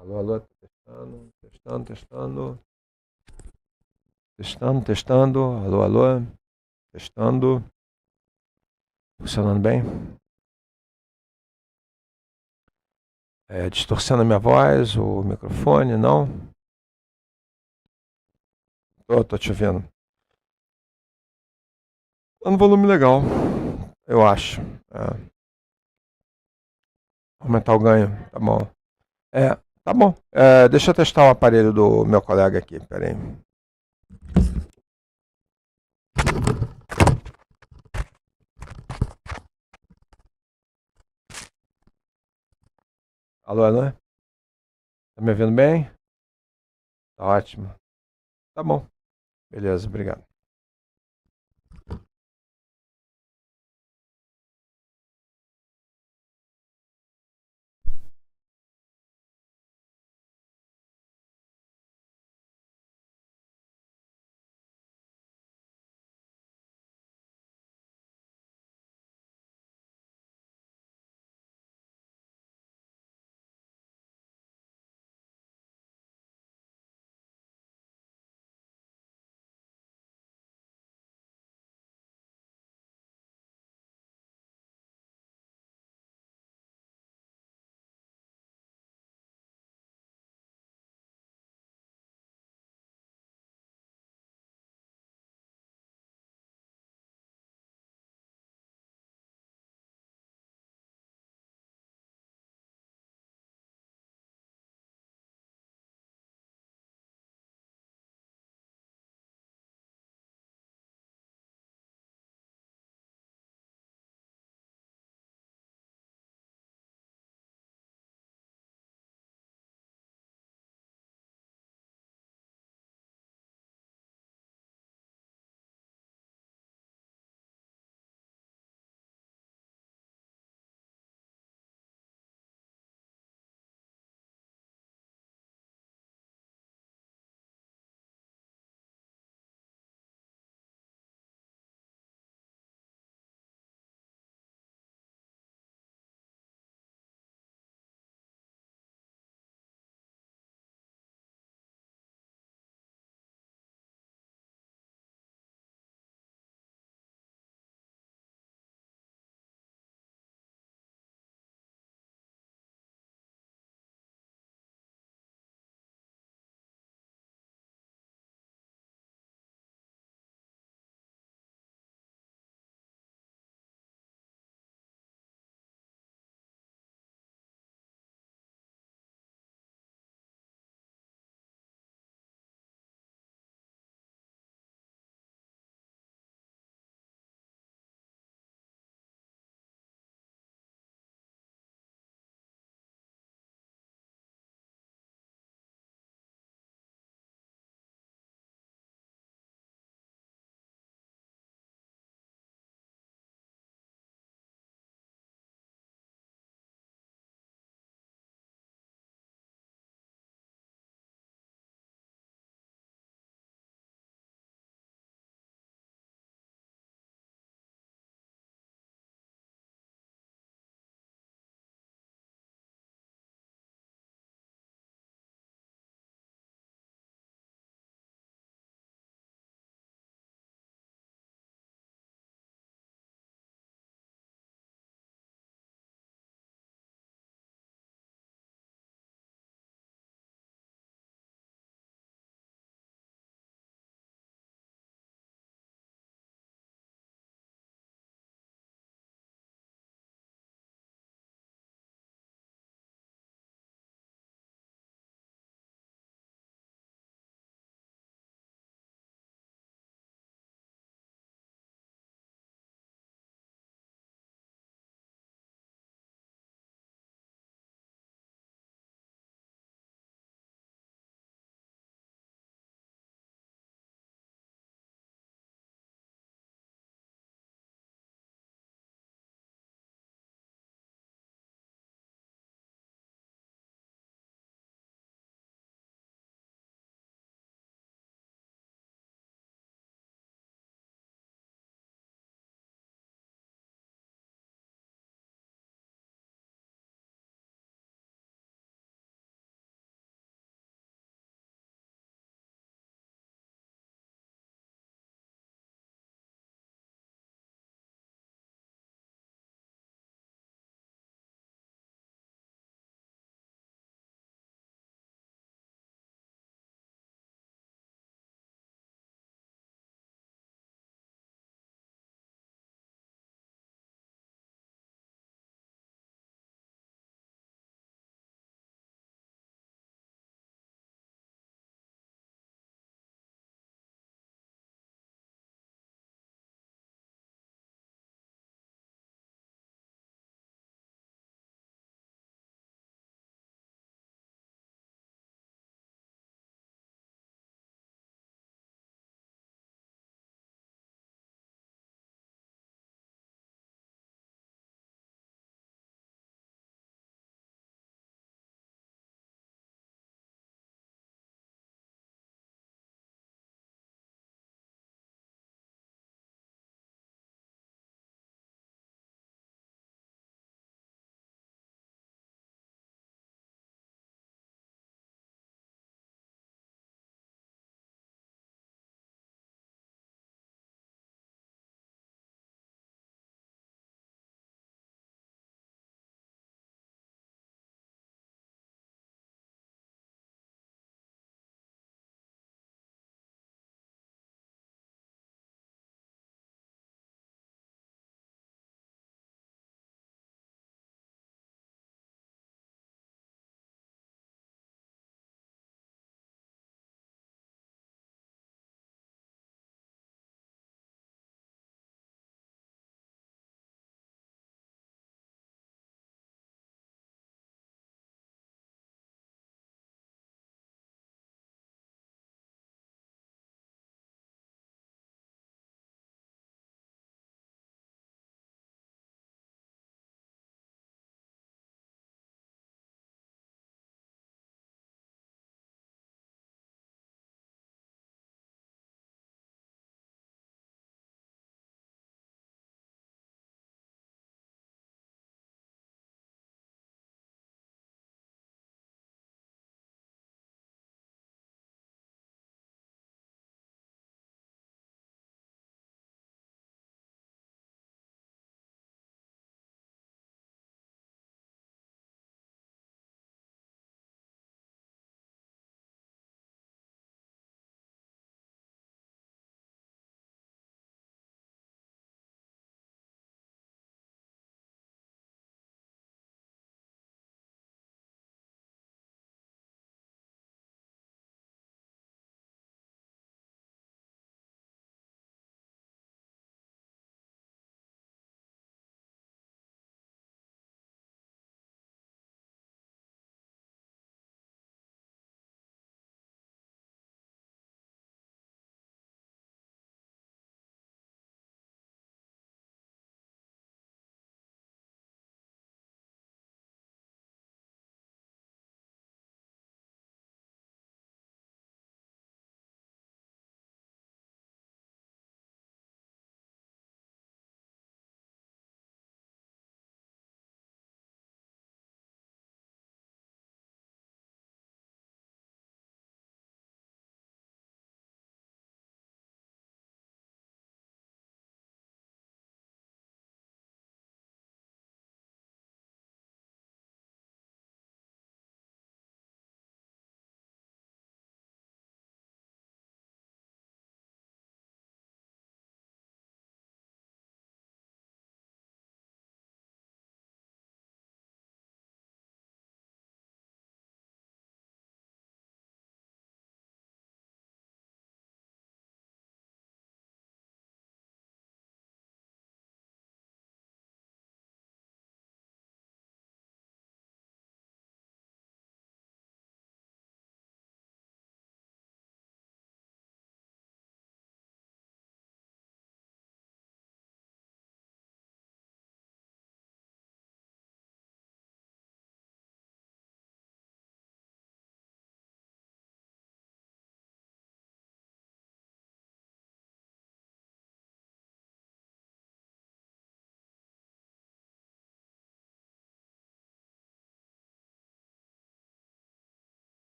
Alô, alô, tô testando. Alô, alô, testando. Funcionando bem? Distorcendo a minha voz, o microfone, não? Tô te ouvindo. Tá no volume legal, eu acho. Aumentar o ganho, tá bom. Tá bom. Deixa eu testar o aparelho do meu colega aqui, peraí. Alô, alô? Tá me ouvindo bem? Tá ótimo. Tá bom. Beleza, obrigado.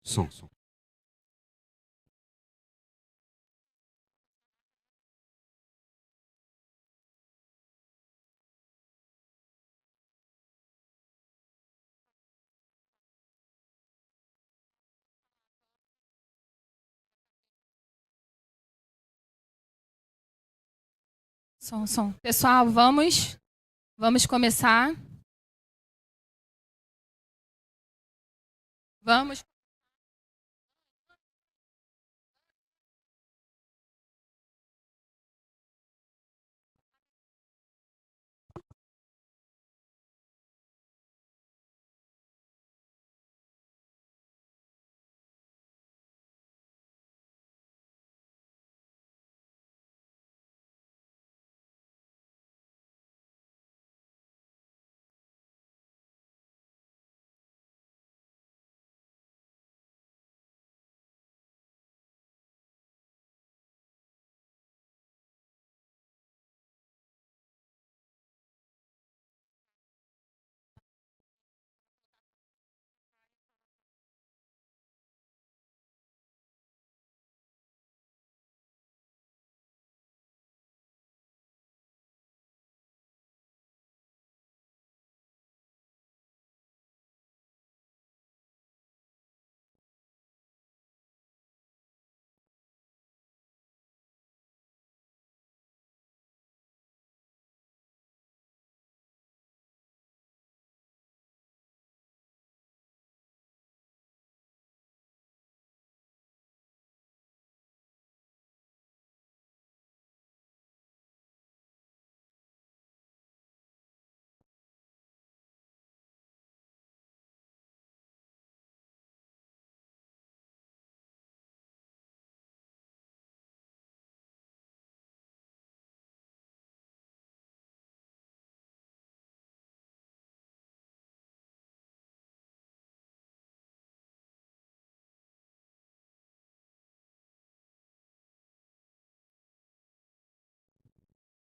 Som. Som. Pessoal, vamos começar. Vamos.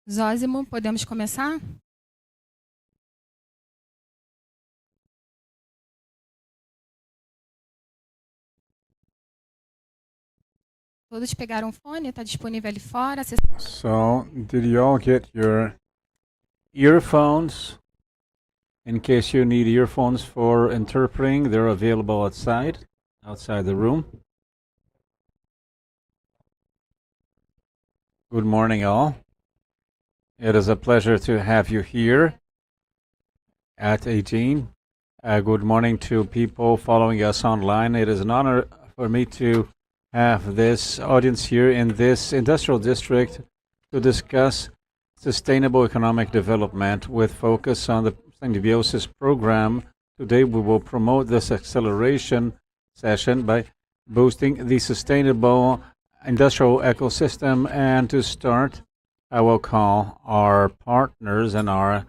Zósimo, podemos começar? Todos pegaram o fone? Está disponível ali fora? So, did you all get your earphones? In case you need earphones for interpreting, they're available outside the room. Good morning, all. It is a pleasure to have you here at AEDIN. Good morning to people following us online. It is an honor for me to have this audience here in this industrial district to discuss sustainable economic development with focus on the Symbiosis program. Today we will promote this acceleration session by boosting the sustainable industrial ecosystem. And to start, I will call our partners and our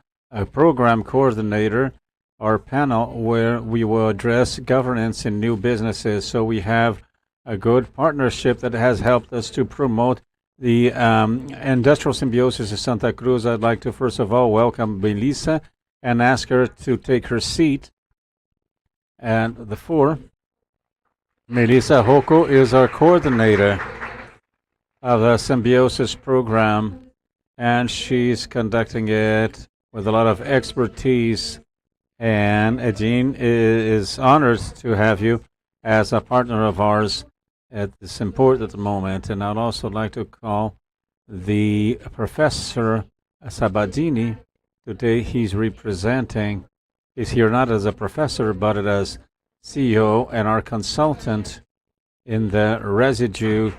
program coordinator, our panel, where we will address governance in new businesses. So we have a good partnership that has helped us to promote the industrial symbiosis of Santa Cruz. I'd like to first of all welcome Melissa and ask her to take her seat. And the four, Melissa Rocco is our coordinator of the Symbiosis program, and she's conducting it with a lot of expertise. And AEDIN is honored to have you as a partner of ours at this important moment. And I'd also like to call the Professor Sabadini. Today he's here not as a professor, but as CEO and our consultant in the residue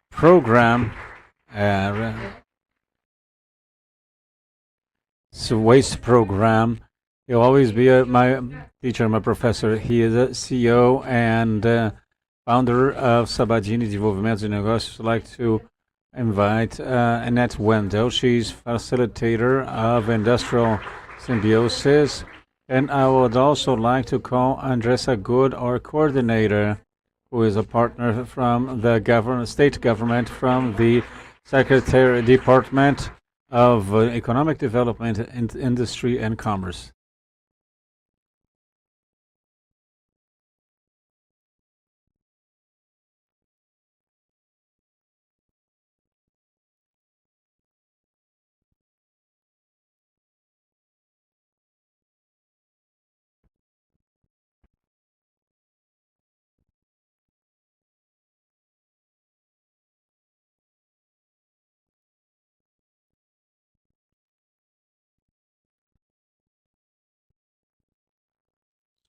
program, waste program. He'll always be my teacher, my professor. He is a CEO and founder of Sabadini Desenvolvimento de Negócios. I'd like to invite Annette Wendell. She's facilitator of industrial symbiosis. And I would also like to call Andressa Good, our coordinator, who is a partner from the state government, from the Secretary Department of Economic Development, Industry and Commerce.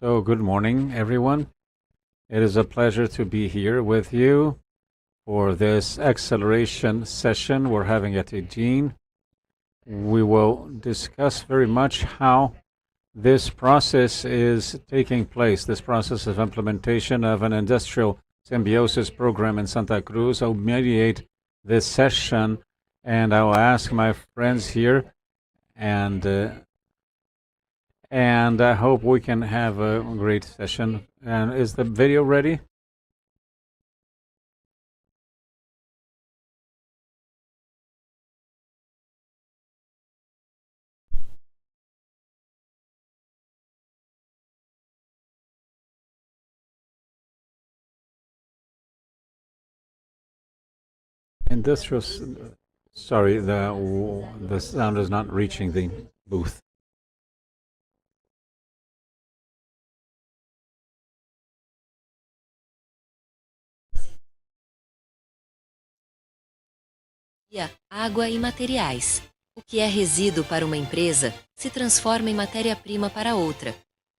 So, good morning, everyone. It is a pleasure to be here with you for this acceleration session we're having at AEDIN. We will discuss very much how this process is taking place, this process of implementation of an industrial symbiosis program in Santa Cruz. I'll mediate this session, and I'll ask my friends here, and I hope we can have a great session. And is the video ready? Industrial, sorry, the sound is not reaching the booth. Água e materiais. O que é resíduo para uma empresa se transforma em matéria-prima para outra,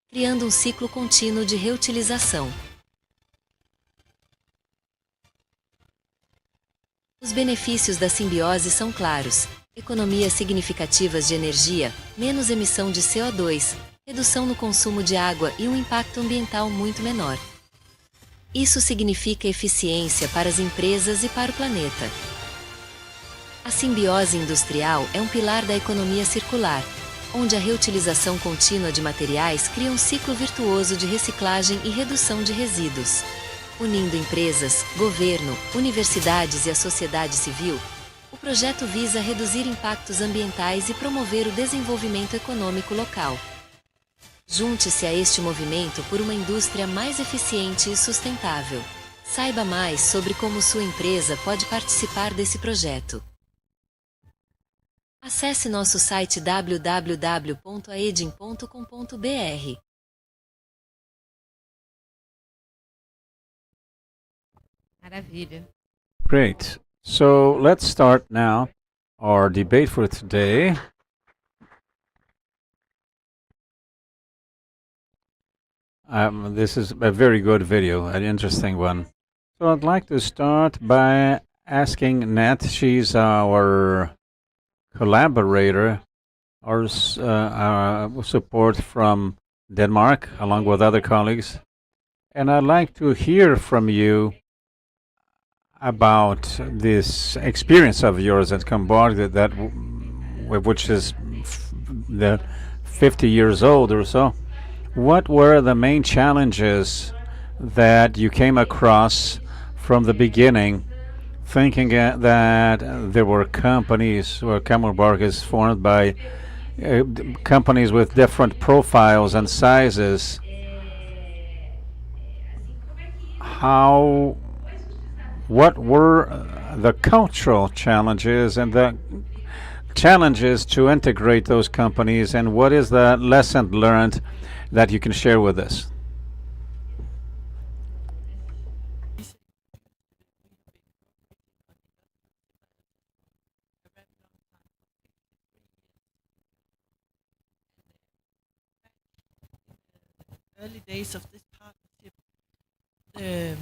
criando um ciclo contínuo de reutilização. Os benefícios da simbiose são claros: economias significativas de energia, menos emissão de CO2, redução no consumo de água e um impacto ambiental muito menor. Isso significa eficiência para as empresas e para o planeta. A simbiose industrial é um pilar da economia circular, onde a reutilização contínua de materiais cria um ciclo virtuoso de reciclagem e redução de resíduos. Unindo empresas, governo, universidades e a sociedade civil, o projeto visa reduzir impactos ambientais e promover o desenvolvimento econômico local. Junte-se a este movimento por uma indústria mais eficiente e sustentável. Saiba mais sobre como sua empresa pode participar desse projeto. Acesse nosso site www.aedin.com.br. Maravilha. Great. So let's start now our debate for today. This is a very good video, an interesting one. So I'd like to start by asking Nat. She's our collaborator, our support from Denmark, along with other colleagues. And I'd like to hear from you about this experience of yours at Cambodia, which is the 50 years old or so. What were the main challenges that you came across from the beginning, thinking that there were companies, or Cambodia is formed by companies with different profiles and sizes? What were the cultural challenges and the challenges to integrate those companies, and what is the lesson learned that you can share with us? Early days of this partnership, the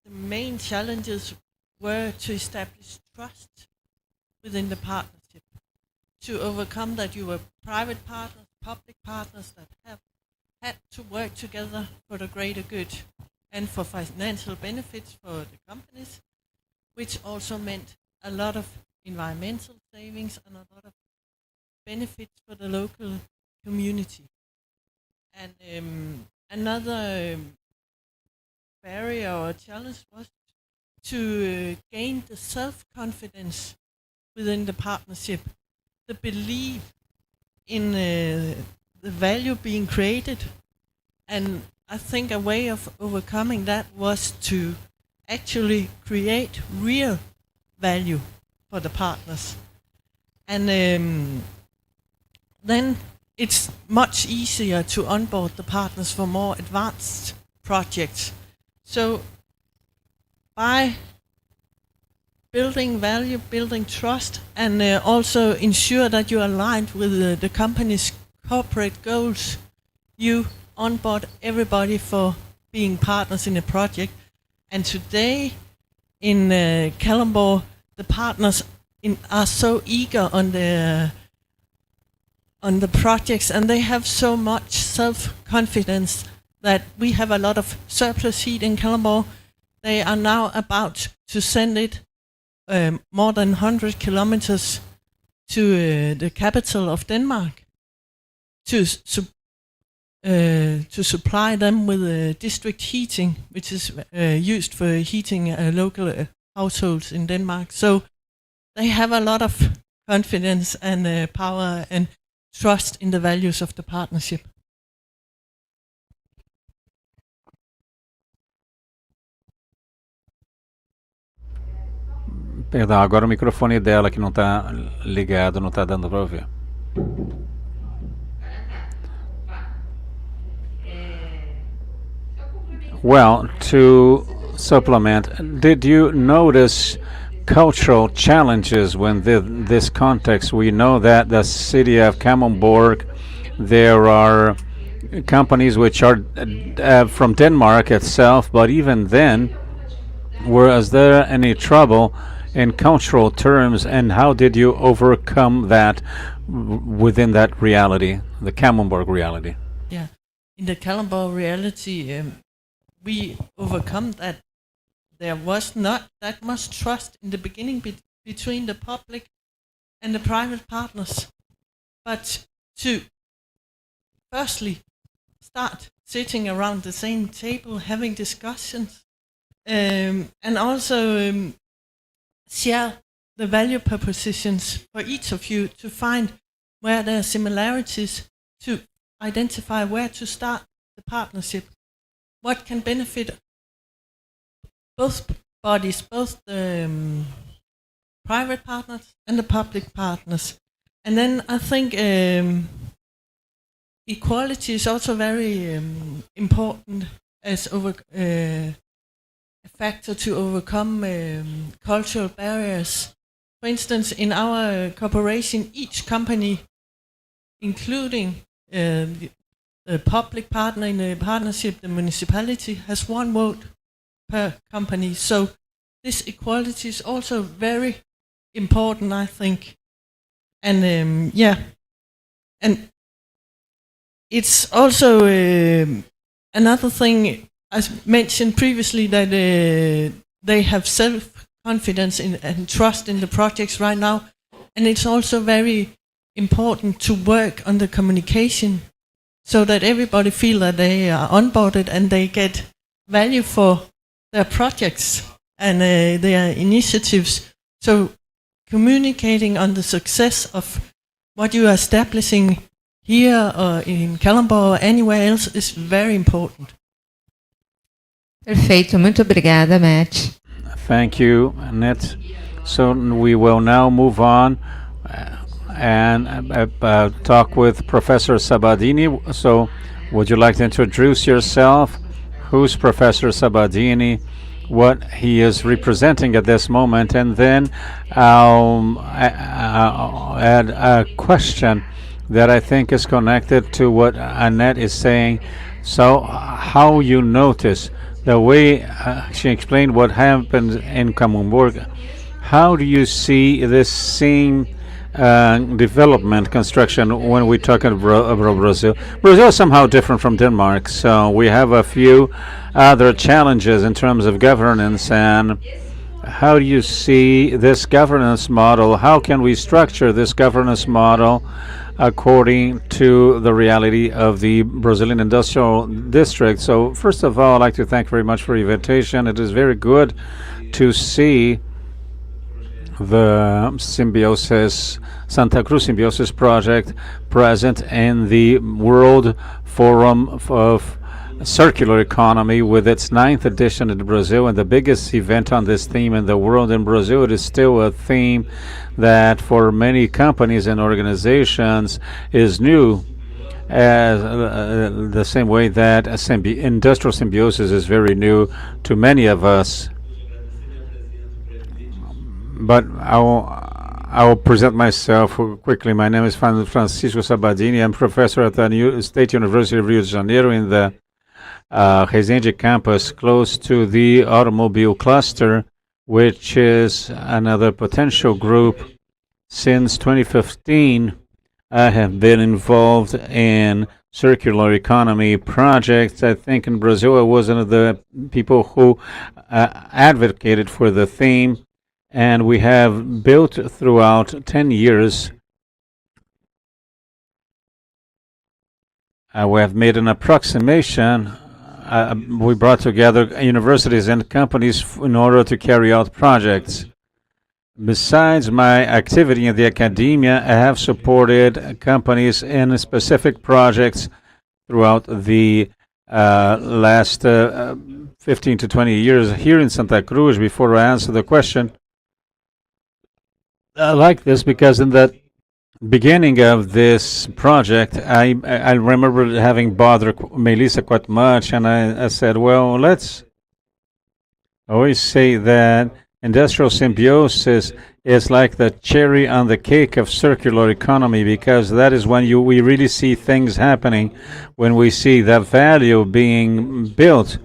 main challenges were to establish trust within the partnership, to overcome that you were private partners, public partners that have had to work together for the greater good and for financial benefits for the companies, which also meant a lot of environmental savings and a lot of benefits for the local community. And another barrier or challenge was to gain the self-confidence within the partnership, the belief in the value being created. And I think a way of overcoming that was to actually create real value for the partners. And then it's much easier to onboard the partners for more advanced projects. So by building value, building trust, and also ensure that you're aligned with the company's corporate goals, you onboard everybody for being partners in a project. And today in Kalundborg, the partners are so eager on the projects, and they have so much self-confidence that we have a lot of surplus heat in Kalundborg. They are now about to send it more than 100 kilometers to the capital of Denmark to supply them with district heating, which is used for heating local households in Denmark. So they have a lot of confidence and power and trust in the values of the partnership. Perdão, agora o microfone dela que não está ligado, não está dando para ouvir. Well, to supplement, did you notice cultural challenges when this context? We know that the city of Kalundborg, there are companies which are from Denmark itself, but even then, was there any trouble in cultural terms, and how did you overcome that within that reality, the Kalundborg reality? Yeah, in the Kalundborg reality, we overcome that. There was not that much trust in the beginning between the public and the private partners. But to firstly start sitting around the same table, having discussions, and also share the value propositions for each of you to find where there are similarities, to identify where to start the partnership, what can benefit both bodies, both the private partners and the public partners. And then I think equality is also very important as a factor to overcome cultural barriers. For instance, in our corporation, each company, including the public partner in the partnership, the municipality, has one vote per company. So this equality is also very important, I think. And and it's also another thing, as mentioned previously, that they have self-confidence and trust in the projects right now. And it's also very important to work on the communication so that everybody feel that they are onboarded and they get value for their projects and their initiatives. So communicating on the success of what you are establishing here or in Kalundborg or anywhere else is very important. Perfeito, muito obrigada, Matt. Thank you, Annette. So we will now move on and talk with Professor Sabadini. So would you like to introduce yourself? Who's Professor Sabadini? What he is representing at this moment, and then I'll add a question that I think is connected to what Annette is saying. So how you notice the way she explained what happened in Kalundborg, how do you see this same development construction when we talk about Brazil? Brazil is somehow different from Denmark, so we have a few other challenges in terms of governance. And how do you see this governance model? How can we structure this governance model according to the reality of the Brazilian Industrial District? So first of all, I'd like to thank very much for your invitation. It is very good to see the Symbiosis, Santa Cruz Symbiosis project present in the World Forum of Circular Economy with its 9th edition in Brazil, and the biggest event on this theme in the world. In Brazil, it is still a theme that for many companies and organizations is new, as the same way that industrial symbiosis is very new to many of us. But I will present myself quickly. My name is Francisco Sabadini. I'm professor at the State University of Rio de Janeiro in the Resende campus, close to the automobile cluster, which is another potential group. Since 2015, I have been involved in circular economy projects. I think in Brazil I was one of the people who advocated for the theme, and we have built throughout 10 years. We have made an approximation. We brought together universities and companies in order to carry out projects. Besides my activity in the academia, I have supported companies in specific projects throughout the last 15 to 20 years here in Santa Cruz. Before I answer the question, I like this because in the beginning of this project, I remember having bothered Melissa quite much, and I said, well, let's always say that industrial symbiosis is like the cherry on the cake of circular economy, because that is when we really see things happening, when we see the value being built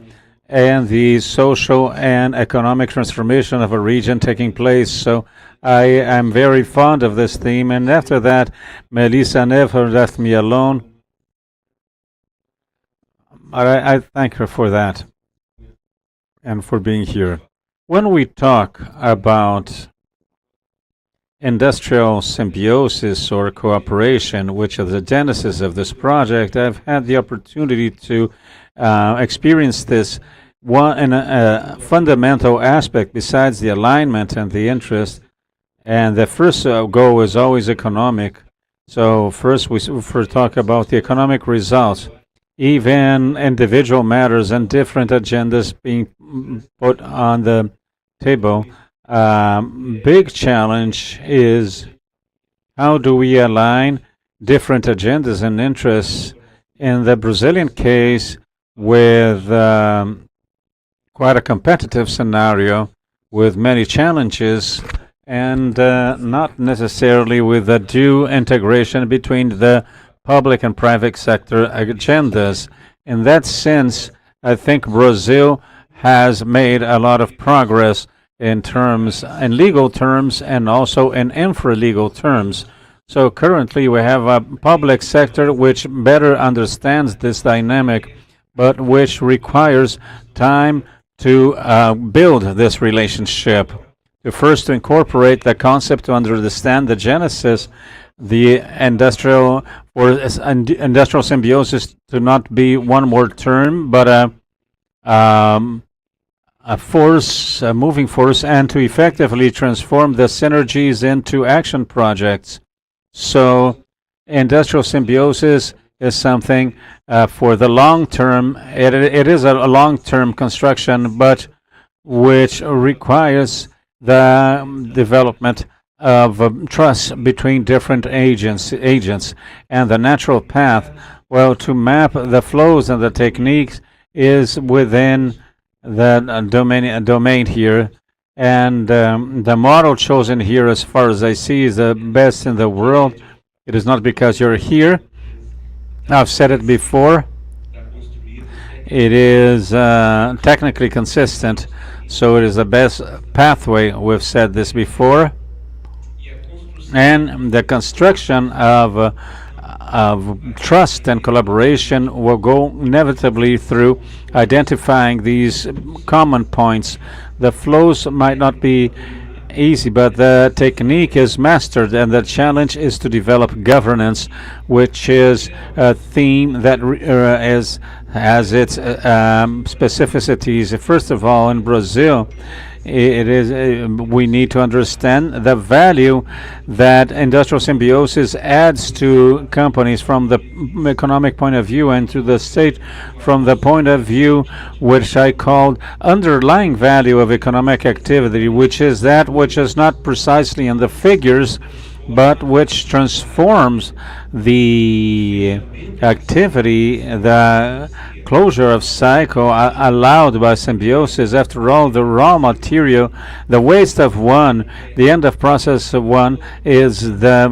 and the social and economic transformation of a region taking place. So I am very fond of this theme, and after that, Melissa never left me alone. I thank her for that and for being here. When we talk about industrial symbiosis or cooperation, which is the genesis of this project, I've had the opportunity to experience this one in a fundamental aspect besides the alignment and the interest. And the first goal is always economic. So first we talk about the economic results, even individual matters and different agendas being put on the table. Big challenge is how do we align different agendas and interests. In the Brazilian case, with quite a competitive scenario with many challenges, and not necessarily with a due integration between the public and private sector agendas. In that sense, I think Brazil has made a lot of progress in legal terms and also in infra-legal terms. So currently we have a public sector which better understands this dynamic, but which requires time to build this relationship. To incorporate the concept, to understand the genesis, the industrial symbiosis to not be one more term, but a force, a moving force, and to effectively transform the synergies into action projects. So industrial symbiosis is something for the long term. It is a long-term construction, but which requires the development of trust between different agents, and the natural path, well, to map the flows and the techniques is within the domain here. And the model chosen here, as far as I see, is the best in the world. It is not because you're here. I've said it before. It is technically consistent, so it is the best pathway. We've said this before. And the construction of trust and collaboration will go inevitably through identifying these common points. The flows might not be easy, but the technique is mastered, and the challenge is to develop governance, which is a theme that has its specificities. First of all, in Brazil, we need to understand the value that industrial symbiosis adds to companies from the economic point of view, and to the state from the point of view which I called underlying value of economic activity, which is that which is not precisely in the figures, but which transforms the activity, the closure of cycle allowed by Symbiosis. After all, the raw material, the waste of one, the end of process of one is the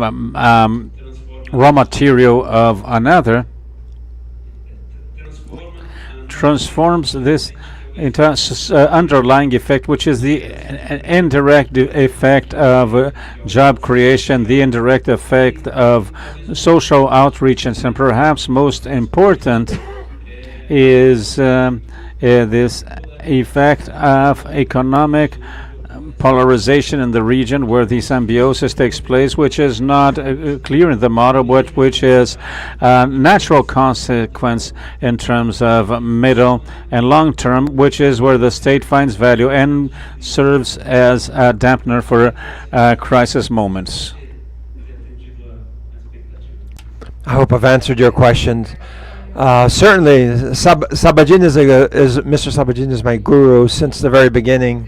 raw material of another, transforms this into underlying effect, which is the indirect effect of job creation, the indirect effect of social outreach, and perhaps most important is this effect of economic polarization in the region where the symbiosis takes place, which is not clear in the model, but which is a natural consequence in terms of middle and long term, which is where the state finds value and serves as a dampener for crisis moments. I hope I've answered your questions. Certainly, Sabadin is Mr. Sabadin is my guru since the very beginning.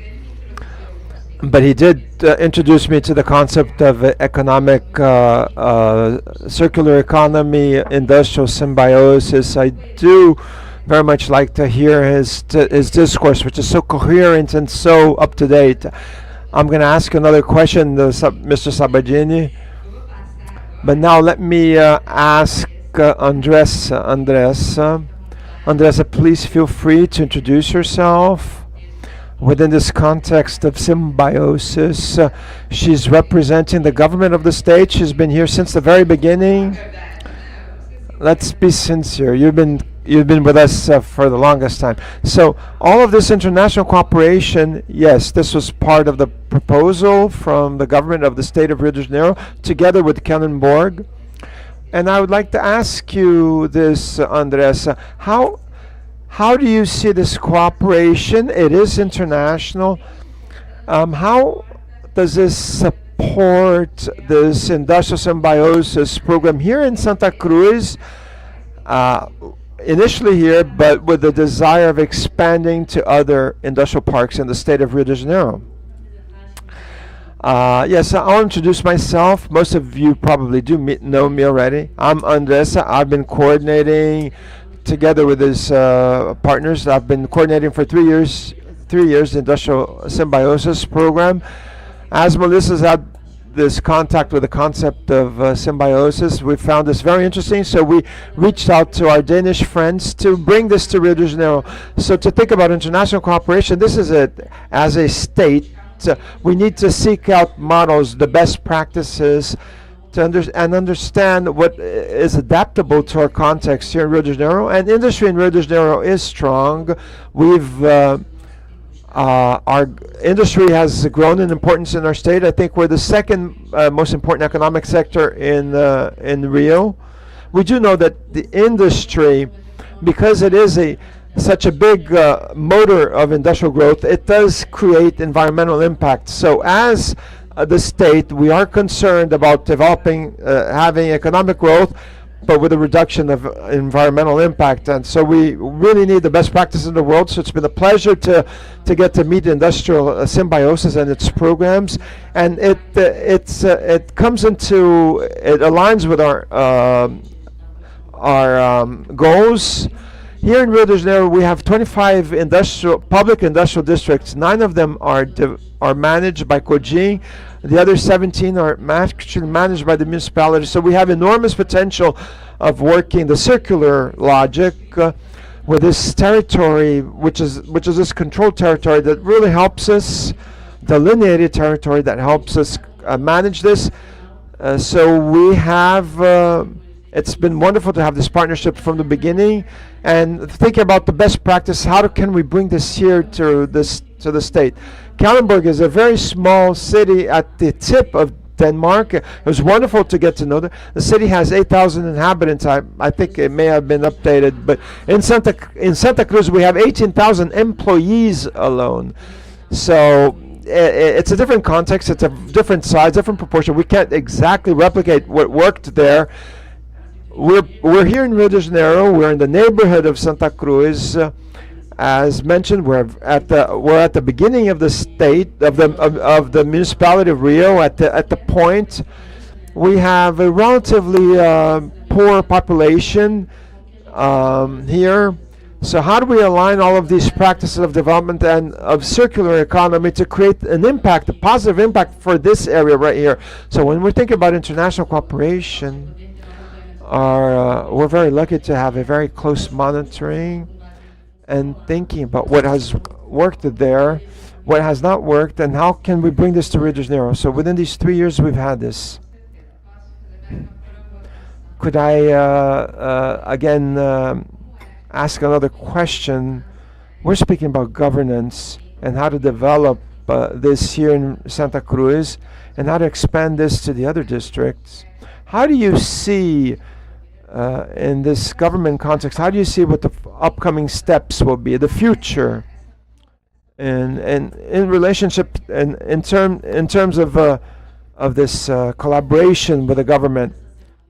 But he did introduce me to the concept of economic circular economy, industrial symbiosis. I do very much like to hear his discourse, which is so coherent and so up to date. I'm going to ask another question, Mr. Sabadini. But now let me ask Andressa. Andressa, please feel free to introduce yourself. Within this context of symbiosis, she's representing the government of the state. She's been here since the very beginning. Let's be sincere. You've been with us for the longest time. So all of this international cooperation, yes, this was part of the proposal from the government of the state of Rio de Janeiro, together with Kalundborg. And I would like to ask you this, Andressa, how do you see this cooperation? It is international. How does this support this industrial symbiosis program here in Santa Cruz? Initially here, but with the desire of expanding to other industrial parks in the state of Rio de Janeiro. Yes, I'll introduce myself. Most of you probably do know me already. I'm Andressa. I've been coordinating together with his partners. I've been coordinating for 3 years the industrial symbiosis program. As Melissa's had this contact with the concept of symbiosis, we found this very interesting, so we reached out to our Danish friends to bring this to Rio de Janeiro. So to think about international cooperation, this is it. As a state, we need to seek out models, the best practices, to understand what is adaptable to our context here in Rio de Janeiro. And industry in Rio de Janeiro is strong. Our industry has grown in importance in our state. I think we're the second most important economic sector in Rio. We do know that the industry, because it is such a big motor of industrial growth, it does create environmental impact. So as the state, we are concerned about developing, having economic growth, but with a reduction of environmental impact. And so we really need the best practices in the world. So it's been a pleasure to get to meet Industrial Symbiosis and its programs. And it aligns with our goals. Here in Rio de Janeiro, we have 25 public industrial districts. 9 of them are managed by COGIN. The other 17 are actually managed by the municipality. So we have enormous potential of working the circular logic with this territory, which is this controlled territory that really helps us, delineated territory that helps us manage this. So we have. It's been wonderful to have this partnership from the beginning, and thinking about the best practice. How can we bring this here to the state? Kalundborg is a very small city at the tip of Denmark. It was wonderful to get to know them. The city has 8,000 inhabitants. I think it may have been updated, but in Santa Cruz we have 18,000 employees alone. So it's a different context. It's a different size, different proportion. We can't exactly replicate what worked there. We're here in Rio de Janeiro. We're in the neighborhood of Santa Cruz. As mentioned, we're at the beginning of the state of the municipality of Rio. At the point, we have a relatively poor population here. So how do we align all of these practices of development and of circular economy to create an impact, a positive impact for this area right here? So when we're thinking about international cooperation, we're very lucky to have a very close monitoring and thinking about what has worked there, what has not worked, and how can we bring this to Rio de Janeiro. So within these 3 years we've had this. Could I again ask another question? We're speaking about governance and how to develop this here in Santa Cruz and how to expand this to the other districts. How do you see in this government context, how do you see what the upcoming steps will be, the future, and in relationship and in terms of this collaboration with the government?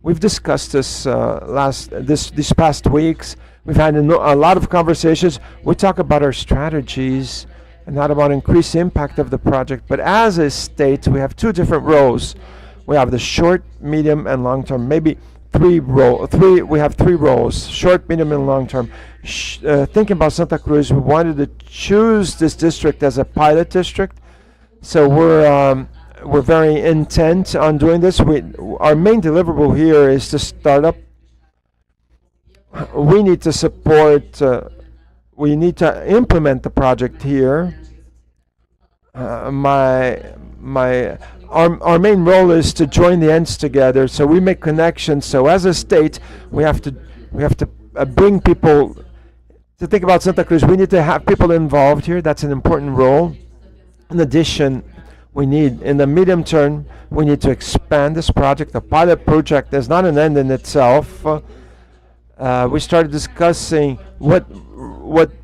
We've discussed this these past weeks. We've had a lot of conversations. We talk about our strategies and not about increased impact of the project. But as a state, we have two different roles. We have the short, medium, and long term. Maybe we have three roles: short, medium, and long term. Thinking about Santa Cruz, we wanted to choose this district as a pilot district. So we're very intent on doing this. Our main deliverable here is to start up. We need to support. We need to implement the project here. Our main role is to join the ends together. So we make connections. So as a state, we have to bring people to think about Santa Cruz. We need to have people involved here. That's an important role. In addition, we need, in the medium term, we need to expand this project. The pilot project is not an end in itself. We started discussing what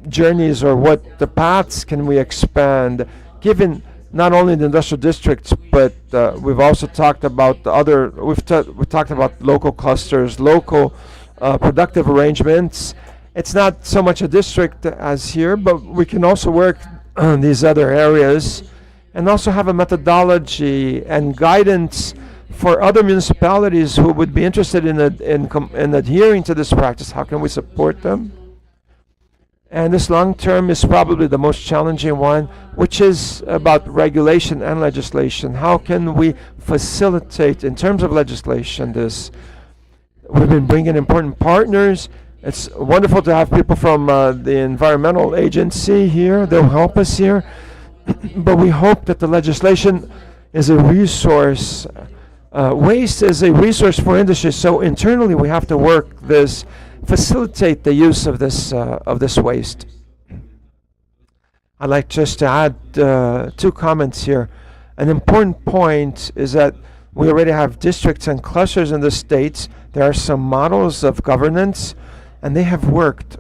journeys or what the paths can we expand, given not only the industrial districts, but we've also talked about the other. We've talked about local clusters, local productive arrangements. It's not so much a district as here, but we can also work on these other areas, and also have a methodology and guidance for other municipalities who would be interested in adhering to this practice. How can we support them? And this long term is probably the most challenging one, which is about regulation and legislation. How can we facilitate, in terms of legislation, this? We've been bringing important partners. It's wonderful to have people from the environmental agency here. They'll help us here. But we hope that the legislation is a resource. Waste is a resource for industry. So internally, we have to work this, facilitate the use of this waste. I'd like just to add two comments here. An important point is that we already have districts and clusters in the states. There are some models of governance, and they have worked.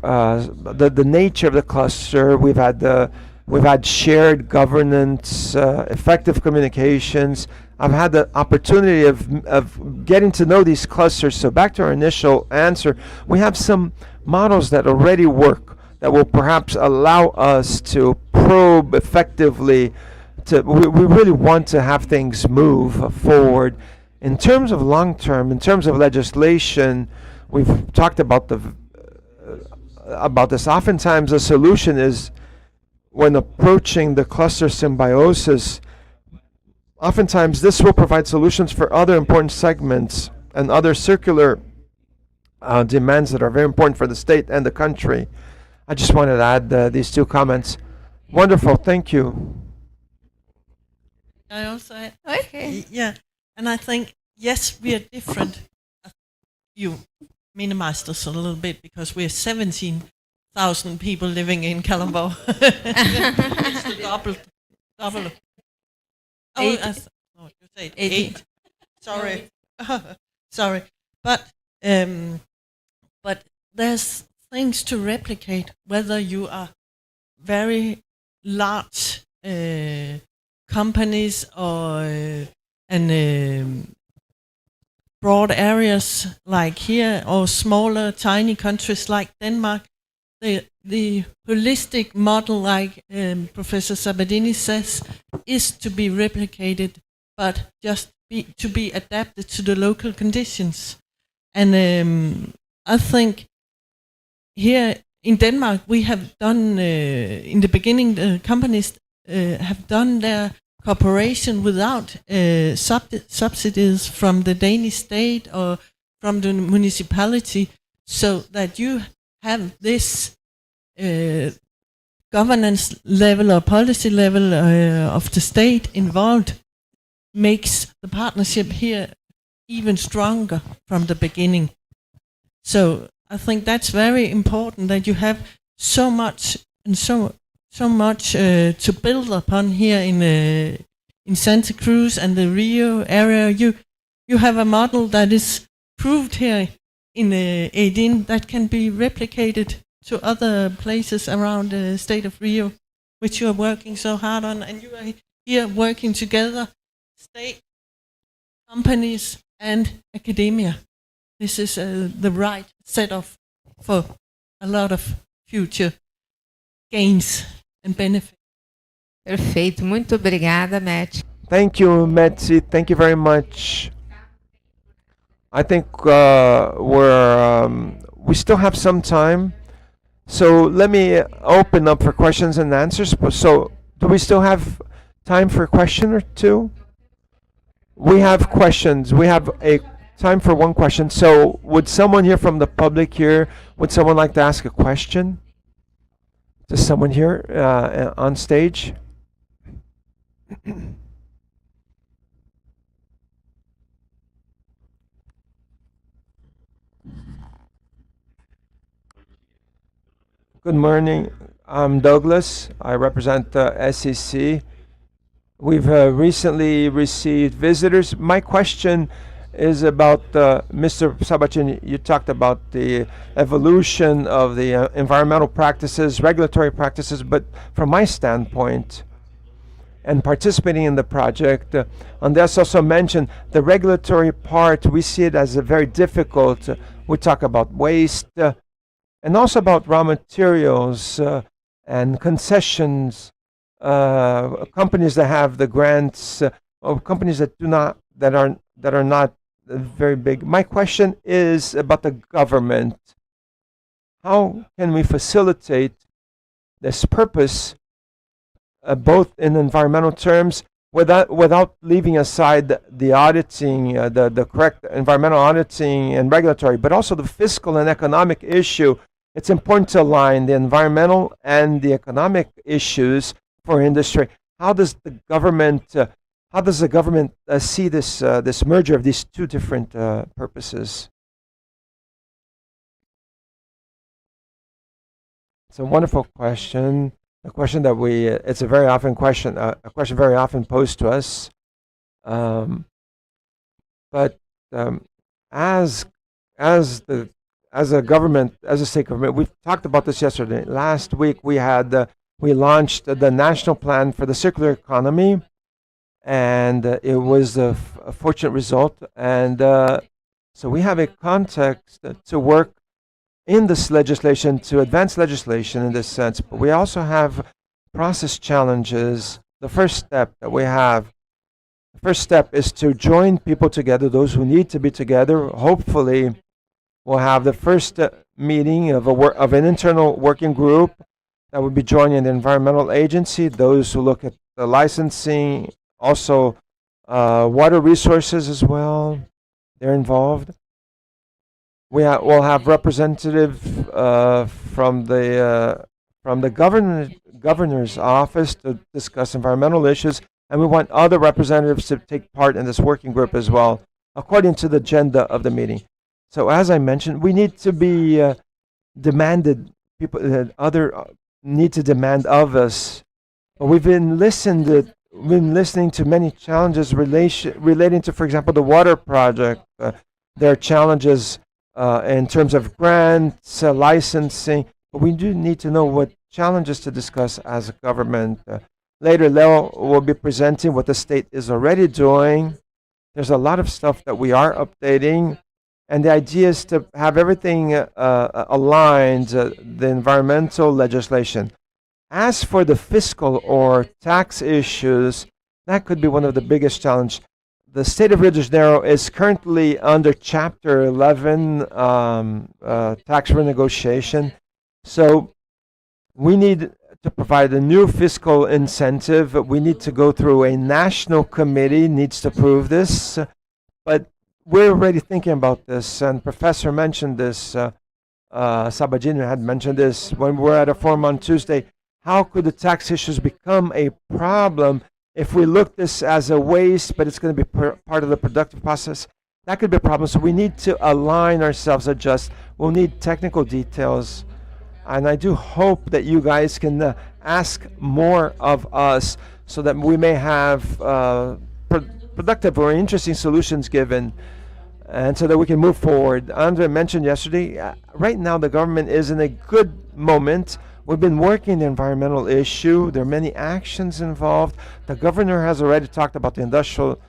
The nature of the cluster, we've had shared governance, effective communications. I've had the opportunity of getting to know these clusters. So back to our initial answer, we have some models that already work that will perhaps allow us to probe effectively. We really want to have things move forward. In terms of long term, in terms of legislation, we've talked about this. Oftentimes, the solution is when approaching the cluster symbiosis. Oftentimes, this will provide solutions for other important segments and other circular demands that are very important for the state and the country. I just wanted to add these two comments. Wonderful, thank you. I also, Okay. yeah, and I think, yes, we are different. You minimized us a little bit because we're 17,000 people living in Colombo. It's the double. Oh, Eight. No, you said 8. Sorry, sorry, but there's things to replicate. Whether you are very large companies or broad areas like here, or smaller, tiny countries like Denmark, the holistic model, like Professor Sabadini says, is to be replicated, but just to be adapted to the local conditions. And I think here in Denmark, we have done, in the beginning, the companies have done their cooperation without subsidies from the Danish state or from the municipality, so that you have this governance level or policy level of the state involved, makes the partnership here even stronger from the beginning. So I think that's very important, that you have so much and so much to build upon here in Santa Cruz and the Rio area. You have a model that is proved here in AEDIN that can be replicated to other places around the state of Rio, which you are working so hard on, and you are here working together, state, companies, and academia. This is the right setup for a lot of future gains and benefits. Perfeito. Muito obrigada, Matt. Thank you, Metzi. Thank you very much. I think we still have some time. So let me open up for questions and answers. So do we still have time for a question or two? We have questions. We have a time for one question. So would someone here from the public here, would someone like to ask a question? Is someone here on stage? Good morning. I'm Douglas. I represent SEC. We've recently received visitors. My question is about Mr. Sabatin. You talked about the evolution of the environmental practices, regulatory practices, but from my standpoint, and participating in the project, Andreas also mentioned the regulatory part. We see it as a very difficult. We talk about waste and also about raw materials and concessions. Companies that have the grants, or companies that do not, that are not very big. My question is about the government. How can we facilitate this purpose, both in environmental terms, without leaving aside the auditing, the correct environmental auditing and regulatory, but also the fiscal and economic issue? It's important to align the environmental and the economic issues for industry. How does the government see this merger of these two different purposes? It's a wonderful question. A question that it's a very often question, a question very often posed to us. But as a government, as a state government, we've talked about this yesterday. Last week we launched the National Plan for the Circular Economy, and it was a fortunate result. And so we have a context to work in this legislation, to advance legislation in this sense. But we also have process challenges. The first step is to join people together, those who need to be together. Hopefully, we'll have the first meeting of an internal working group that will be joining the environmental agency, those who look at the licensing, also water resources as well. They're involved. We'll have representative from the governor's office to discuss environmental issues, and we want other representatives to take part in this working group as well, according to the agenda of the meeting. So as I mentioned, we need to be demanded. People, need to demand of us. But we've been listening to many challenges relating to, for example, the water project. There are challenges in terms of grants, licensing. But we do need to know what challenges to discuss as a government. Later, Leo will be presenting what the state is already doing. There's a lot of stuff that we are updating. And the idea is to have everything aligned, the environmental legislation. As for the fiscal or tax issues, that could be one of the biggest challenges. The state of Rio de Janeiro is currently under Chapter 11 tax renegotiation. So we need to provide a new fiscal incentive. We need to go through a national committee, needs to approve this. But we're already thinking about this, and Professor mentioned this. Sabagini had mentioned this when we were at a forum on Tuesday. How could the tax issues become a problem if we look this as a waste, but it's going to be part of the productive process? That could be a problem. So we need to align ourselves, adjust. We'll need technical details. And I do hope that you guys can ask more of us so that we may have productive or interesting solutions given, and so that we can move forward. Andre mentioned yesterday, right now the government is in a good moment. We've been working the environmental issue. There are many actions involved. The governor has already talked about the industrial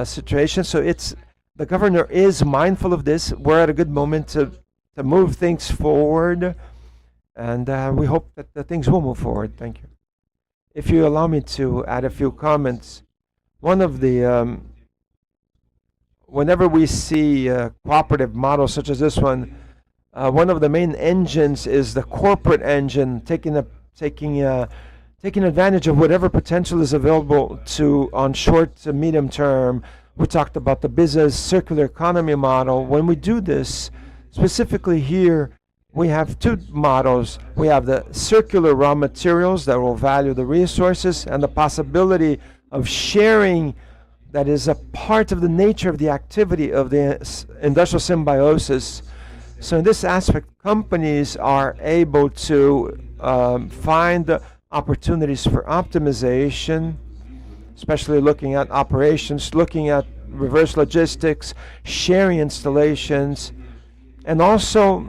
situation. So the governor is mindful of this. We're at a good moment to move things forward. And we hope that the things will move forward. Thank you. If you allow me to add a few comments, one of the whenever we see cooperative models such as this one, one of the main engines is the corporate engine, taking advantage of whatever potential is available on short to medium term. We talked about the business circular economy model. When we do this, specifically here, we have two models. We have the circular raw materials that will value the resources, and the possibility of sharing that is a part of the nature of the activity of the industrial symbiosis. So in this aspect, companies are able to find opportunities for optimization, especially looking at operations, looking at reverse logistics, sharing installations, and also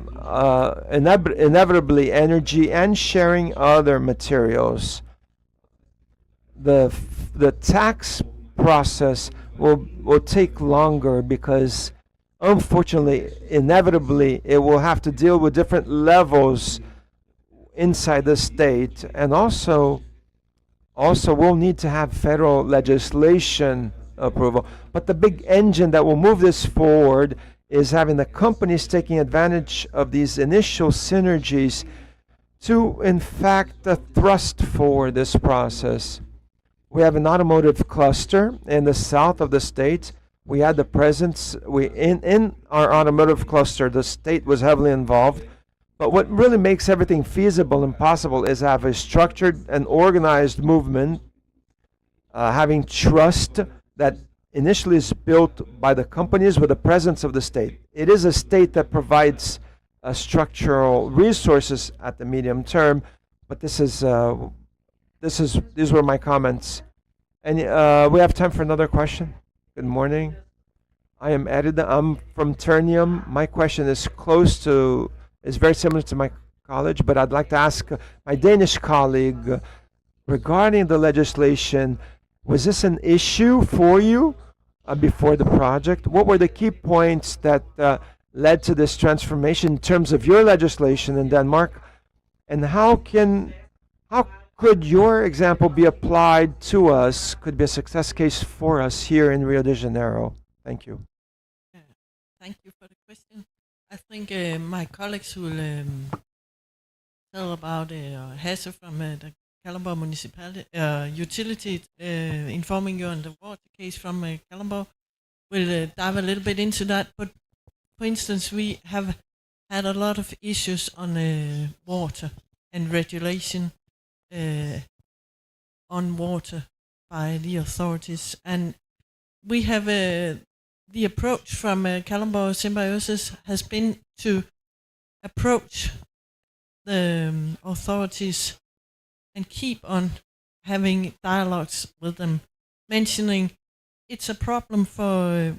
inevitably energy and sharing other materials. The tax process will take longer because, unfortunately, inevitably, it will have to deal with different levels inside the state, and also we'll need to have federal legislation approval. But the big engine that will move this forward is having the companies taking advantage of these initial synergies to, in fact, thrust forward this process. We have an automotive cluster in the south of the state. We had the presence, in our automotive cluster, the state was heavily involved. But what really makes everything feasible and possible is have a structured and organized movement, having trust that initially is built by the companies with the presence of the state. It is a state that provides structural resources at the medium term, but these were my comments. And we have time for another question. Good morning. I am Edida. I'm from Ternium. My question is very similar to my college, but I'd like to ask my Danish colleague regarding the legislation. Was this an issue for you before the project? What were the key points that led to this transformation in terms of your legislation in Denmark? And how could your example be applied to us, could be a success case for us here in Rio de Janeiro? Thank you. Thank you for the question. I think my colleagues will tell about Hasse from the Kalundborg Municipality Utility, informing you on the water case from Kalundborg. We'll dive a little bit into that. But for instance, we have had a lot of issues on water and regulation on water by the authorities. And we have the approach from Kalundborg Symbiosis has been to approach the authorities and keep on having dialogues with them, mentioning it's a problem for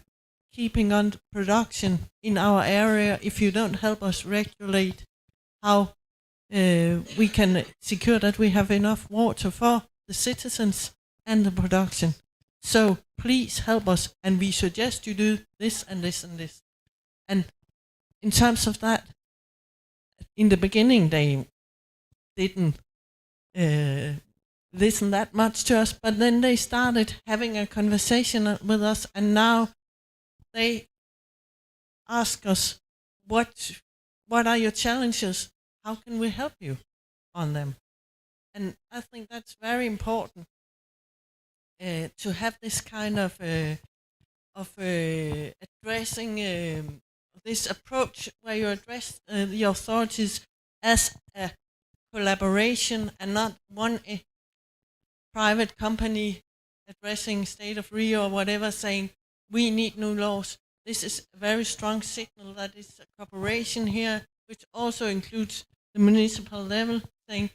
keeping on production in our area if you don't help us regulate how we can secure that we have enough water for the citizens and the production. So please help us, and we suggest you do this and this and this. And in terms of that, in the beginning they didn't listen that much to us, but then they started having a conversation with us, and now they ask us, what are your challenges? how can we help you on them? And I think that's very important to have this kind of addressing this approach where you address the authorities as a collaboration and not one private company addressing state of Rio or whatever saying we need new laws. This is a very strong signal that it's a cooperation here, which also includes the municipal level saying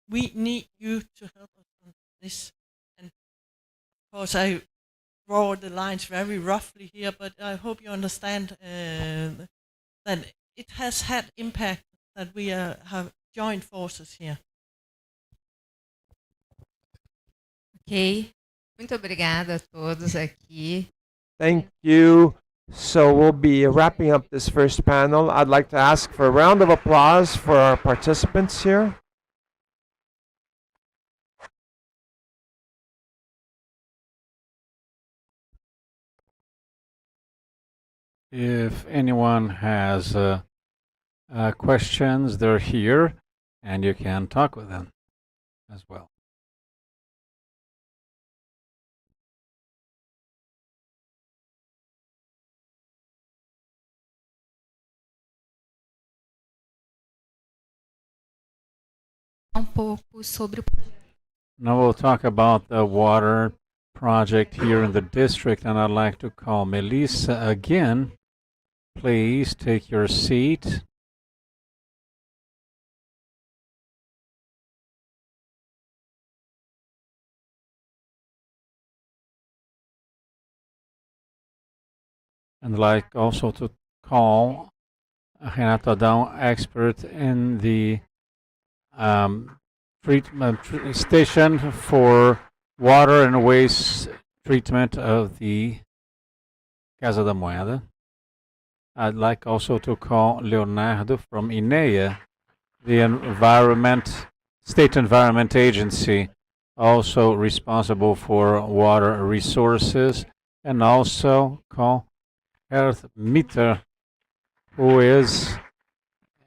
we need you to help us on this. And of course I draw the lines very roughly here, but I hope you understand that it has had impact that we have joined forces here. Ok. Muito obrigada a todos aqui. Thank you. So we'll be wrapping up this first panel. I'd like to ask for a round of applause for our participants here. If anyone has questions, they're here, and you can talk with them as well. Pouco sobre o Now we'll talk about the water project here in the district, and I'd like to call Melissa again. Please take your seat. And I'd like also to call Renato Adão, expert in the treatment station for water and waste treatment of the Casa da Moeda. I'd like also to call Leonardo from INEA, the State Environment Agency, also responsible for water resources, and also call Earth Meter, who is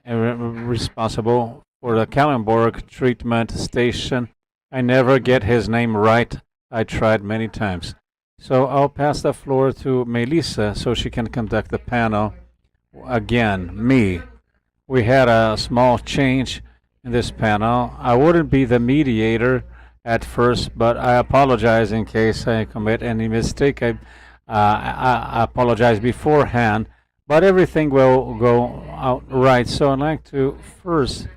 responsible for the Kallenborg treatment station. I never get his name right. I tried many times. So I'll pass the floor to Melissa so she can conduct the panel. Again, me. We had a small change in this panel. I wouldn't be the mediator at first, but I apologize in case I commit any mistake. I apologize beforehand, but everything will go out right. So I'd like to first,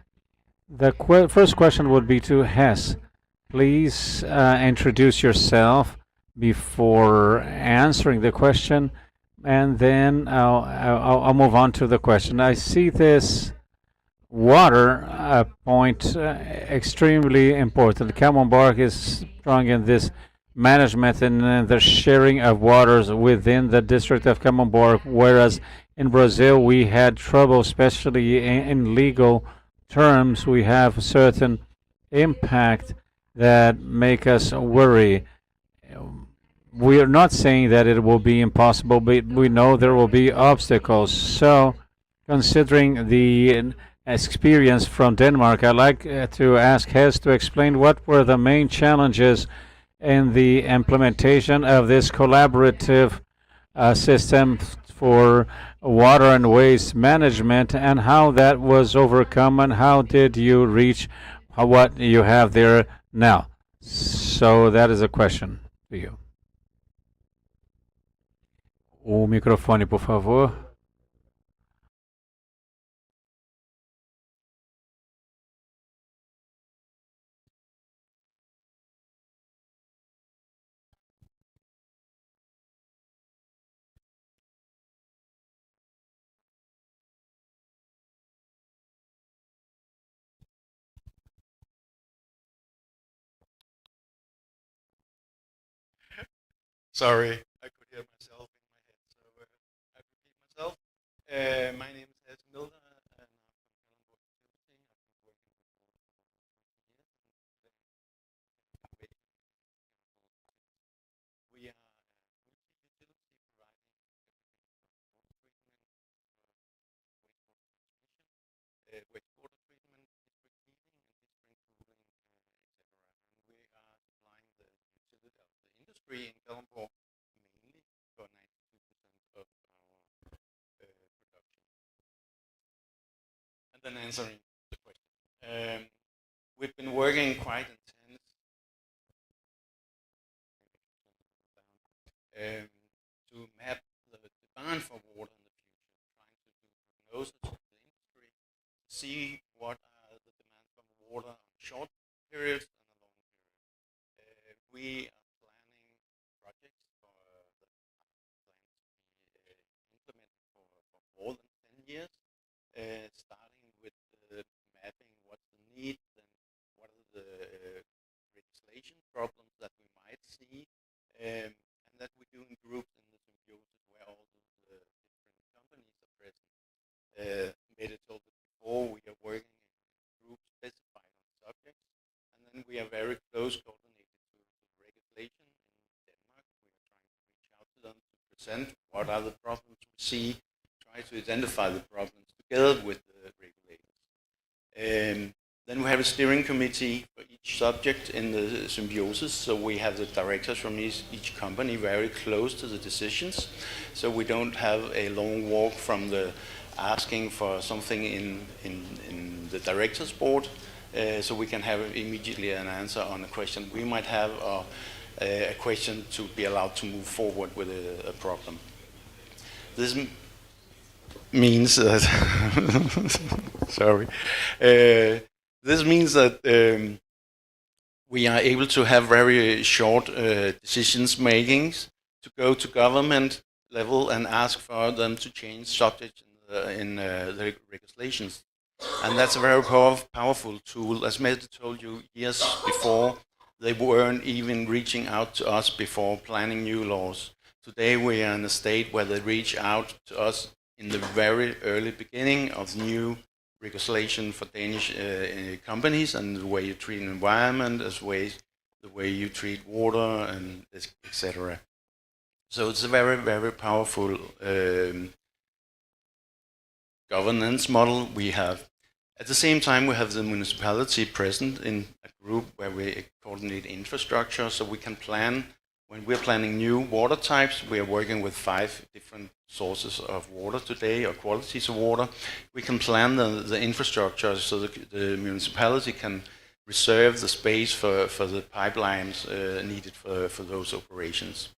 the first question would be to Hess. Please introduce yourself before answering the question, and then I'll move on to the question. I see this water point extremely important. Kallenborg is strong in this management and the sharing of waters within the district of Kallenborg, whereas in Brazil we had trouble, especially in legal terms. We have a certain impact that make us worry. We are not saying that it will be impossible, but we know there will be obstacles. So, considering the experience from Denmark, I'd like to ask Hess to explain what were the main challenges in the implementation of this collaborative system for water and waste management, and how that was overcome, and how did you reach what you have there now. So that is a question to you. O microfone, por favor. Sorry, I could hear myself in my head, so I repeat myself. My name is Ed Milner, and I'm from Kallenborg Utility. I've been working for 20 years. We are a multi-utility providing everything from water treatment, wastewater transmission, wastewater treatment, industry in Kalundborg, mainly for 92% of our production. And then answering the question. We've been working quite intense to map the demand for water in the future, trying to do prognosis for the industry, see what are the demand for water on short periods and a long period. We are planning projects for that are planned to be implemented for more than 10 years, starting with mapping what's the need, then what are the legislation problems that we might see, and that we do in groups in the Symbiosis where all the different companies are present. Made it told before, we are working in groups specified on subjects, and then we are very close coordinated to regulation in Denmark. We are trying to reach out to them to present what are the problems we see, try to identify the problems together with the regulators. Then we have a steering committee for each subject in the Symbiosis, so we have the directors from each company very close to the decisions, so we don't have a long walk from the asking for something in the directors board, so we can have immediately an answer on a question we might have, or a question to be allowed to move forward with a problem. This means that sorry. This means that we are able to have very short decisions makings, to go to government level and ask for them to change subjects in the regulations. And that's a very powerful tool. As Mette told you years before, they weren't even reaching out to us before planning new laws. Today we are in a state where they reach out to us in the very early beginning of new legislation for Danish companies, and the way you treat an environment, the way you treat water, and etc. So it's a very, very powerful governance model we have. At the same time, we have the municipality present in a group where we coordinate infrastructure, so we can plan. When we're planning new water types, we are working with 5 different sources of water today, or qualities of water. We can plan the infrastructure so the municipality can reserve the space for the pipelines needed for those operations.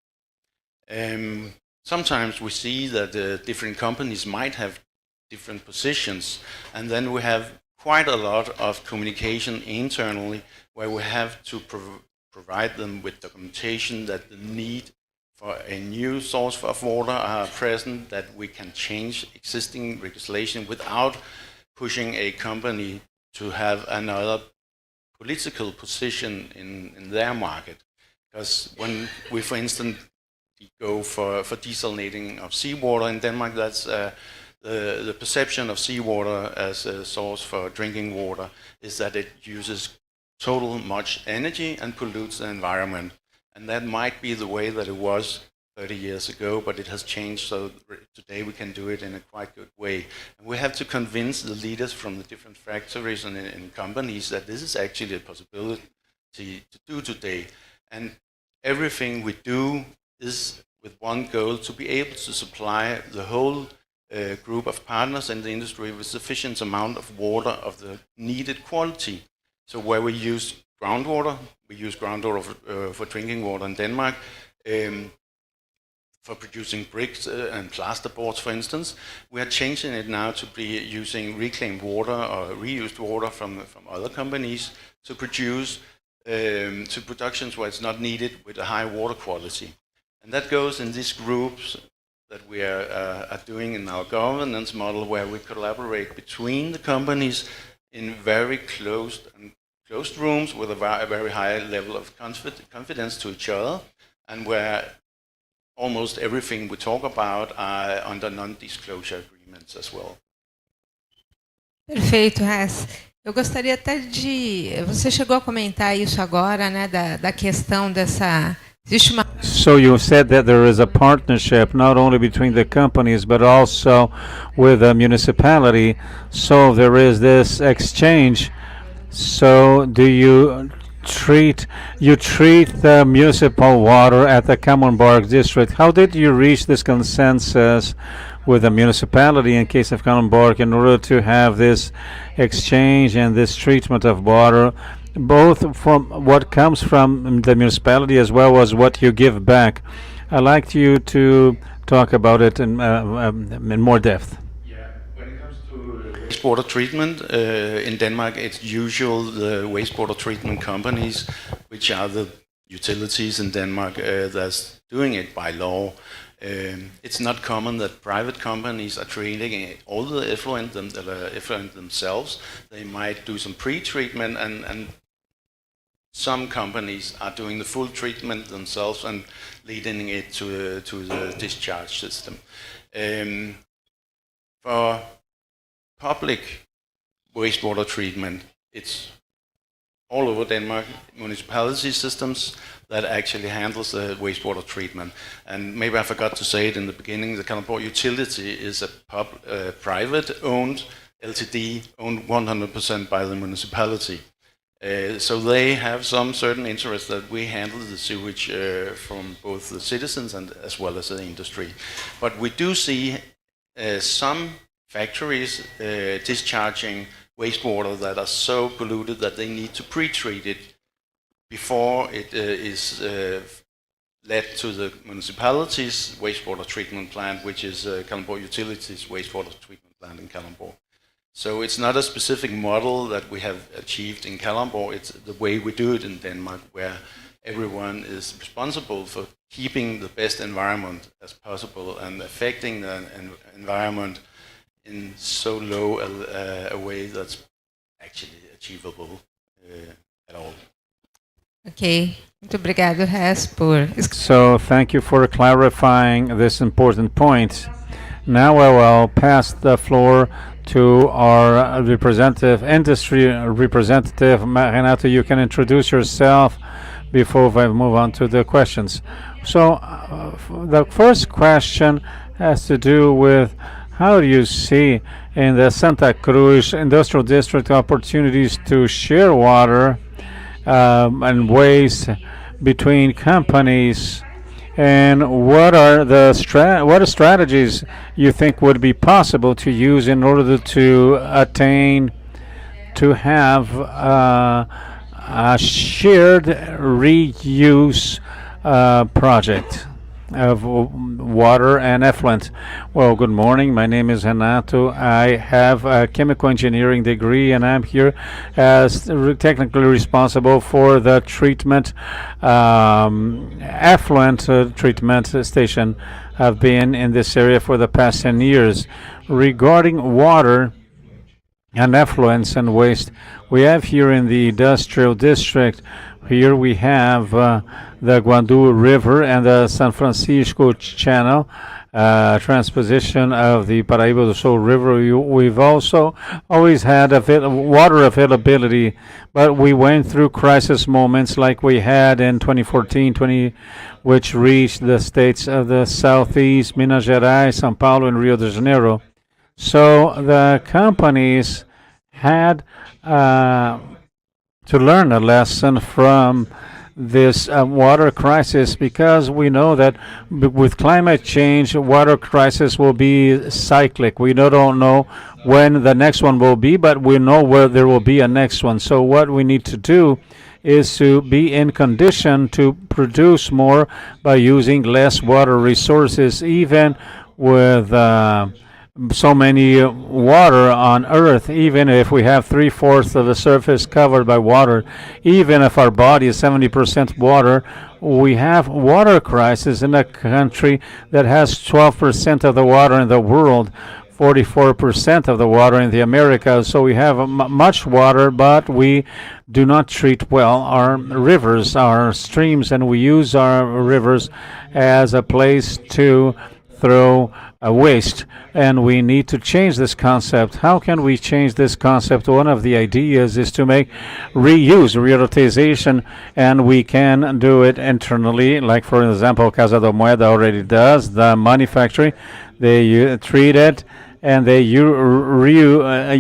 Sometimes we see that different companies might have different positions, and then we have quite a lot of communication internally where we have to provide them with documentation that the need for a new source of water are present, that we can change existing legislation without pushing a company to have another political position in their market. Because when we, for instance, go for desalinating of seawater in Denmark, that's the perception of seawater as a source for drinking water is that it uses total much energy and pollutes the environment. And that might be the way that it was 30 years ago, but it has changed, so today we can do it in a quite good way. And we have to convince the leaders from the different factories and companies that this is actually a possibility to do today. And everything we do is with one goal, to be able to supply the whole group of partners in the industry with sufficient amount of water of the needed quality. So where we use groundwater for drinking water in Denmark, for producing bricks and plasterboards, for instance. We are changing it now to be using reclaimed water or reused water from other companies to produce to productions where it's not needed with a high water quality. And that goes in these groups that we are doing in our governance model, where we collaborate between the companies in very closed rooms with a very high level of confidence to each other, and where almost everything we talk about are under non-disclosure agreements as well. Perfeito, Hess. Eu gostaria até de... Você chegou a comentar isso agora, né, da questão dessa... Existe uma... So you said that there is a partnership not only between the companies but also with the municipality. So there is this exchange. So do you treat the municipal water at the Kalundborg district. How did you reach this consensus with the municipality in case of Kalundborg in order to have this exchange and this treatment of water, both from what comes from the municipality as well as what you give back? I'd like you to talk about it in more depth. Wastewater treatment in Denmark, it's usual the wastewater treatment companies, which are the utilities in Denmark, that's doing it by law. It's not common that private companies are treating all the effluent themselves. They might do some pre-treatment, and some companies are doing the full treatment themselves and leading it to the discharge system. For public wastewater treatment, it's all over Denmark, municipality systems that actually handles the wastewater treatment. And maybe I forgot to say it in the beginning, the Kalundborg utility is a private-owned LTD, owned 100% by the municipality. So they have some certain interest that we handle the sewage from both the citizens and as well as the industry. But we do see some factories discharging wastewater that are so polluted that they need to pre-treat it before it is led to the municipality's wastewater treatment plant, which is Kalundborg Utilities wastewater treatment plant in Kalundborg. So it's not a specific model that we have achieved in Kalundborg, it's the way we do it in Denmark, where everyone is responsible for keeping the best environment as possible and affecting the environment in so low a way that's actually achievable at all. Ok, muito obrigado, Res, por... So thank you for clarifying this important point. Now I will pass the floor to our industry representative. Renato, you can introduce yourself before I move on to the questions. So the first question has to do with how do you see in the Santa Cruz Industrial District opportunities to share water and waste between companies, and what are the strategies you think would be possible to use in order to attain to have a shared reuse project of water and effluent? Well, good morning. My name is Renato. I have a chemical engineering degree, and I'm here as technically responsible for the treatment, effluent treatment station. I've been in this area for the past 10 years. Regarding water and effluents and waste, we have here in the industrial district, here we have the Guandu River and the San Francisco Channel, transposition of the Paraíba do Sul River. We've also always had water availability, but we went through crisis moments like we had in 2014, which reached the states of the Southeast, Minas Gerais, São Paulo, and Rio de Janeiro. So the companies had to learn a lesson from this water crisis, because we know that with climate change, water crisis will be cyclic. We don't know when the next one will be, but we know where there will be a next one. So what we need to do is to be in condition to produce more by using less water resources, even with so many water on Earth. Even if we have 3/4 of the surface covered by water, even if our body is 70% water, we have water crisis in a country that has 12% of the water in the world, 44% of the water in the Americas. So we have much water, but we do not treat well our rivers, our streams, and we use our rivers as a place to throw waste, and we need to change this concept. How can we change this concept? One of the ideas is to make reutilization, and we can do it internally, like for example Casa da Moeda already does, the money factory. They treat it and they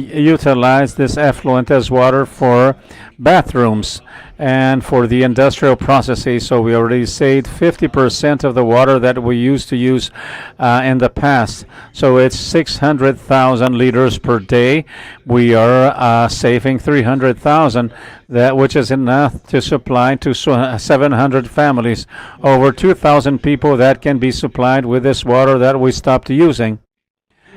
utilize this effluent as water for bathrooms and for the industrial processes. So we already saved 50% of the water that we used to use in the past. So it's 600,000 liters per day. We are saving 300,000, which is enough to supply to 700 families, over 2,000 people that can be supplied with this water that we stopped using.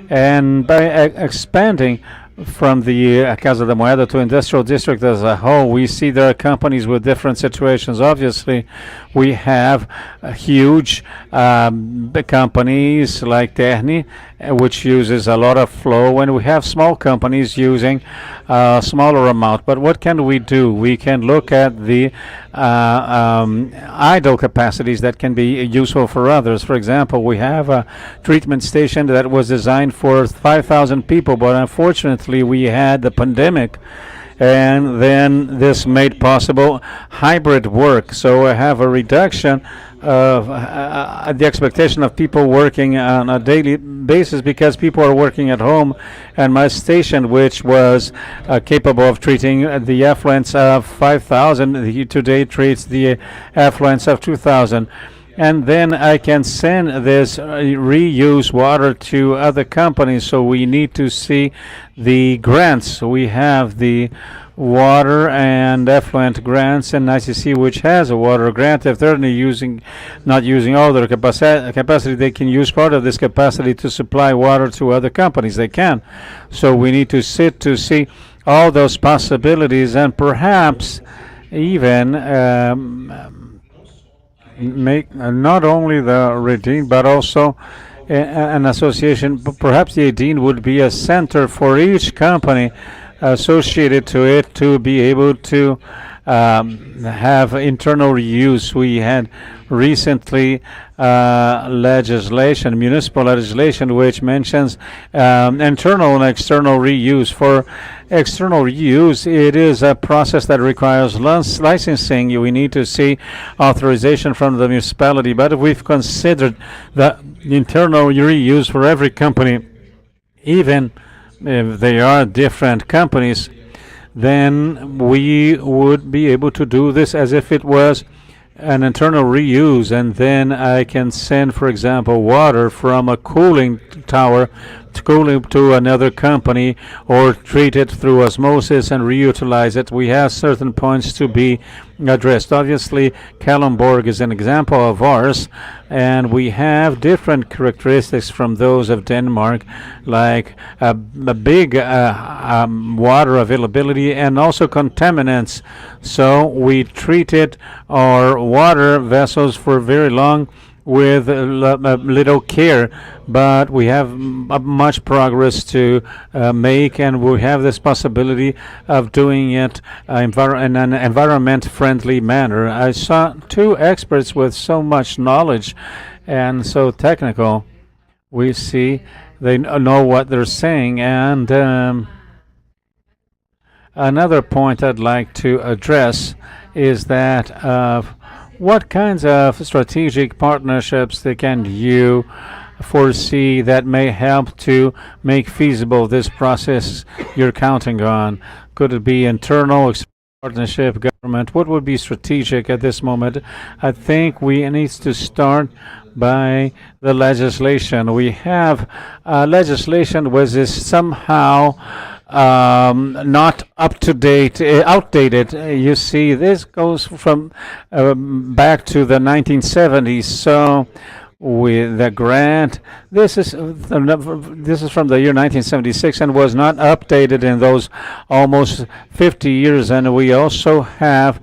And by expanding from the Casa da Moeda to industrial district as a whole, we see there are companies with different situations. Obviously, we have huge companies like Terni, which uses a lot of flow, and we have small companies using a smaller amount. But what can we do? We can look at the idle capacities that can be useful for others. For example, we have a treatment station that was designed for 5,000 people, but unfortunately we had the pandemic, and then this made possible hybrid work. So I have a reduction of the expectation of people working on a daily basis because people are working at home, and my station, which was capable of treating the effluents of 5,000, today treats the effluents of 2,000. And then I can send this reuse water to other companies. So we need to see the grants. We have the water and effluent grants, and ICC, which has a water grant. If they're not using all their capacity, they can use part of this capacity to supply water to other companies. They can. So we need to sit to see all those possibilities, and perhaps even make not only the AEDIN but also an association. Perhaps the AEDIN would be a center for each company associated to it to be able to have internal reuse. We had recently municipal legislation, which mentions internal and external reuse. For external reuse, it is a process that requires licensing. We need to see authorization from the municipality, but we've considered the internal reuse for every company, even if they are different companies. Then we would be able to do this as if it was an internal reuse, and then I can send, for example, water from a cooling tower to another company, or treat it through osmosis and reutilize it. We have certain points to be addressed. Obviously, Kalundborg is an example of ours, and we have different characteristics from those of Denmark, like a big water availability and also contaminants. So we treated our water vessels for very long with little care, but we have much progress to make, and we have this possibility of doing it in an environment-friendly manner. I saw two experts with so much knowledge and so technical. We see they know what they're saying, and another point I'd like to address is that what kinds of strategic partnerships can you foresee that may help to make feasible this process you're counting on? Could it be internal partnership, government? What would be strategic at this moment? I think we need to start by the legislation. We have legislation which is somehow not up to date, outdated. You see, this goes from back to the 1970s. So with the grant, this is from the year 1976 and was not updated in those almost 50 years. And we also have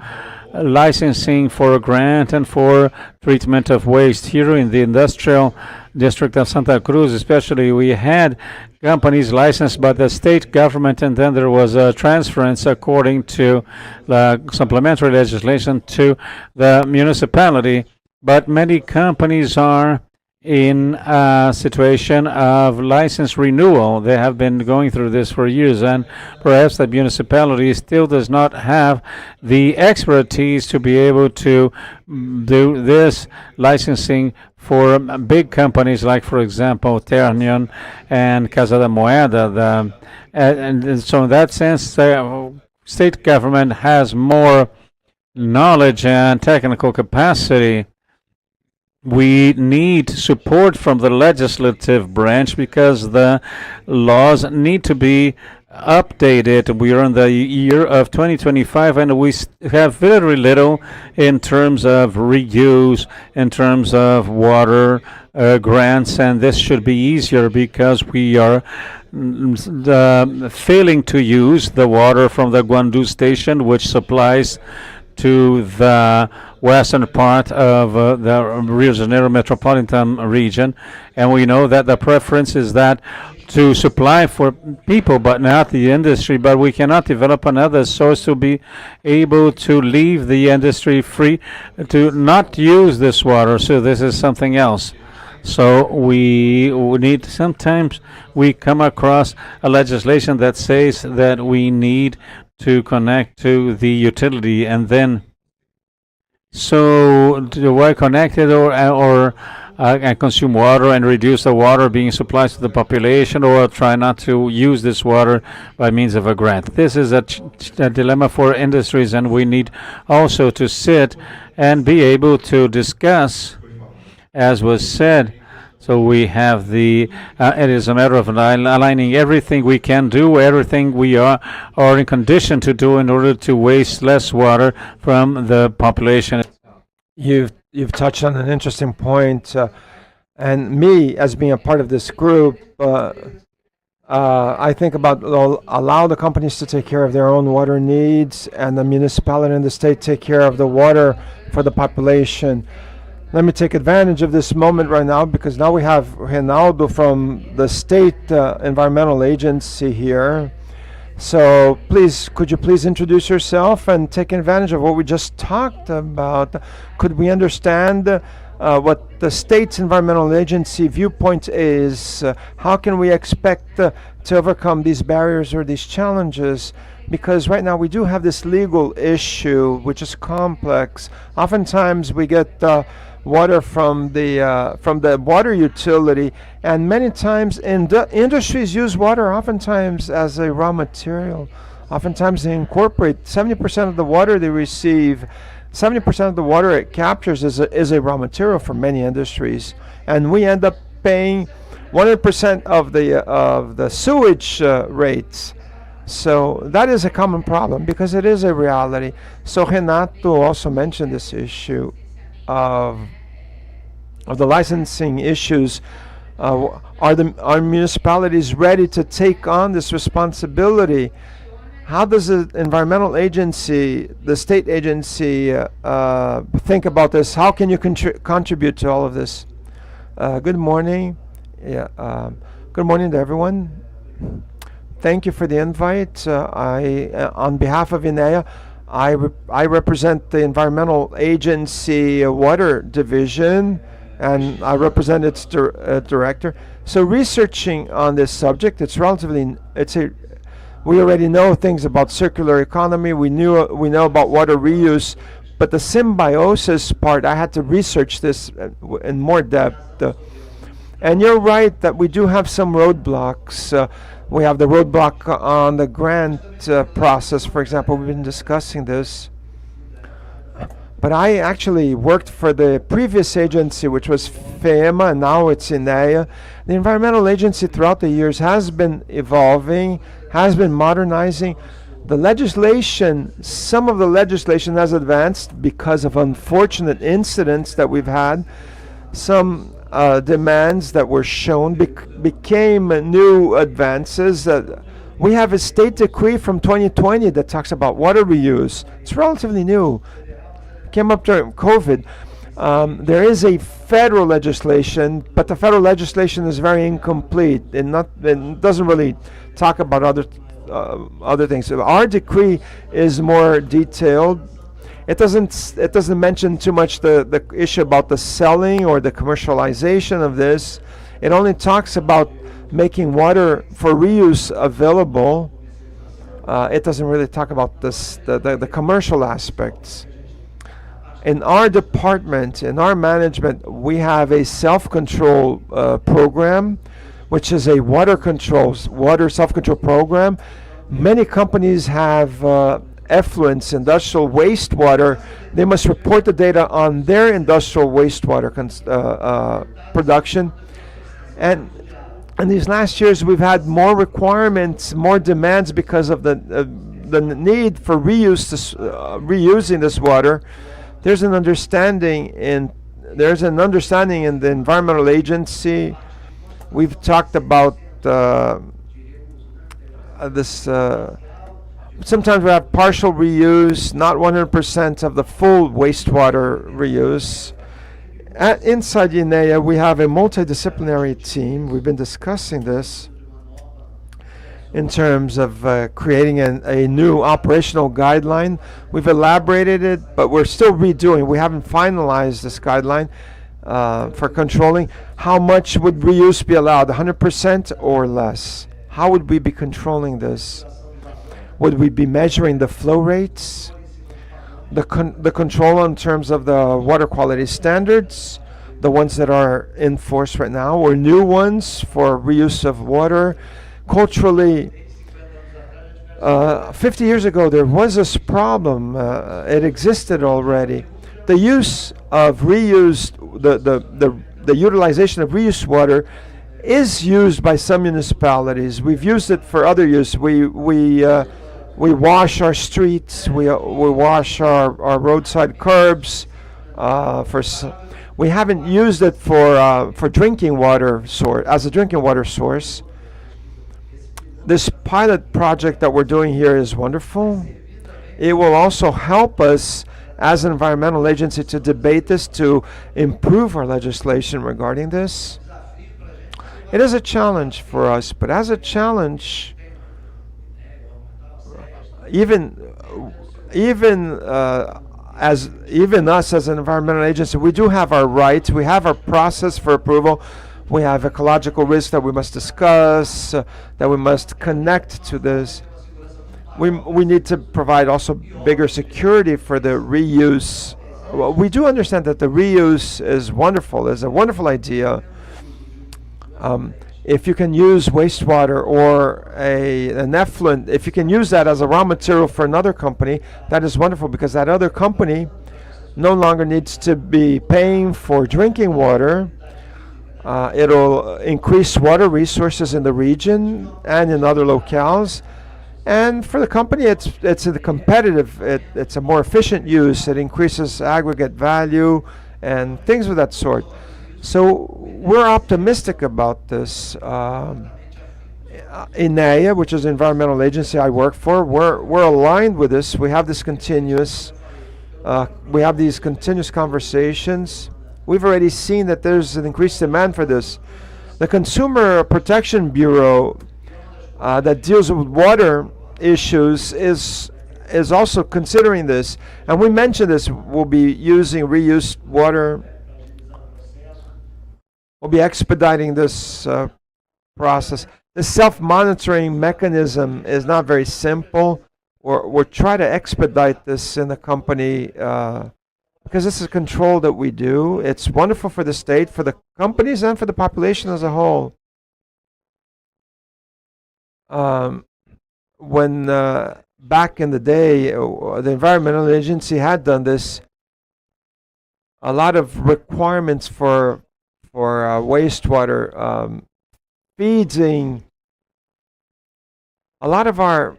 licensing for a grant and for treatment of waste here in the industrial district of Santa Cruz. Especially, we had companies licensed by the state government, and then there was a transference according to the supplementary legislation to the municipality. But many companies are in a situation of license renewal. They have been going through this for years, and perhaps the municipality still does not have the expertise to be able to do this licensing for big companies like, for example, Ternium and Casa da Moeda. And so in that sense, the state government has more knowledge and technical capacity. We need support from the legislative branch because the laws need to be updated. We are in the year of 2025 and we have very little in terms of reuse, in terms of water grants, and this should be easier because we are failing to use the water from the Guandu station, which supplies to the western part of the Rio de Janeiro metropolitan region. And we know that the preference is that to supply for people, but not the industry. But we cannot develop another source to be able to leave the industry free to not use this water. So this is something else. So we need, sometimes we come across a legislation that says that we need to connect to the utility, and then so do I connect it or and consume water and reduce the water being supplied to the population, or try not to use this water by means of a grant? This is a dilemma for industries, and we need also to sit and be able to discuss, as was said. So we have it is a matter of aligning everything we can do, everything we are in condition to do in order to waste less water from the population. You've touched on an interesting point, and me as being a part of this group, I think about allow the companies to take care of their own water needs, and the municipality and the state take care of the water for the population. Let me take advantage of this moment right now, because now we have Reinaldo from the State Environmental Agency here. So please, could you please introduce yourself and take advantage of what we just talked about? Could we understand what the State's Environmental Agency viewpoint is? How can we expect to overcome these barriers or these challenges? Because right now we do have this legal issue, which is complex. Oftentimes we get water from the water utility, and many times industries use water oftentimes as a raw material. Oftentimes they incorporate 70% of the water they receive. 70% of the water it captures is a raw material for many industries, and we end up paying 100% of the sewage rates. So that is a common problem, because it is a reality. So Renato also mentioned this issue of the licensing issues. Are municipalities ready to take on this responsibility? How does the environmental agency, the state agency, think about this? How can you contribute to all of this? Good morning. Good morning to everyone. Thank you for the invite. On behalf of INEA, I represent the Environmental Agency Water Division, and I represent its director. So researching on this subject, we already know things about circular economy. We know about water reuse, but the symbiosis part, I had to research this in more depth. And you're right that we do have some roadblocks. We have the roadblock on the grant process, for example. We've been discussing this. But I actually worked for the previous agency, which was FEMA, and now it's INEA. The environmental agency throughout the years has been evolving, has been modernizing. The legislation, some of the legislation has advanced because of unfortunate incidents that we've had. Some demands that were shown became new advances. We have a state decree from 2020 that talks about water reuse. It's relatively new. Came up during COVID. There is a federal legislation, but the federal legislation is very incomplete. It doesn't really talk about other things. Our decree is more detailed. It doesn't mention too much the issue about the selling or the commercialization of this. It only talks about making water for reuse available. It doesn't really talk about the commercial aspects. In our department, in our management, we have a self-control program, which is a water self-control program. Many companies have effluents, industrial wastewater. They must report the data on their industrial wastewater production. And in these last years, we've had more requirements, more demands because of the need for reusing this water. There's an understanding in the environmental agency. We've talked about this. Sometimes we have partial reuse, not 100% of the full wastewater reuse. Inside INEA, we have a multidisciplinary team. We've been discussing this in terms of creating a new operational guideline. We've elaborated it, but we're still redoing. We haven't finalized this guideline for controlling. How much would reuse be allowed, 100% or less? How would we be controlling this? Would we be measuring the flow rates? The control in terms of the water quality standards, the ones that are in force right now, or new ones for reuse of water. Culturally, 50 years ago, there was this problem. It existed already. The use of reused, the utilization of reused water is used by some municipalities. We've used it for other use. We wash our streets. We wash our roadside curbs. We haven't used it for drinking water as a drinking water source. This pilot project that we're doing here is wonderful. It will also help us as an environmental agency to debate this, to improve our legislation regarding this. It is a challenge for us, but as a challenge, even us as an environmental agency, we do have our rights. We have our process for approval. We have ecological risks that we must discuss, that we must connect to this. We need to provide also bigger security for the reuse. Well, we do understand that the reuse is a wonderful idea. If you can use wastewater or an effluent, if you can use that as a raw material for another company, that is wonderful, because that other company no longer needs to be paying for drinking water. It'll increase water resources in the region and in other locales. And for the company, it's a competitive, it's a more efficient use. It increases aggregate value and things of that sort. So we're optimistic about this. INEA, which is the environmental agency I work for, we're aligned with this. We have these continuous conversations. We've already seen that there's an increased demand for this. The Consumer Protection Bureau that deals with water issues is also considering this. And we mentioned this. We'll be using reused water. We'll be expediting this process. The self-monitoring mechanism is not very simple. We're trying to expedite this in the company because this is control that we do. It's wonderful for the state, for the companies, and for the population as a whole. When back in the day, the environmental agency had done this, a lot of requirements for wastewater feeding. A lot of our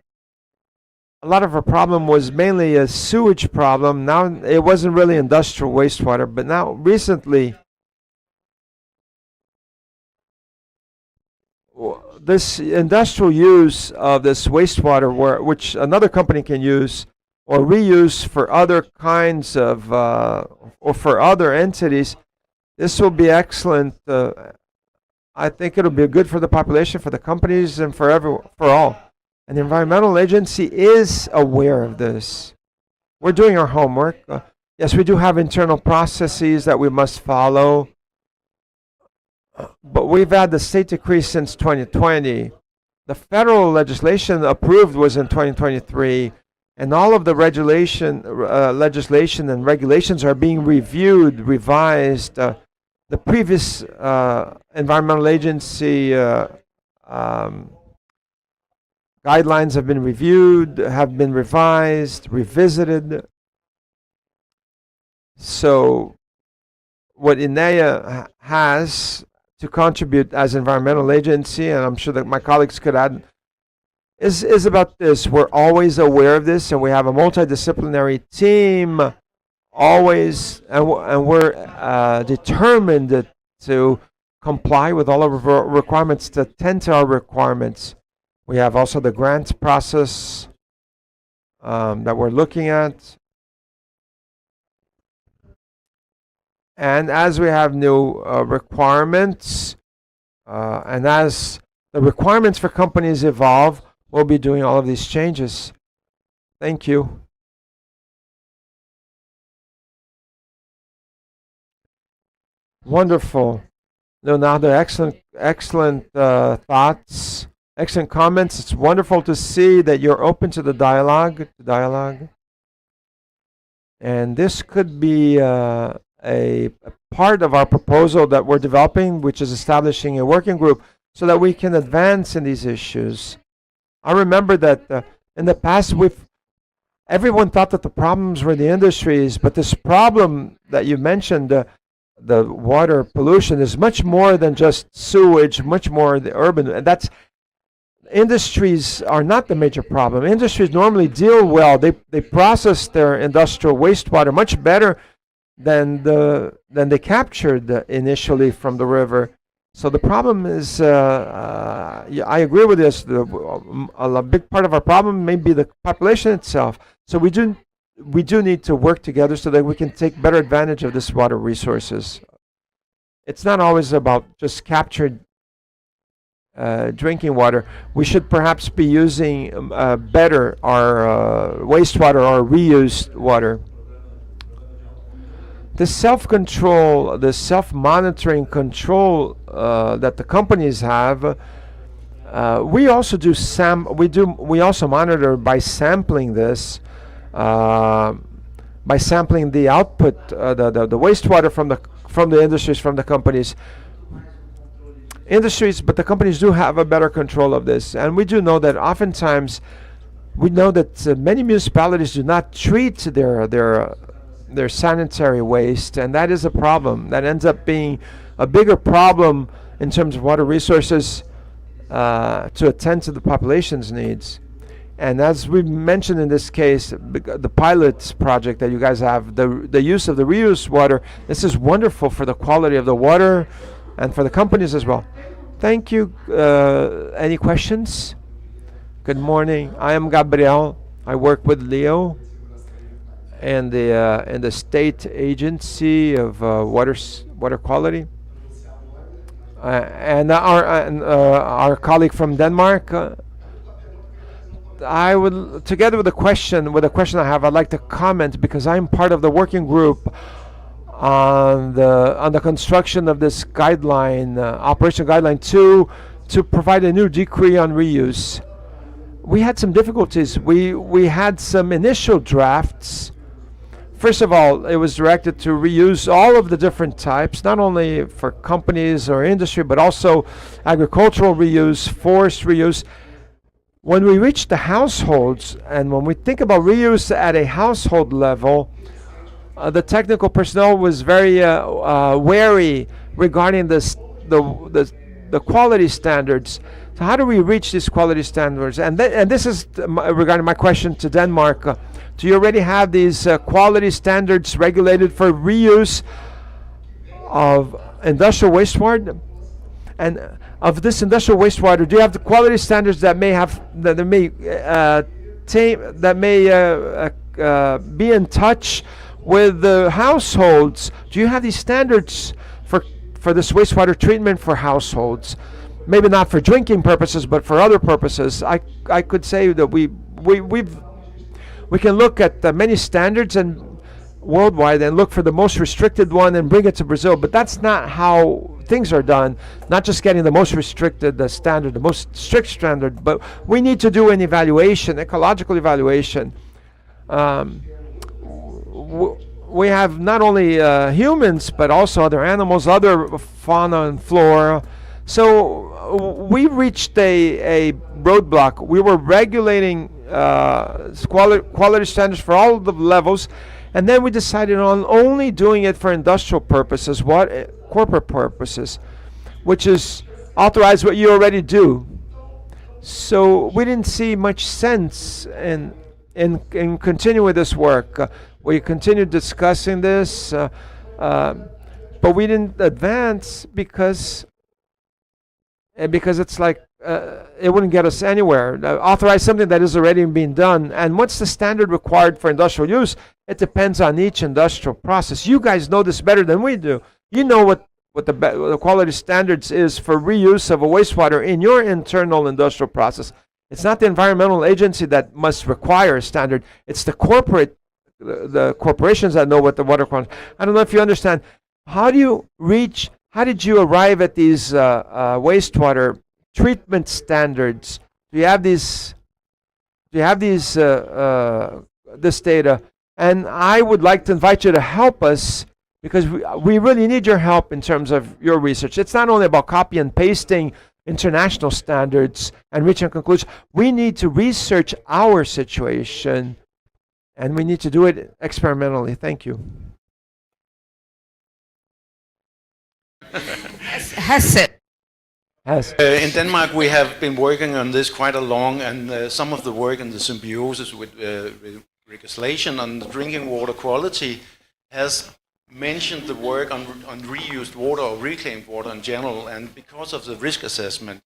problem was mainly a sewage problem. Now it wasn't really industrial wastewater, but now recently this industrial use of this wastewater, which another company can use or reuse for other kinds of or for other entities, this will be excellent. I think it'll be good for the population, for the companies, and for all. And the environmental agency is aware of this. We're doing our homework. Yes, we do have internal processes that we must follow. But we've had the state decree since 2020. The federal legislation approved was in 2023. And all of the legislation and regulations are being reviewed, revised. The previous environmental agency guidelines have been reviewed, have been revised, revisited. So what INEA has to contribute as environmental agency, and I'm sure that my colleagues could add, is about this. We're always aware of this, and we have a multidisciplinary team always, and we're determined to comply with all of our requirements, to attend to our requirements. We have also the grant process that we're looking at. And as we have new requirements, and as the requirements for companies evolve, we'll be doing all of these changes. Thank you. Wonderful. Leonardo, excellent thoughts, excellent comments. It's wonderful to see that you're open to the dialogue. And this could be a part of our proposal that we're developing, which is establishing a working group so that we can advance in these issues. I remember that in the past, everyone thought that the problems were the industries, but this problem that you mentioned, the water pollution, is much more than just sewage, much more the urban. And industries are not the major problem. Industries normally deal well. They process their industrial wastewater much better than they captured initially from the river. So the problem is, I agree with this. A big part of our problem may be the population itself. So we do need to work together so that we can take better advantage of this water resources. It's not always about just captured drinking water. We should perhaps be using better our wastewater or reused water. The self-control, the self-monitoring control that the companies have, we also do we also monitor by sampling this, by sampling the output, the wastewater from the industries, from the companies. But the companies do have a better control of this, and we do know that oftentimes many municipalities do not treat their sanitary waste, and that is a problem. That ends up being a bigger problem in terms of water resources to attend to the population's needs. And as we mentioned in this case, the pilot project that you guys have, the use of the reuse water, this is wonderful for the quality of the water and for the companies as well. Thank you. Any questions? Good morning. I am Gabriel. I work with Leo and the state agency of water quality, and our colleague from Denmark. I would, together with a question I have, I'd like to comment because I'm part of the working group on the construction of this guideline, operation guideline 2, to provide a new decree on reuse. We had some difficulties. We had some initial drafts. First of all, it was directed to reuse all of the different types, not only for companies or industry, but also agricultural reuse, forest reuse. When we reach the households, and when we think about reuse at a household level, the technical personnel was very wary regarding the quality standards. So how do we reach these quality standards? And this is regarding my question to Denmark. Do you already have these quality standards regulated for reuse of industrial wastewater? And of this industrial wastewater, do you have the quality standards that may be in touch with the households? Do you have these standards for this wastewater treatment for households? Maybe not for drinking purposes, but for other purposes. I could say that we can look at many standards and worldwide and look for the most restricted one and bring it to Brazil, but that's not how things are done. Not just getting the most restricted standard, the most strict standard, but we need to do an evaluation, ecological evaluation. We have not only humans, but also other animals, other fauna and flora. So we reached a roadblock. We were regulating quality standards for all the levels, and then we decided on only doing it for industrial purposes, corporate purposes, which is authorize what you already do. So we didn't see much sense in continuing with this work. We continued discussing this, but we didn't advance because it's like it wouldn't get us anywhere. Authorize something that is already being done, and what's the standard required for industrial use? It depends on each industrial process. You guys know this better than we do. You know what the quality standards is for reuse of a wastewater in your internal industrial process. It's not the environmental agency that must require a standard. It's the corporations that know what the water quality. I don't know if you understand. How did you arrive at these wastewater treatment standards? Do you have these? This data? And I would like to invite you to help us, because we really need your help in terms of your research. It's not only about copy and pasting international standards and reaching a conclusion. We need to research our situation, and we need to do it experimentally. Thank you. In Denmark, we have been working on this quite a long, and some of the work in the Symbiosis with legislation on the drinking water quality has mentioned the work on reused water or reclaimed water in general, and because of the risk assessment,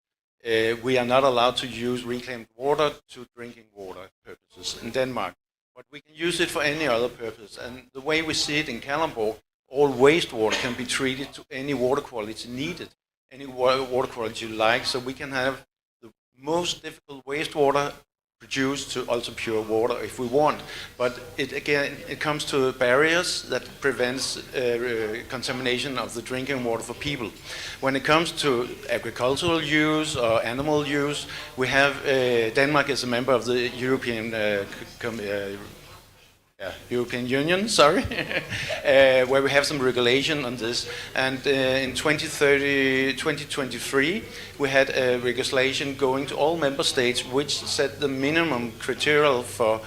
we are not allowed to use reclaimed water to drinking water purposes in Denmark, but we can use it for any other purpose. And the way we see it in Kalundborg, all wastewater can be treated to any water quality needed, any water quality you like, so we can have the most difficult wastewater produced to ultra pure water if we want. But it comes to barriers that prevents contamination of the drinking water for people. When it comes to agricultural use or animal use, we have Denmark is a member of the European Union, sorry, where we have some regulation on this. And in 2023, we had a legislation going to all member states which set the minimum criteria for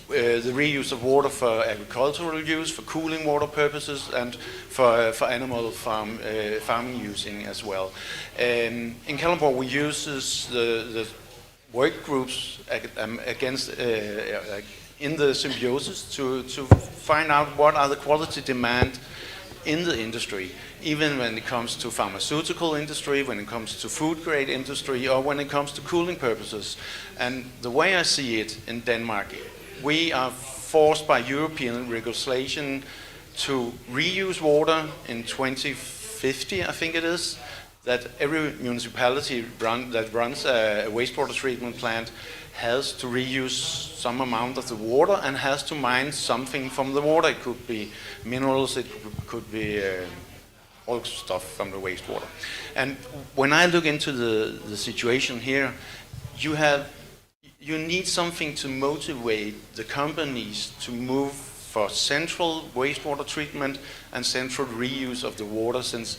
the reuse of water for agricultural use, for cooling water purposes, and for animal farming using as well. In Kalundborg, we use the work groups against in the Symbiosis to find out what are the quality demand in the industry, even when it comes to pharmaceutical industry, when it comes to food grade industry, or when it comes to cooling purposes. And the way I see it in Denmark, we are forced by European legislation to reuse water in 2050, I think it is, that every municipality that runs a wastewater treatment plant has to reuse some amount of the water and has to mine something from the water. It could be minerals, it could be all stuff from the wastewater. And when I look into the situation here, you need something to motivate the companies to move for central wastewater treatment and central reuse of the water, since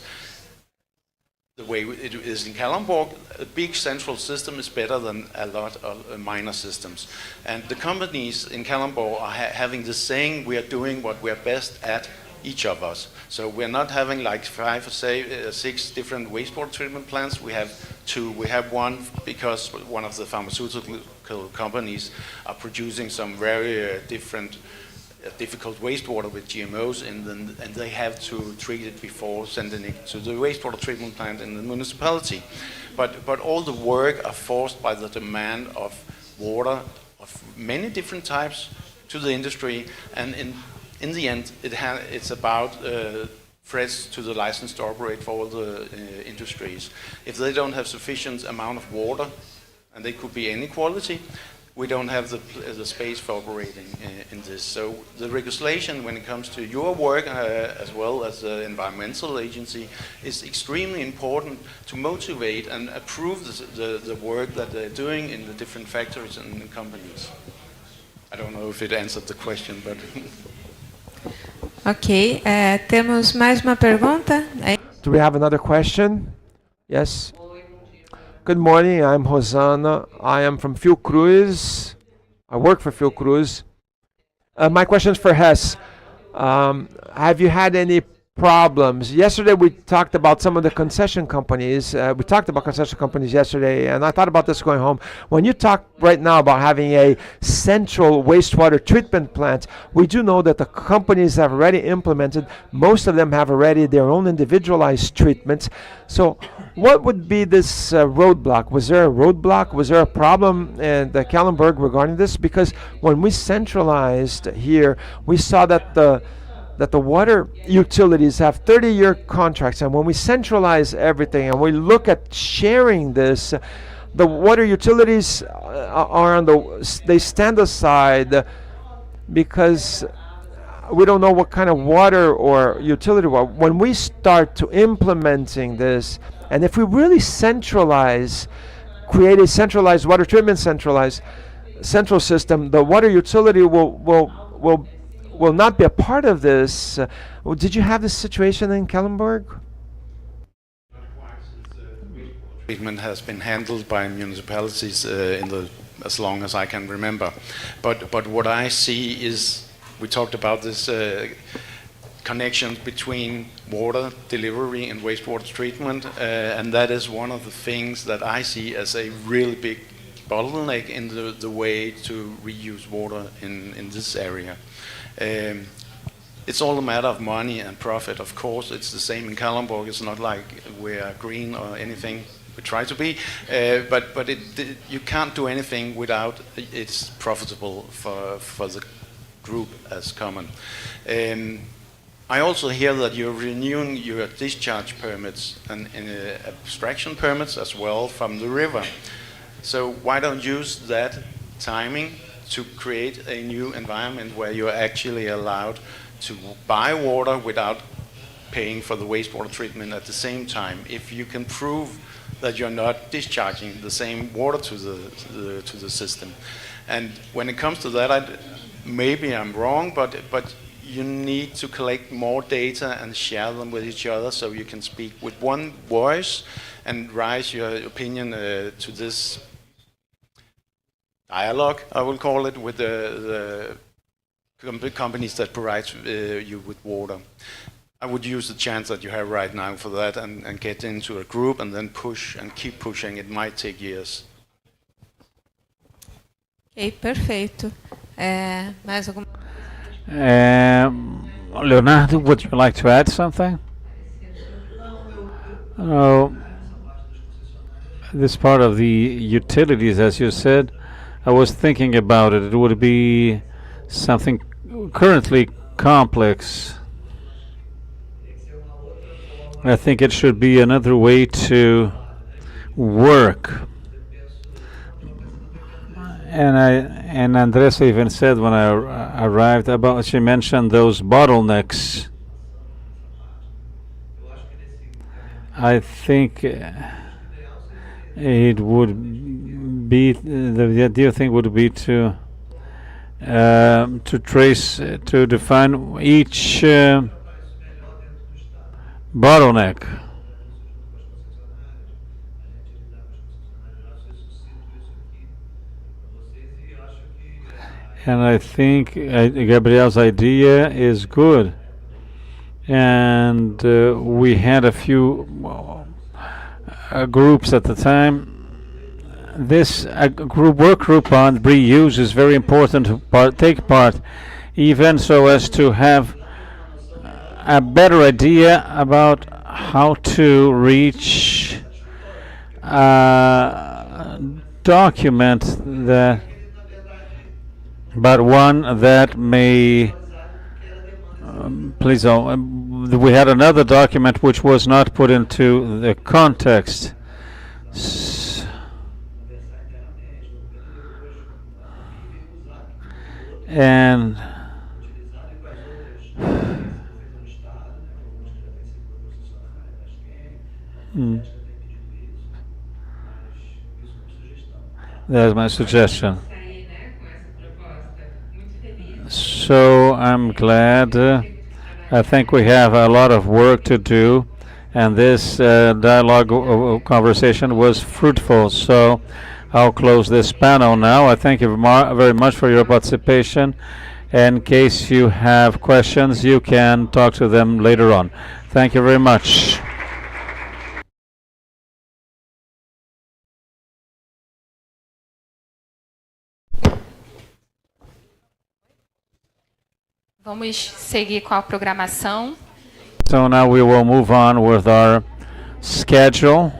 the way it is in Kalundborg, a big central system is better than a lot of minor systems. And the companies in Kalundborg are having the saying, we are doing what we are best at, each of us. So we're not having like 5 or 6 different wastewater treatment plants. We have 2. We have one because one of the pharmaceutical companies are producing some very difficult wastewater with GMOs in them, and they have to treat it before sending it to the wastewater treatment plant in the municipality. But all the work are forced by the demand of water of many different types to the industry, and in the end it's about threats to the license to operate for all the industries. If they don't have sufficient amount of water, and they could be any quality, we don't have the space for operating in this. So the legislation, when it comes to your work as well as the environmental agency, is extremely important to motivate and approve the work that they're doing in the different factories and companies. I don't know if it answered the question, but Ok, temos mais uma pergunta? Do we have another question? Yes. Good morning. I'm Hosanna. I am from Fiocruz. I work for Fiocruz. My question is for Hess. Have you had any problems? Yesterday we talked about some of the concession companies. We talked about concession companies yesterday, and I thought about this going home. When you talk right now about having a central wastewater treatment plant, we do know that the companies have already implemented, most of them have already their own individualized treatments. So what would be this roadblock? Was there a roadblock? Was there a problem in the Kallenberg regarding this? Because when we centralized here, we saw that the water utilities have 30-year contracts, and when we centralize everything and we look at sharing this, the water utilities they stand aside because we don't know what kind of water or utility. When we start to implementing this, and if we really create a centralized water treatment central system, the water utility will not be a part of this. Did you have this situation in Kallenberg? treatment has been handled by municipalities as long as I can remember. But what I see is, we talked about this connection between water delivery and wastewater treatment, and that is one of the things that I see as a really big bottleneck in the way to reuse water in this area. It's all a matter of money and profit, of course. It's the same in Kalundborg. It's not like we're green or anything. We try to be, but you can't do anything without it's profitable for the group as common. I also hear that you're renewing your discharge permits and abstraction permits as well from the river. So why don't you use that timing to create a new environment where you're actually allowed to buy water without paying for the wastewater treatment at the same time, if you can prove that you're not discharging the same water to the system. And when it comes to that, maybe I'm wrong, but you need to collect more data and share them with each other so you can speak with one voice and raise your opinion to this dialogue, I will call it, with the companies that provide you with water. I would use the chance that you have right now for that and get into a group and then push and keep pushing. It might take years. Ok, perfeito. Mais alguma? Leonardo, would you like to add something? This part of the utilities, as you said, I was thinking about it. It would be something currently complex. I think it should be another way to work. And Andressa even said when I arrived about, she mentioned those bottlenecks. I think it would be, the ideal thing would be to define each bottleneck. And I think Gabriel's idea is good. And we had a few groups at the time. This work group on reuse is very important to take part, even so as to have a better idea about how to reach a document that, but one that may please don't. We had another document which was not put into the context. And there's my suggestion. So I'm glad. I think we have a lot of work to do, and this dialogue conversation was fruitful. So I'll close this panel now. I thank you very much for your participation. In case you have questions, you can talk to them later on. Thank you very much. Vamos seguir com a programação. So now we will move on with our schedule.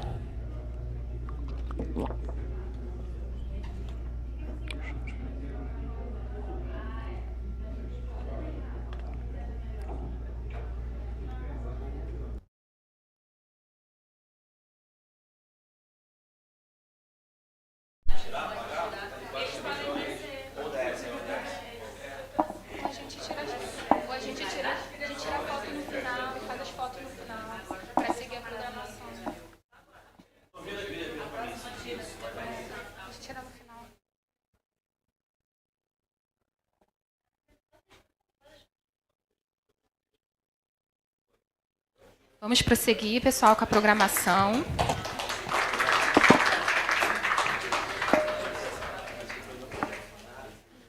Vamos prosseguir, pessoal, com a programação.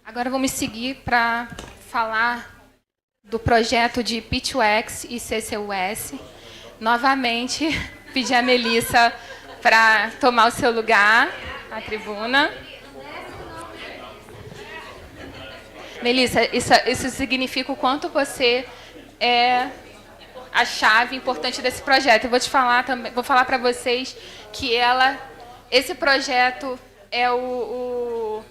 Agora vamos seguir para falar do projeto de P2X e CCUS. Novamente, pedir a Melissa para tomar o seu lugar na tribuna. Melissa, isso significa o quanto você é a chave importante desse projeto. Eu vou te falar também, vou falar para vocês que esse projeto é o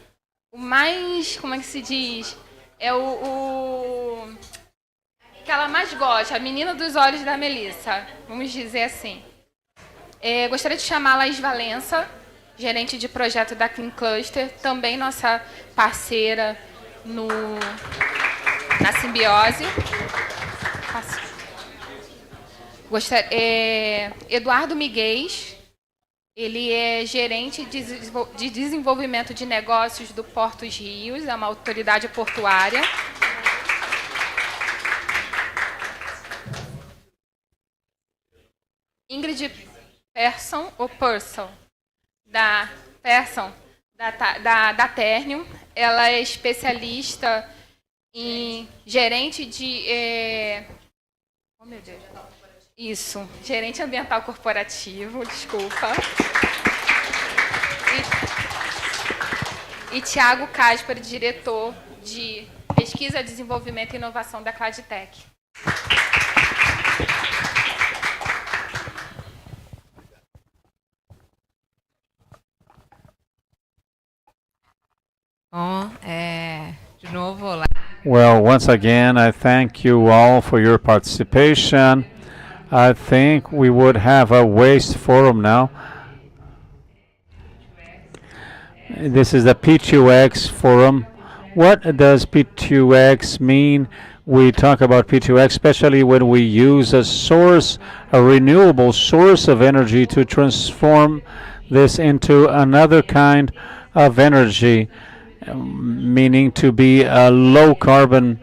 mais, como é que se diz? É o que ela mais gosta, a menina dos olhos da Melissa, vamos dizer assim. Gostaria de chamar a Laís Valença, gerente de projeto da Clean Cluster, também nossa parceira na Symbiose. Eduardo Miguel, ele é gerente de desenvolvimento de negócios do Portos Rios, é uma autoridade portuária. Ingrid Persson, da Ternium, ela é especialista em gerente de... oh, meu Deus. Isso, gerente ambiental corporativo, desculpa. E Tiago Casper, diretor de pesquisa, desenvolvimento e inovação da Cladtech. Bom, de novo, olá. Well, once again, I thank you all for your participation. I think we would have a waste forum now. This is the P2X forum. What does P2X mean? We talk about P2X, especially when we use a renewable source of energy to transform this into another kind of energy, meaning to be a low carbon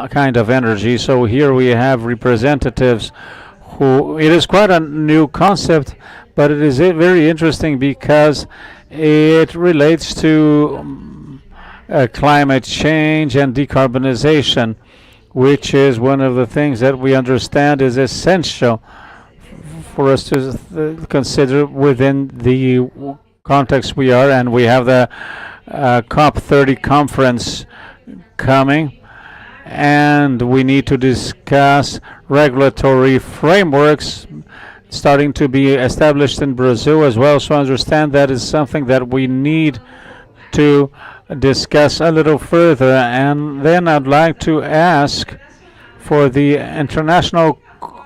kind of energy. So here we have representatives who, it is quite a new concept, but it is very interesting because it relates to climate change and decarbonization, which is one of the things that we understand is essential for us to consider within the context we are. And we have the COP30 conference coming, and we need to discuss regulatory frameworks starting to be established in Brazil as well. So I understand that is something that we need to discuss a little further. And then I'd like to ask for the international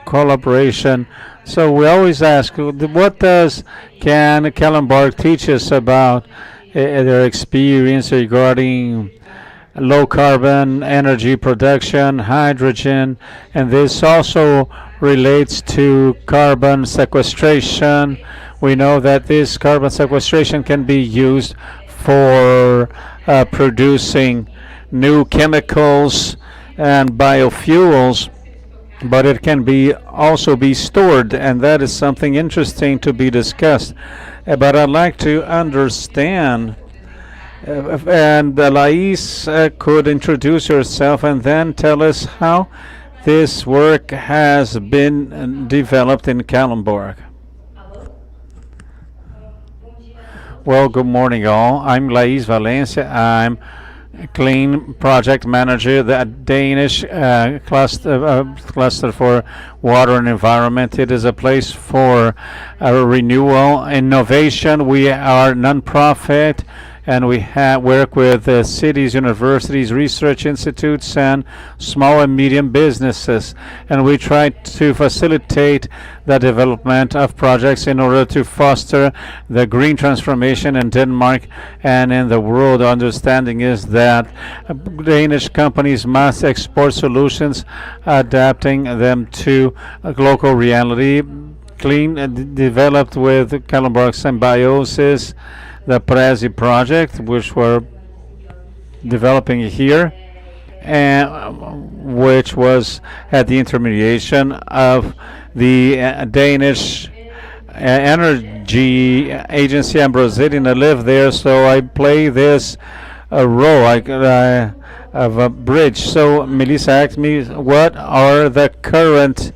collaboration. So we always ask, what can Kellenberg teach us about their experience regarding low carbon energy production, hydrogen, and this also relates to carbon sequestration. We know that this carbon sequestration can be used for producing new chemicals and biofuels, but it can be also be stored, and that is something interesting to be discussed. But I'd like to understand, and Lais could introduce herself and then tell us how this work has been developed in Kalundborg. Well, good morning, all. I'm Lais Valencia. I'm Clean Project Manager, the Danish cluster for water and environment. It is a place for renewal, innovation. We are non-profit, and we work with cities, universities, research institutes, and small and medium businesses. And we try to facilitate the development of projects in order to foster the green transformation in Denmark and in the world. Understanding is that Danish companies must export solutions, adapting them to local reality. Clean, developed with Kalundborg Symbiosis, the Prezi project, which we're developing here, and which was at the intermediation of the Danish Energy Agency. I'm Brazilian. I live there, so I play this role of a bridge. So Melissa asked me, what are the current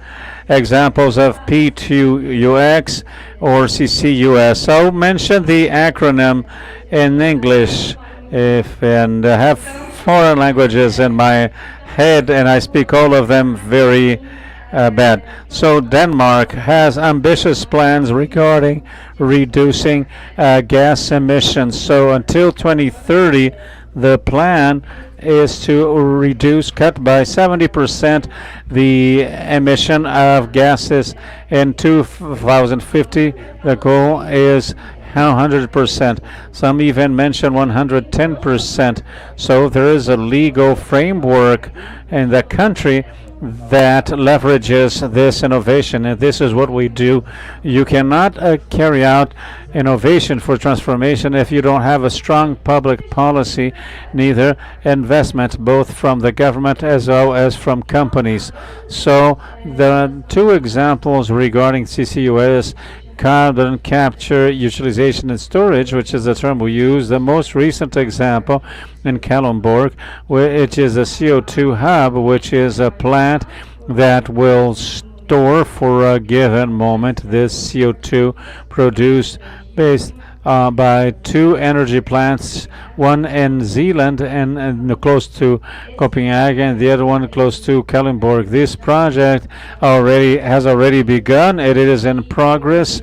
examples of P2UX or CCUS? I'll mention the acronym in English, and I have foreign languages in my head, and I speak all of them very bad. So Denmark has ambitious plans regarding reducing gas emissions. So until 2030, the plan is to cut by 70% the emission of gases. In 2050, the goal is 100%. Some even mention 110%. So there is a legal framework in the country that leverages this innovation, and this is what we do. You cannot carry out innovation for transformation if you don't have a strong public policy, neither investment, both from the government as well as from companies. So the two examples regarding CCUS: carbon capture, utilization, and storage, which is the term we use. The most recent example in Kalundborg, which is a CO2 hub, which is a plant that will store for a given moment this CO2 produced based by two energy plants, one in Zealand and close to Copenhagen, and the other one close to Kalundborg. This project has already begun. It is in progress,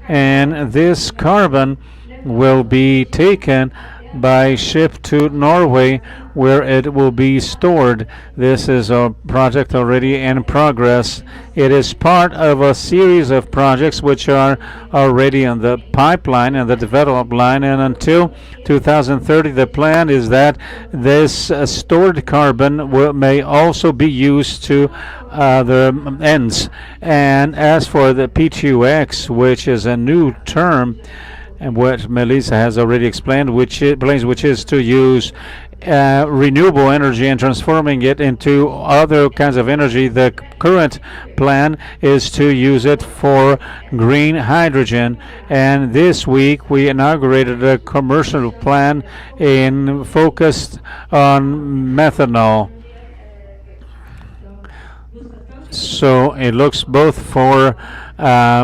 and this carbon will be taken by ship to Norway, where it will be stored. This is a project already in progress. It is part of a series of projects which are already on the pipeline and the development line, and until 2030 the plan is that this stored carbon may also be used to other ends. And as for the P2X, which is a new term, and what Melissa has already explained, which is to use renewable energy and transforming it into other kinds of energy. The current plan is to use it for green hydrogen, and this week we inaugurated a commercial plan focused on methanol. So it looks both for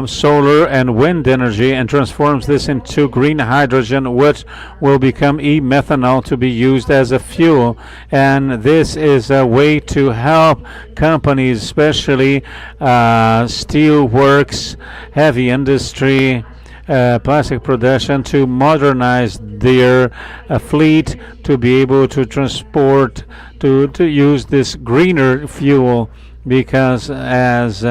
solar and wind energy and transforms this into green hydrogen, which will become e-methanol to be used as a fuel. And this is a way to help companies, especially steel works, heavy industry, plastic production, to modernize their fleet to be able to transport, to use this greener fuel. Because as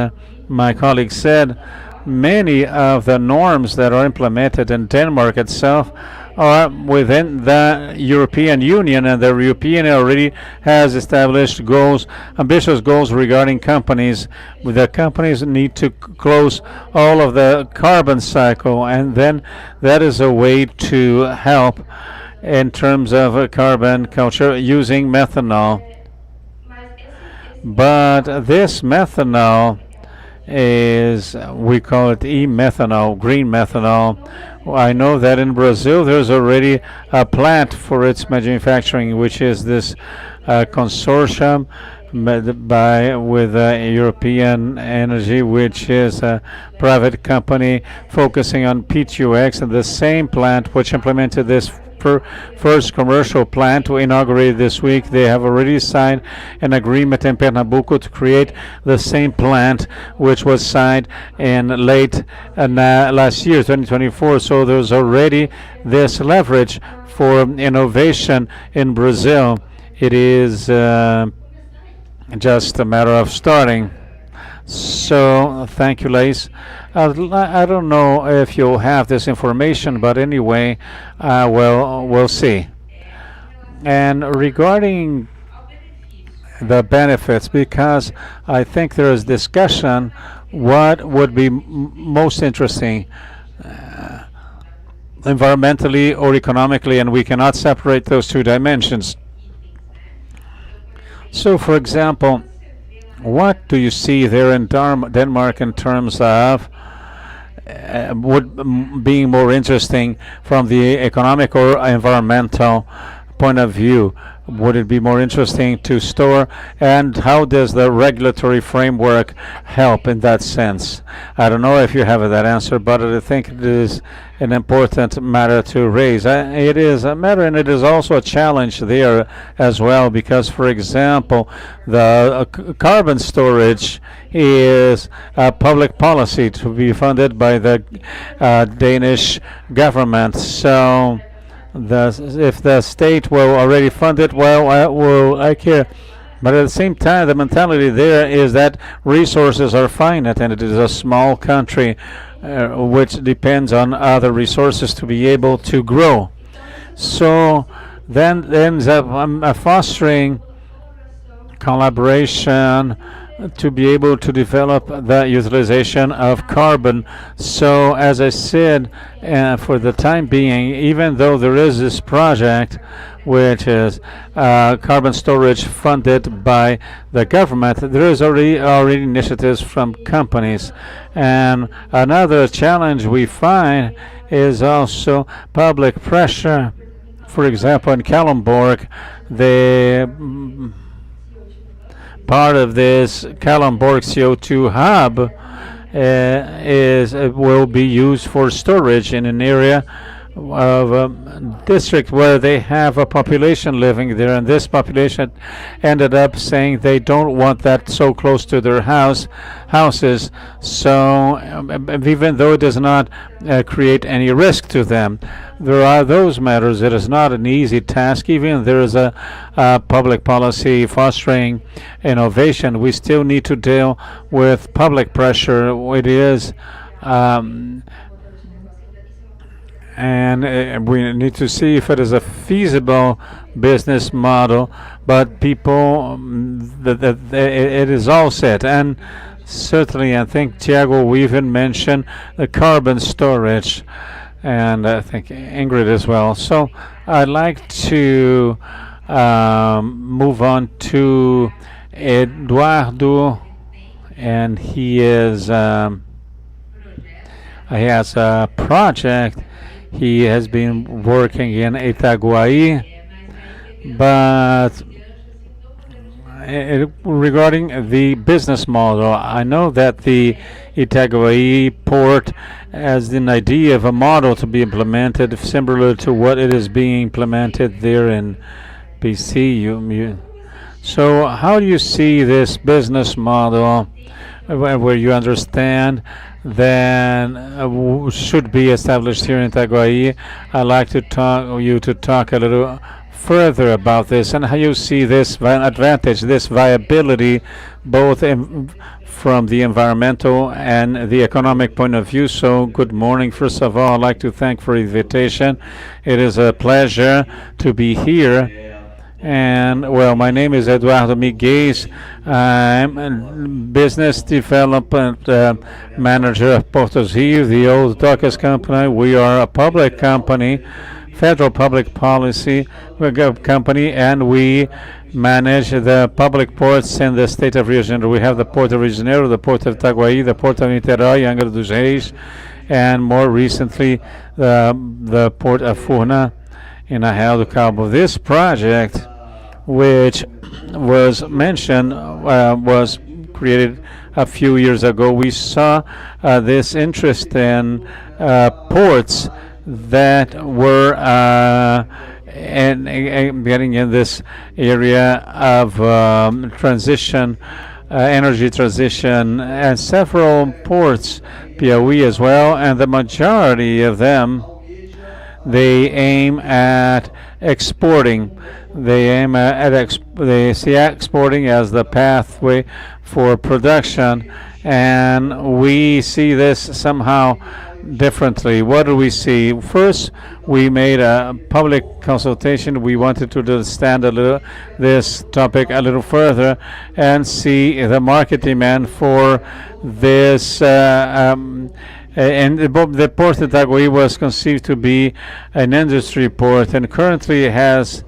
my colleague said, many of the norms that are implemented in Denmark itself are within the European Union, and the European already has established goals, ambitious goals regarding companies. The companies need to close all of the carbon cycle, and then that is a way to help in terms of carbon culture using methanol. But this methanol is, we call it e-methanol, green methanol. I know that in Brazil there's already a plant for its manufacturing, which is this consortium with European Energy, which is a private company focusing on P2X, and the same plant which implemented this first commercial plant inaugurated this week. They have already signed an agreement in Pernambuco to create the same plant, which was signed in late last year, 2024. So there's already this leverage for innovation in Brazil. It is just a matter of starting. So thank you, Lace. I don't know if you'll have this information, but anyway, we'll see. And regarding the benefits, because I think there is discussion, what would be most interesting, environmentally or economically, and we cannot separate those two dimensions. So, for example, what do you see there in Denmark in terms of being more interesting from the economic or environmental point of view? Would it be more interesting to store, and how does the regulatory framework help in that sense? I don't know if you have that answer, but I think it is an important matter to raise. It is a matter, and it is also a challenge there as well, because, for example, the carbon storage is a public policy to be funded by the Danish government. So if the state will already fund it, well, I care. But at the same time, the mentality there is that resources are finite, and it is a small country which depends on other resources to be able to grow. So then ends up fostering collaboration to be able to develop the utilization of carbon. So as I said, for the time being, even though there is this project which is carbon storage funded by the government, there is already initiatives from companies. And another challenge we find is also public pressure. For example, in Kalundborg, part of this Kalundborg CO2 hub will be used for storage in an area of a district where they have a population living there, and this population ended up saying they don't want that so close to their houses. So even though it does not create any risk to them, there are those matters. It is not an easy task. Even there is a public policy fostering innovation, we still need to deal with public pressure. It is and we need to see if it is a feasible business model, but people, it is all set. And certainly, I think Tiago even mentioned the carbon storage, and I think Ingrid as well. So I'd like to move on to Eduardo, and he has a project. He has been working in Itaguaí, but regarding the business model, I know that the Itaguaí port has an idea of a model to be implemented similar to what it is being implemented there in PC. So how do you see this business model where you understand then should be established here in Itaguaí? I'd like to talk a little further about this and how you see this advantage, this viability, both from the environmental and the economic point of view. So good morning. First of all, I'd like to thank for the invitation. It is a pleasure to be here. And well, my name is Eduardo Miguez. I'm a business development manager of Portos Rio, the old Docas company. We are a public company federal public policy company, and we manage the public ports in the state of Rio de Janeiro. We have the Port of Rio de Janeiro, the Port of Itaguaí, the Port of Niterói, Angra dos Reis, and more recently the Port of Furna in Arraial do Cabo. This project, which was mentioned, was created a few years ago. We saw this interest in ports that were getting in this area of transition, energy transition, and several ports, Piauí as well, and the majority of them, they aim at exporting. They aim they see exporting as the pathway for production, and we see this somehow differently. What do we see? First, we made a public consultation. We wanted to understand this topic a little further and see the market demand for this. And the port of Itaguaí was conceived to be an industry port, and currently it has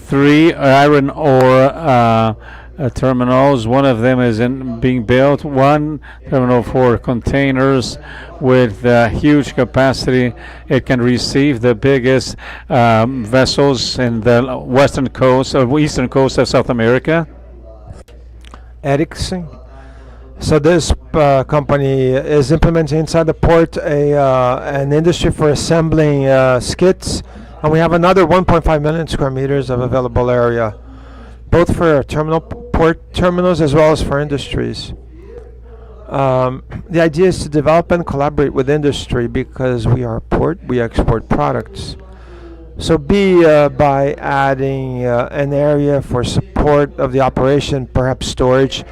3 iron ore terminals. One of them is being built. One terminal for containers with huge capacity. It can receive the biggest vessels in the western coast or eastern coast of South America. Ericsson. So this company is implementing inside the port an industry for assembling skids, and we have another 1.5 million square meters of available area, both for port terminals as well as for industries. The idea is to develop and collaborate with industry because we are a port, we export products. So by adding an area for support of the operation, perhaps storage,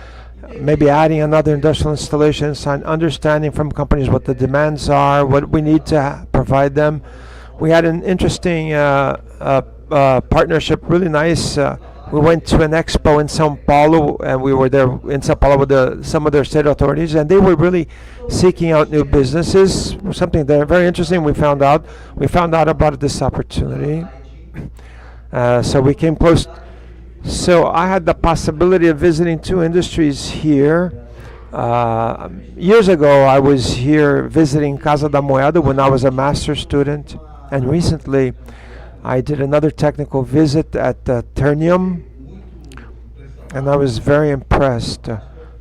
maybe adding another industrial installation inside, understanding from companies what the demands are, what we need to provide them. We had an interesting partnership, really nice. We went to an expo in Sao Paulo, and we were there in Sao Paulo with some of their state authorities, and they were really seeking out new businesses, something that very interesting. We found out about this opportunity. So we came close. So I had the possibility of visiting 2 industries here. Years ago, I was here visiting Casa da Moeda when I was a master's student, and recently I did another technical visit at Ternium, and I was very impressed.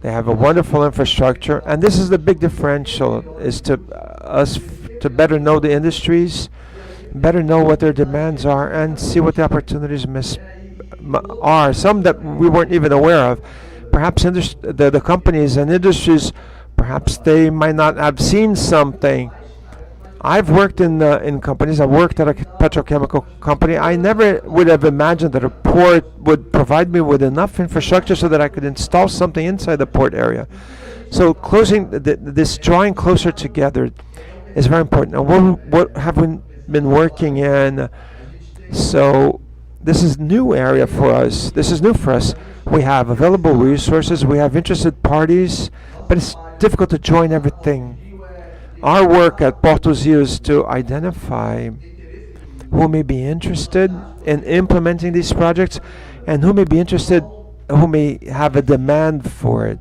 They have a wonderful infrastructure, and this is the big differential: is to better know the industries, better know what their demands are, and see what the opportunities are. Some that we weren't even aware of. Perhaps the companies and industries, perhaps they might not have seen something. I've worked in companies. I worked at a petrochemical company. I never would have imagined that a port would provide me with enough infrastructure so that I could install something inside the port area. So this drawing closer together is very important. And what have we been working in? So this is new area for us. This is new for us. We have available resources. We have interested parties, but it's difficult to join everything. Our work at Portos is to identify who may be interested in implementing these projects and who may have a demand for it.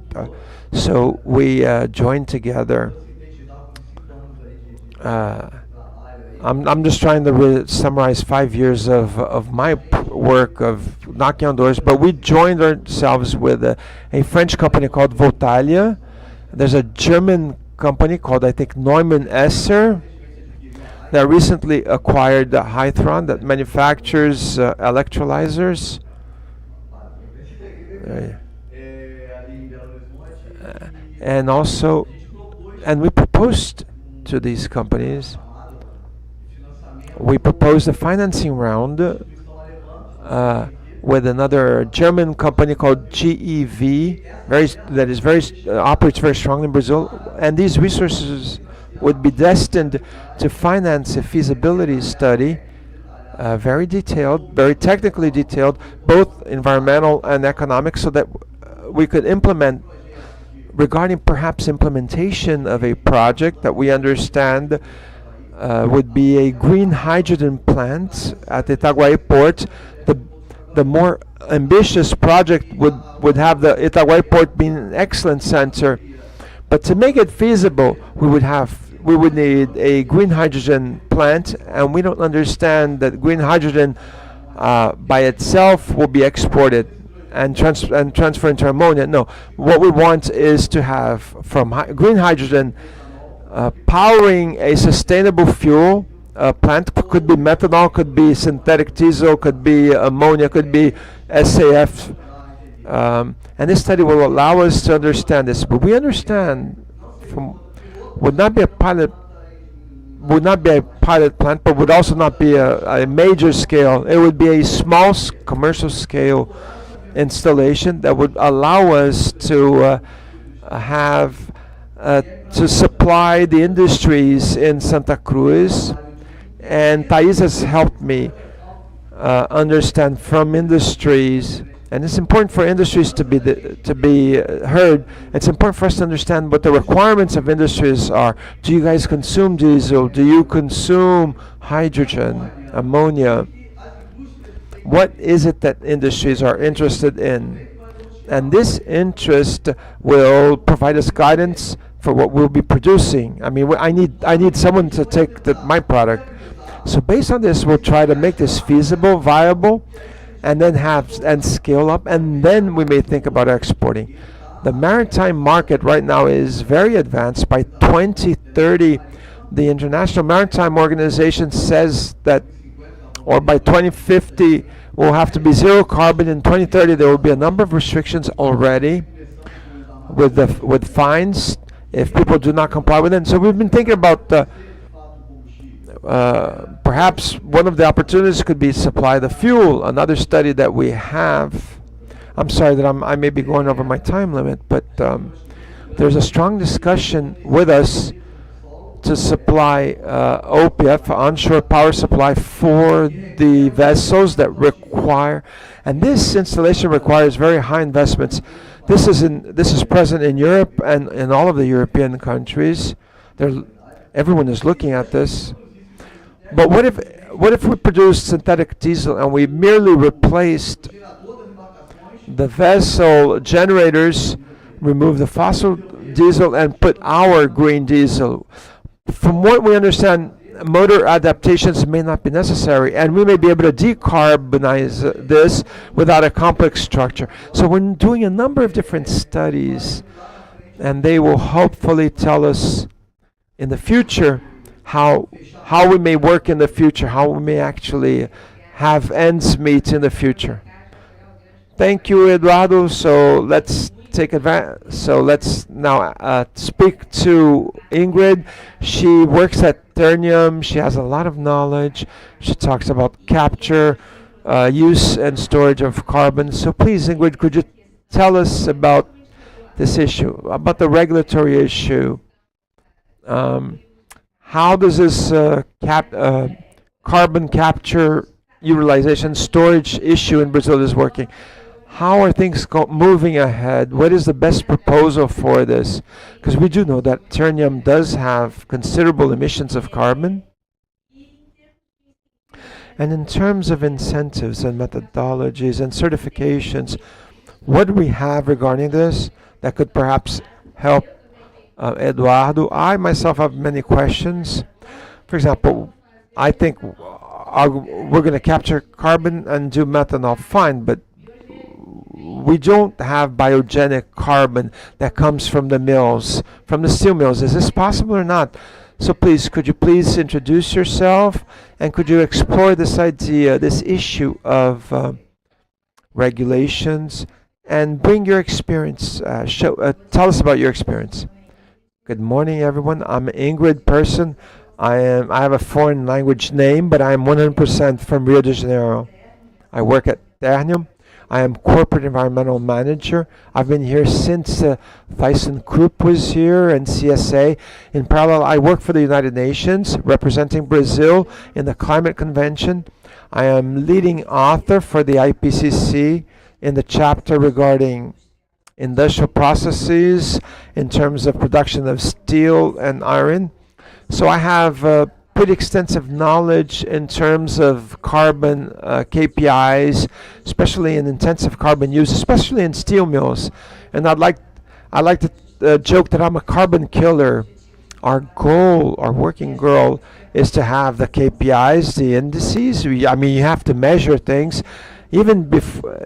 So we join together. I'm just trying to summarize 5 years of my work of knocking on doors, but we joined ourselves with a French company called Voltalia. There's a German company called, I think, Neumann Esser that recently acquired Hythron that manufactures electrolyzers. And we proposed to these companies. We proposed a financing round with another German company called GEV, operates very strongly in Brazil, and these resources would be destined to finance a feasibility study, very detailed, very technically detailed, both environmental and economic, so that we could implement, regarding perhaps implementation of a project that we understand would be a green hydrogen plant at the Itaguaí port. The more ambitious project would have the Itaguaí port being an excellent center, but to make it feasible, we would need a green hydrogen plant, and we don't understand that green hydrogen by itself will be exported and transferred into ammonia. No, what we want is to have from green hydrogen powering a sustainable fuel plant. Could be methanol, could be synthetic diesel, could be ammonia, could be SAF. And this study will allow us to understand this. But we understand would not be a pilot plant, but would also not be a major scale. It would be a small commercial scale installation that would allow us to have to supply the industries in Santa Cruz. And Thais has helped me understand from industries, and it's important for industries to be heard. It's important for us to understand what the requirements of industries are. Do you guys consume diesel? Do you consume hydrogen, ammonia? What is it that industries are interested in? And this interest will provide us guidance for what we'll be producing. I mean, I need someone to take my product. So based on this, we'll try to make this feasible, viable, and then scale up, and then we may think about exporting. The maritime market right now is very advanced. By 2030, the International Maritime Organization says that, or by 2050, we'll have to be zero carbon. In 2030, there will be a number of restrictions already with fines if people do not comply with it. So we've been thinking about perhaps one of the opportunities could be supply the fuel. Another study that we have, I'm sorry that I may be going over my time limit, but there's a strong discussion with us to supply OPF, onshore power supply, for the vessels that require, and this installation requires very high investments. This is present in Europe and in all of the European countries. Everyone is looking at this. But what if we produced synthetic diesel and we merely replaced the vessel generators, remove the fossil diesel, and put our green diesel? From what we understand, motor adaptations may not be necessary, and we may be able to decarbonize this without a complex structure. So we're doing a number of different studies, and they will hopefully tell us in the future how we may work in the future, how we may actually have ends meet in the future. Thank you, Eduardo. So let's take advantage. So let's now speak to Ingrid. She works at Ternium. She has a lot of knowledge. She talks about capture, use, and storage of carbon. So please, Ingrid, could you tell us about this issue, about the regulatory issue? How does this carbon capture, utilization, storage issue in Brazil is working? How are things moving ahead? What is the best proposal for this? Because we do know that Ternium does have considerable emissions of carbon. And in terms of incentives and methodologies and certifications, what do we have regarding this that could perhaps help Eduardo? I myself have many questions. For example, I think we're going to capture carbon and do methanol, fine, but we don't have biogenic carbon that comes from the mills, from the steel mills. Is this possible or not? So please, could you please introduce yourself, and could you explore this idea, this issue of regulations, and bring your experience, tell us about your experience. Good morning, everyone. I'm Ingrid Person. I have a foreign language name, but I am 100% from Rio de Janeiro. I work at Ternium. I am corporate environmental manager. I've been here since ThyssenKrupp was here and CSA. In parallel, I work for the United Nations, representing Brazil in the Climate Convention. I am leading author for the IPCC in the chapter regarding industrial processes in terms of production of steel and iron. So I have pretty extensive knowledge in terms of carbon KPIs, especially in intensive carbon use, especially in steel mills. And I like to joke that I'm a carbon killer. Our goal, our working goal, is to have the KPIs, the indices. I mean, you have to measure things, even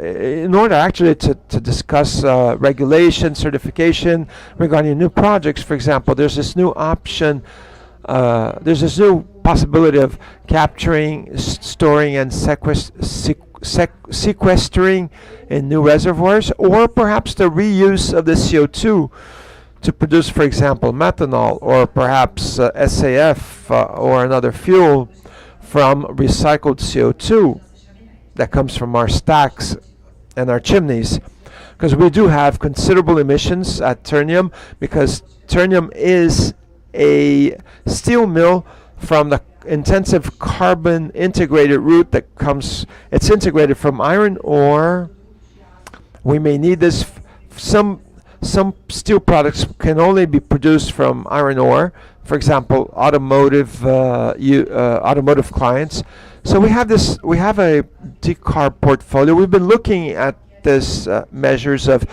in order actually to discuss regulation, certification regarding new projects. For example, there's this new option. There's this new possibility of capturing, storing, and sequestering in new reservoirs, or perhaps the reuse of the CO2 to produce, for example, methanol, or perhaps SAF or another fuel from recycled CO2 that comes from our stacks and our chimneys. Because we do have considerable emissions at Ternium, because Ternium is a steel mill from the intensive carbon integrated route that comes, it's integrated from iron ore. We may need this, some steel products can only be produced from iron ore, for example, automotive clients. So we have a decarb portfolio. We've been looking at this measures of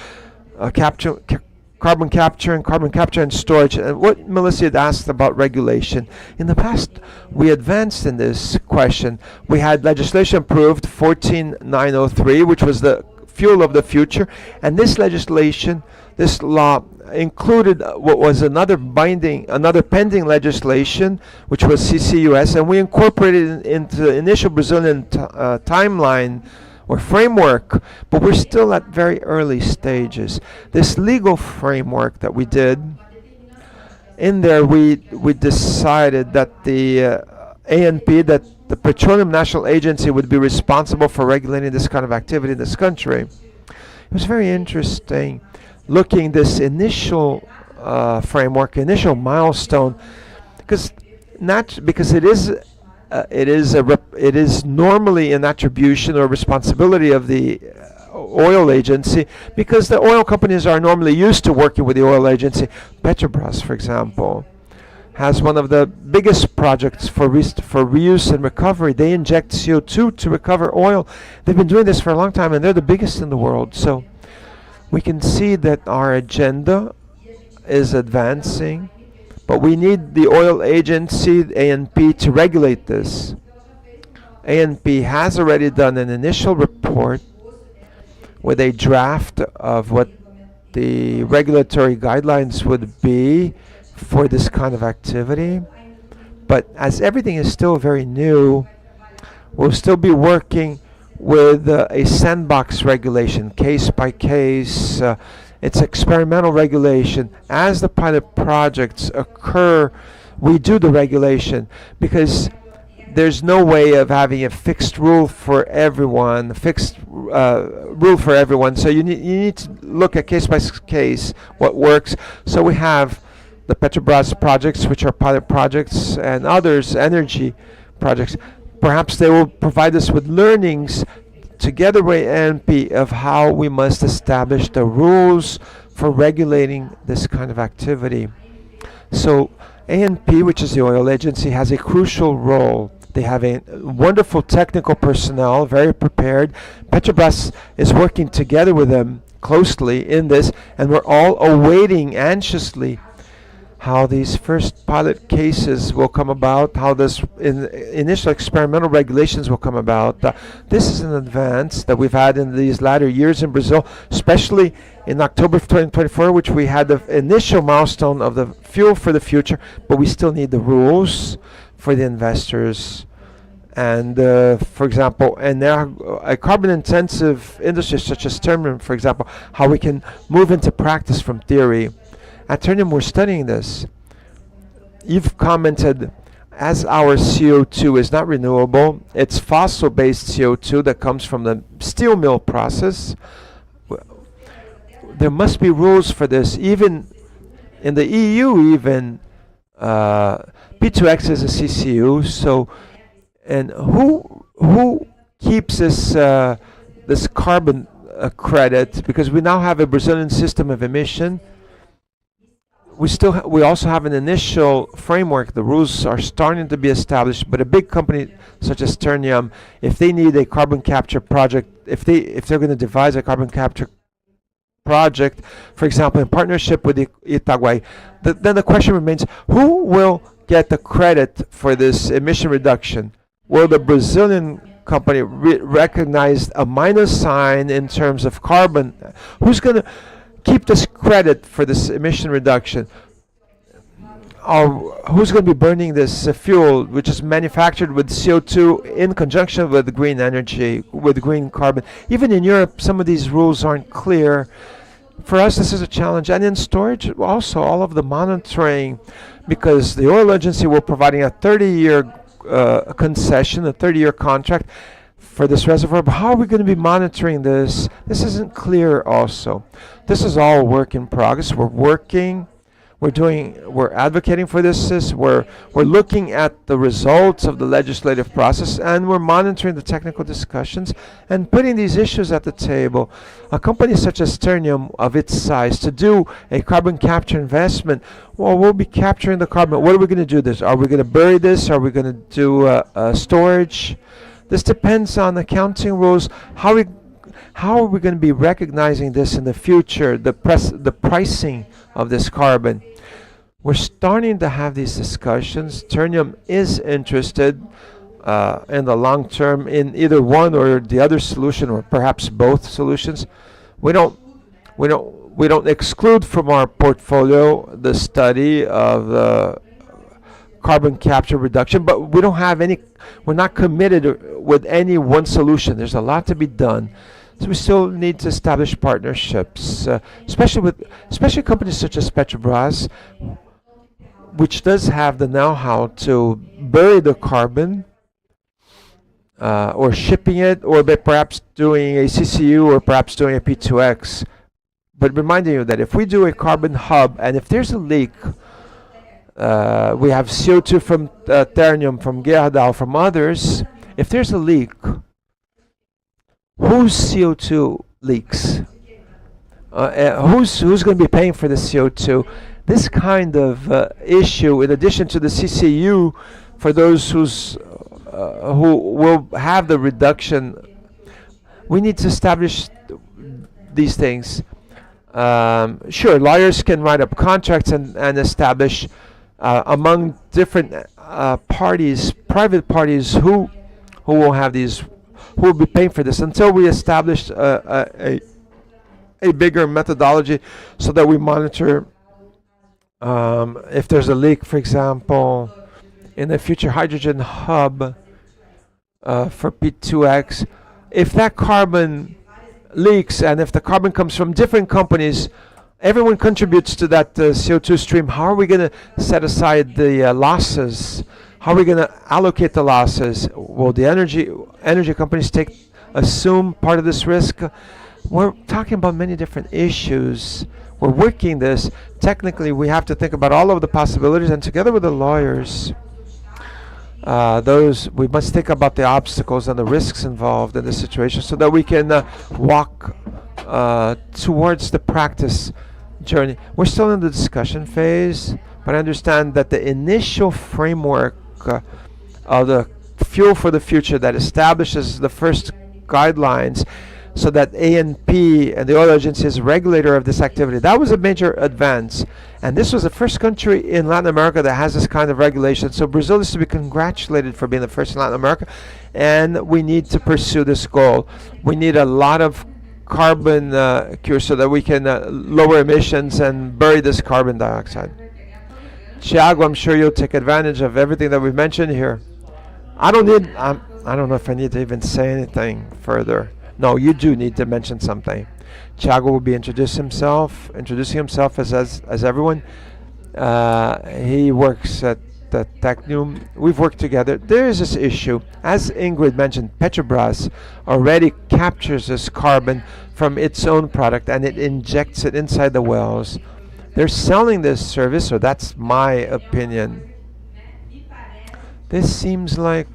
carbon capture and storage. And what Melissa had asked about regulation. In the past, we advanced in this question. We had legislation approved, 14903, which was the fuel of the future. And this legislation, this law, included what was another pending legislation, which was CCUS, and we incorporated it into the initial Brazilian timeline or framework, but we're still at very early stages. This legal framework that we did, in there we decided that the ANP, that the Petroleum National Agency, would be responsible for regulating this kind of activity in this country. It was very interesting looking this initial framework, initial milestone, because it is normally an attribution or responsibility of the oil agency, because the oil companies are normally used to working with the oil agency. Petrobras, for example, has one of the biggest projects for reuse and recovery. They inject CO2 to recover oil. They've been doing this for a long time, and they're the biggest in the world. So we can see that our agenda is advancing, but we need the oil agency, ANP, to regulate this. ANP has already done an initial report with a draft of what the regulatory guidelines would be for this kind of activity. But as everything is still very new, we'll still be working with a sandbox regulation, case by case. It's experimental regulation. As the pilot projects occur, we do the regulation, because there's no way of having a fixed rule for everyone, So you need to look at case by case what works. So we have the Petrobras projects, which are pilot projects, and others, energy projects. Perhaps they will provide us with learnings together with ANP of how we must establish the rules for regulating this kind of activity. So ANP, which is the oil agency, has a crucial role. They have a wonderful technical personnel, very prepared. Petrobras is working together with them closely in this, and we're all awaiting anxiously how these first pilot cases will come about, how this initial experimental regulations will come about. This is an advance that we've had in these latter years in Brazil, especially in October of 2024, which we had the initial milestone of the fuel for the future, but we still need the rules for the investors. And for example, and there are a carbon-intensive industry such as Ternium, for example, how we can move into practice from theory. At Ternium, we're studying this. You've commented, as our CO2 is not renewable, it's fossil-based CO2 that comes from the steel mill process. There must be rules for this. Even in the EU, P2X is a CCU. So, and who keeps this carbon credit? Because we now have a Brazilian system of emission. we also have an initial framework. The rules are starting to be established, but a big company such as Ternium, if they need a carbon capture project, if they're going to devise a carbon capture project, for example, in partnership with Itaguai, then the question remains: who will get the credit for this emission reduction? Will the Brazilian company recognize a minus sign in terms of carbon? Who's going to keep this credit for this emission reduction? Or who's going to be burning this fuel, which is manufactured with CO2 in conjunction with green energy, with green carbon? Even in Europe, some of these rules aren't clear. For us, this is a challenge. And in storage, also, all of the monitoring, because the oil agency will providing a 30-year concession, a 30-year contract for this reservoir. But how are we going to be monitoring this? This isn't clear also. This is all work in progress. We're working. We're advocating for this. We're looking at the results of the legislative process, and we're monitoring the technical discussions and putting these issues at the table. A company such as Ternium, of its size, to do a carbon capture investment, well, we'll be capturing the carbon. What are we going to do this? Are we going to bury this? Are we going to do storage? This depends on accounting rules. How are we going to be recognizing this in the future? The pricing of this carbon. We're starting to have these discussions. Ternium is interested in the long term in either one or the other solution, or perhaps both solutions. We don't exclude from our portfolio the study of the carbon capture reduction, but we don't have any. We're not committed with any one solution. There's a lot to be done. So we still need to establish partnerships, especially companies such as Petrobras, which does have the know-how to bury the carbon, or shipping it, or perhaps doing a CCU, or perhaps doing a P2X. But reminding you that if we do a carbon hub, and if there's a leak, we have CO2 from Ternium, from Gerdau, from others. If there's a leak, whose CO2 leaks? Who's going to be paying for the CO2? This kind of issue, in addition to the CCU, for those who will have the reduction, we need to establish these things. Sure, lawyers can write up contracts and establish among different parties, private parties, who will have these, who will be paying for this, until we establish a bigger methodology so that we monitor if there's a leak, for example, in the future hydrogen hub for P2X. If that carbon leaks, and if the carbon comes from different companies, everyone contributes to that CO2 stream. How are we going to set aside the losses? How are we going to allocate the losses? Will the energy companies assume part of this risk? We're talking about many different issues. We're working this. Technically, we have to think about all of the possibilities, and together with the lawyers, we must think about the obstacles and the risks involved in this situation, so that we can walk towards the practice journey. We're still in the discussion phase, but I understand that the initial framework of the fuel for the future that establishes the first guidelines, so that ANP and the oil agency is a regulator of this activity. That was a major advance. And this was the first country in Latin America that has this kind of regulation. So Brazil is to be congratulated for being the first in Latin America. And we need to pursue this goal. We need a lot of carbon cure so that we can lower emissions and bury this carbon dioxide. Thiago, I'm sure you'll take advantage of everything that we've mentioned here. I don't know if I need to even say anything further. No, you do need to mention something. Thiago will be introducing himself as everyone. He works at the Technium. We've worked together. There is this issue. As Ingrid mentioned, Petrobras already captures this carbon from its own product and it injects it inside the wells. They're selling this service, or that's my opinion. This seems like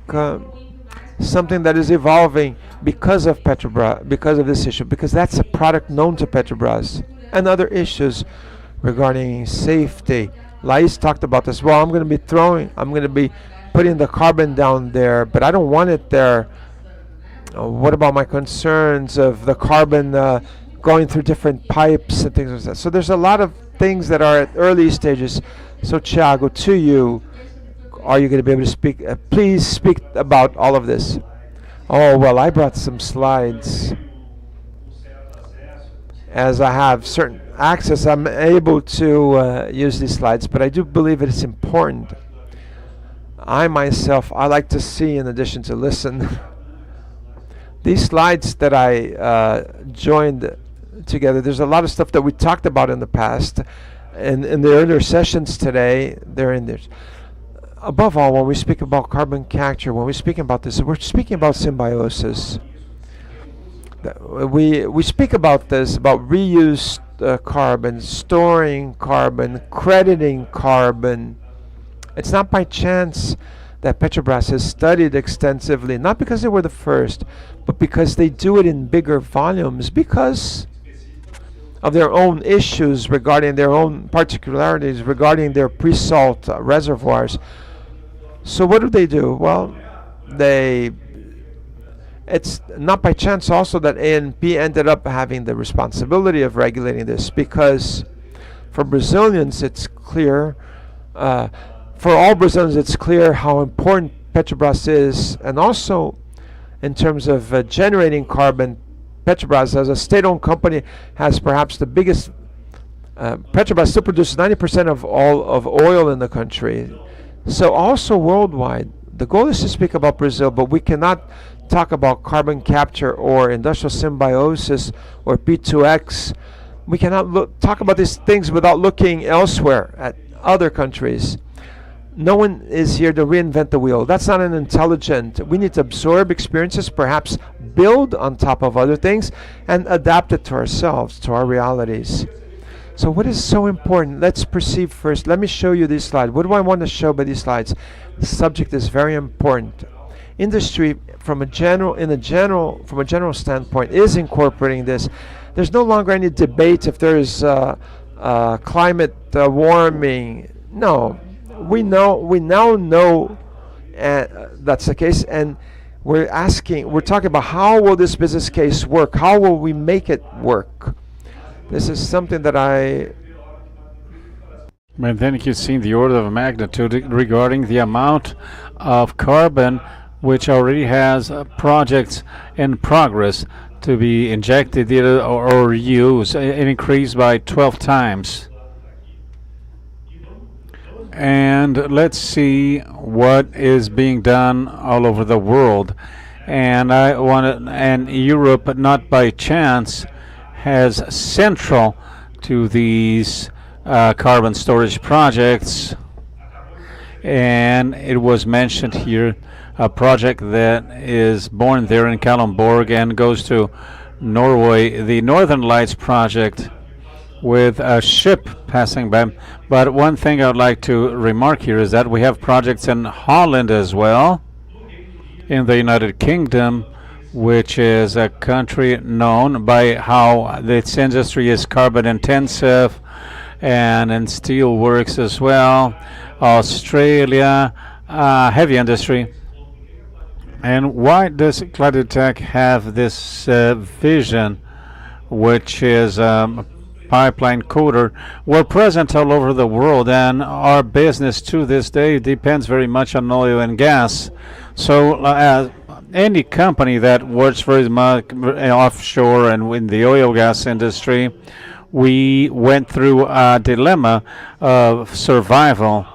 something that is evolving because of Petrobras, because of this issue, because that's a product known to Petrobras, and other issues regarding safety. Lais talked about this. Well, I'm going to be putting the carbon down there, but I don't want it there. What about my concerns of the carbon going through different pipes and things like that? So there's a lot of things that are at early stages. So Thiago, to you, are you going to be able to speak? Please speak about all of this. Oh, well, I brought some slides. As I have certain access, I'm able to use these slides, but I do believe it is important. I myself, I like to see in addition to listen. These slides that I joined together, there's a lot of stuff that we talked about in the past, and in the earlier sessions today, they're in there. Above all, when we speak about carbon capture, when we speak about this, we're speaking about symbiosis. We speak about this, about reused carbon, storing carbon, crediting carbon. It's not by chance that Petrobras has studied extensively, not because they were the first, but because they do it in bigger volumes, because of their own issues regarding their own particularities, regarding their pre-salt reservoirs. So what do? Well, it's not by chance also that ANP ended up having the responsibility of regulating this, because for Brazilians it's clear, for all Brazilians it's clear how important Petrobras is, and also in terms of generating carbon, Petrobras as a state-owned company has perhaps the biggest, Petrobras still produces 90% of all of oil in the country. So also worldwide, the goal is to speak about Brazil, but we cannot talk about carbon capture or industrial symbiosis or P2X. We cannot talk about these things without looking elsewhere at other countries. No one is here to reinvent the wheel. That's not an intelligent. We need to absorb experiences, perhaps build on top of other things, and adapt it to ourselves, to our realities. So what is so important? Let's perceive first. Let me show you this slide. What do I want to show by these slides? The subject is very important. Industry, from a general standpoint, is incorporating this. There's no longer any debate if there is climate warming. No, we now know that's the case, and we're talking about how will this business case work? How will we make it work? This is something that And then you've seen the order of magnitude regarding the amount of carbon which already has projects in progress to be injected or used. It increased by 12 times. And let's see what is being done all over the world. And Europe, not by chance, has central to these carbon storage projects, and it was mentioned here a project that is born there in Kalundborg and goes to Norway, the Northern Lights project, with a ship passing by. But one thing I would like to remark here is that we have projects in Holland as well, in the United Kingdom, which is a country known by how its industry is carbon intensive, and in steel works as well. Australia, heavy industry. And why does Claditech have this vision, which is pipeline coater? We're present all over the world, and our business to this day depends very much on oil and gas. So any company that works very much offshore and in the oil gas industry, we went through a dilemma of survival.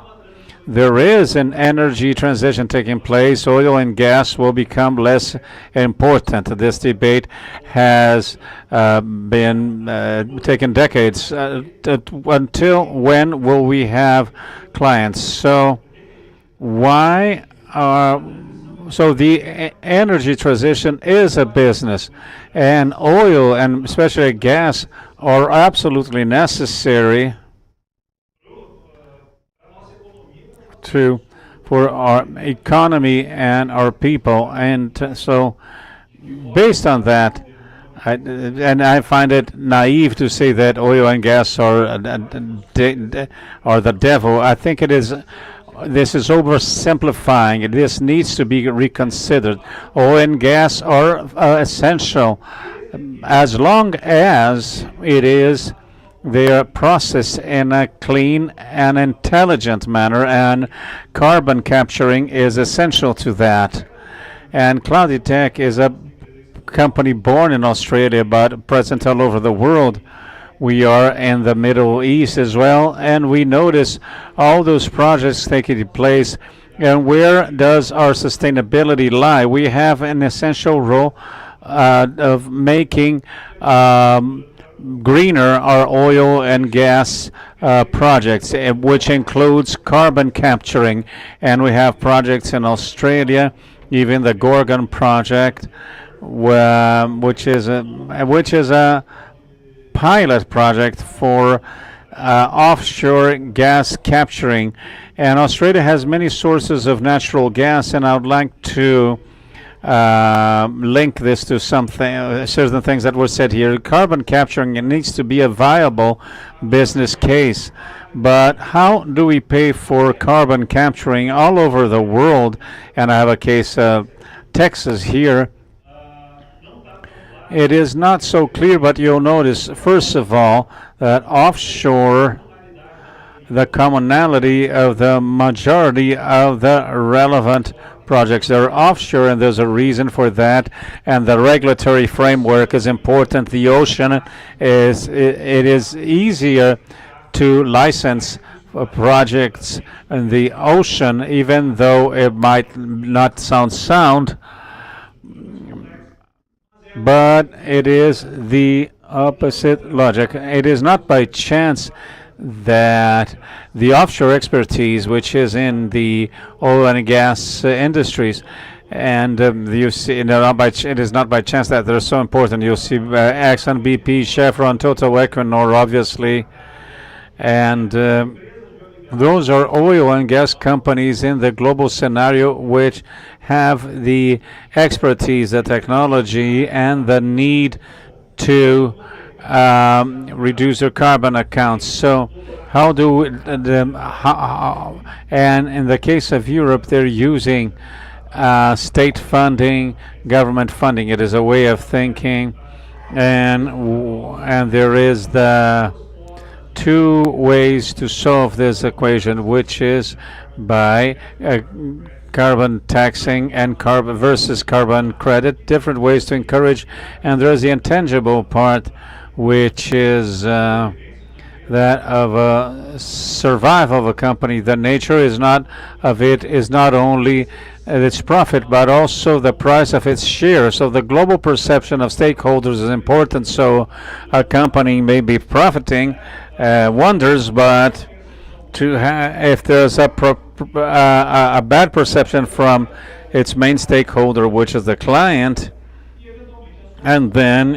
There is an energy transition taking place. Oil and gas will become less important. This debate has been taking decades. Until when will we have clients? So the energy transition is a business, and oil and especially gas are absolutely necessary for our economy and our people. And so based on that, And I find it naive to say that oil and gas are the devil. I think it is. This is oversimplifying. This needs to be reconsidered. Oil and gas are essential as long as they are processed in a clean and intelligent manner, and carbon capturing is essential to that. And Clouditech is a company born in Australia but present all over the world. We are in the Middle East as well, and we notice all those projects taking place. And where does our sustainability lie? We have an essential role of making greener our oil and gas projects, which includes carbon capturing. And we have projects in Australia, even the Gorgon project, which is a pilot project for offshore gas capturing. And Australia has many sources of natural gas, and I would like to link this to something, certain things that were said here. Carbon capturing, it needs to be a viable business case. But how do we pay for carbon capturing all over the world? And I have a case of Texas here. It is not so clear, but you'll notice, first of all, that offshore, the commonality of the majority of the relevant projects are offshore, and there's a reason for that. And the regulatory framework is important. The ocean is it is easier to license projects in the ocean, even though it might not sound sound. But it is the opposite logic. It is not by chance that the offshore expertise, which is in the oil and gas industries, and you see, it is not by chance that they're so important. You'll see Exxon, BP, Chevron, Total, Equinor, obviously, and those are oil and gas companies in the global scenario which have the expertise, the technology, and the need to reduce their carbon accounts. So how do and in the case of Europe, they're using state funding, government funding. It is a way of thinking, and there is the two ways to solve this equation, which is by carbon taxing and carbon versus carbon credit, different ways to encourage. And there's the intangible part, which is that of a survival of a company. The nature is not only its profit, but also the price of its share. So the global perception of stakeholders is important. So a company may be profiting wonders, but if there's a bad perception from its main stakeholder, which is the client, and then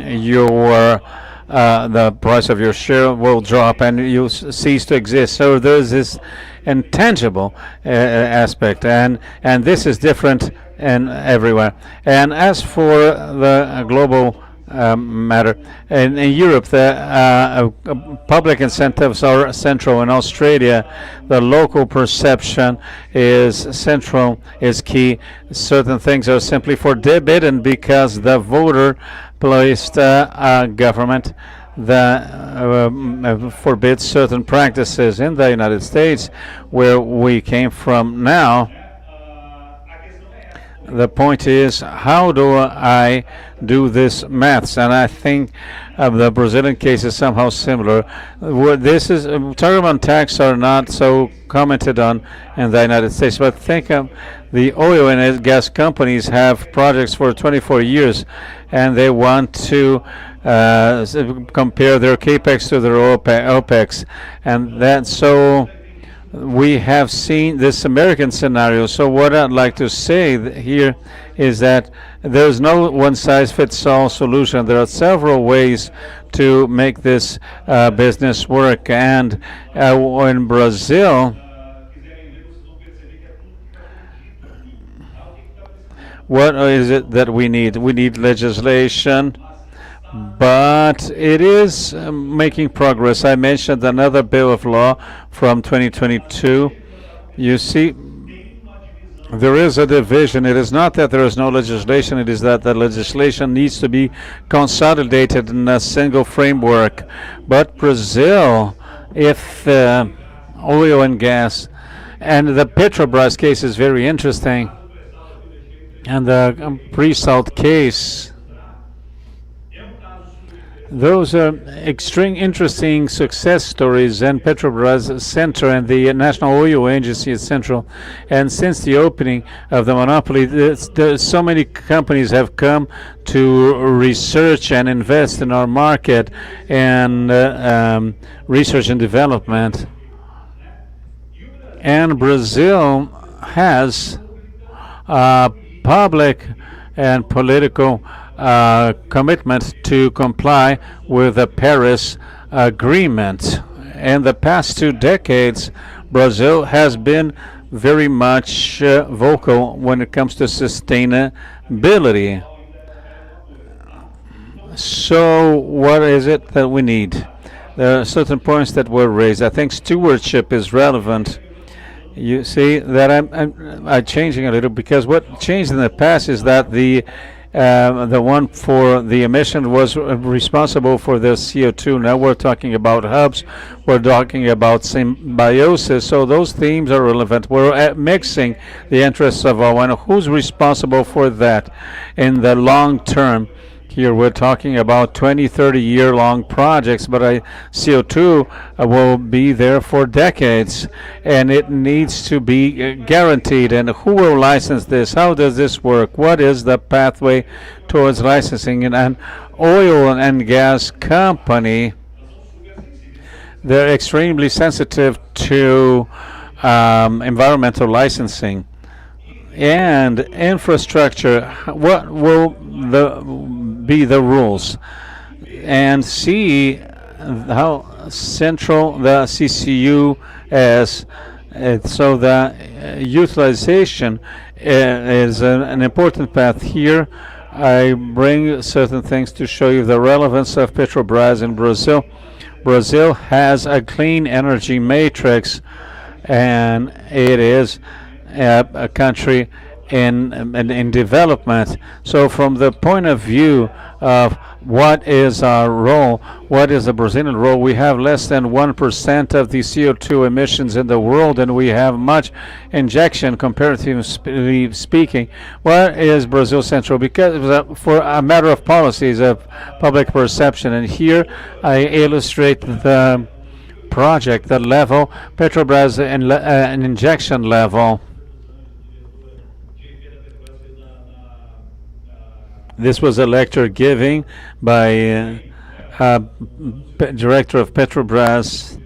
the price of your share will drop and you cease to exist. So there's this intangible aspect, and this is different in everywhere. And as for the global matter, in Europe, the public incentives are central. In Australia, the local perception is central, is key. Certain things are simply forbidden because the voter placed a government that forbids certain practices. In the United States, where we came from now, the point is, how do I do this maths? And I think the Brazilian case is somehow similar. This is carbon tax are not so commented on in the United States, but think of the oil and gas companies have projects for 24 years, and they want to compare their capex to their opex, and that so. We have seen this American scenario. So what I'd like to say here is that there's no one-size-fits-all solution. There are several ways to make this business work. And in Brazil, what is it that we need? We need legislation, but it is making progress. I mentioned another bill of law from 2022. You see, there is a division. It is not that there is no legislation, it is that the legislation needs to be consolidated in a single framework. But Brazil, if oil and gas, and the Petrobras case is very interesting, and the pre-salt case, those are extreme interesting success stories, and Petrobras Center and the National Oil Agency is central. And since the opening of the monopoly, so many companies have come to research and invest in our market and research and development. And Brazil has public and political commitment to comply with the Paris Agreement. In the past 2 decades, Brazil has been very much vocal when it comes to sustainability. So what is it that we need? There are certain points that were raised. I think stewardship is relevant. You see that I'm changing a little, because what changed in the past is that the one for the emission was responsible for the CO2. Now we're talking about hubs, we're talking about symbiosis, so those themes are relevant. We're mixing the interests of all, and who's responsible for that in the long term. Here we're talking about 20, 30-year-long projects, but CO2 will be there for decades, and it needs to be guaranteed. And who will license this? How does this work? What is the pathway towards licensing? And an oil and gas company, they're extremely sensitive to environmental licensing. And infrastructure, what will be the rules? And see how central the CCU is. So the utilization is an important path here. I bring certain things to show you the relevance of Petrobras in Brazil. Brazil has a clean energy matrix, and it is a country in development. So from the point of view of what is our role, what is the Brazilian role, we have less than 1% of the CO2 emissions in the world, and we have much injection, comparatively speaking. Why is Brazil central? Because for a matter of policies of public perception, and here I illustrate the project, the level, Petrobras an injection level. This was a lecture given by director of Petrobras.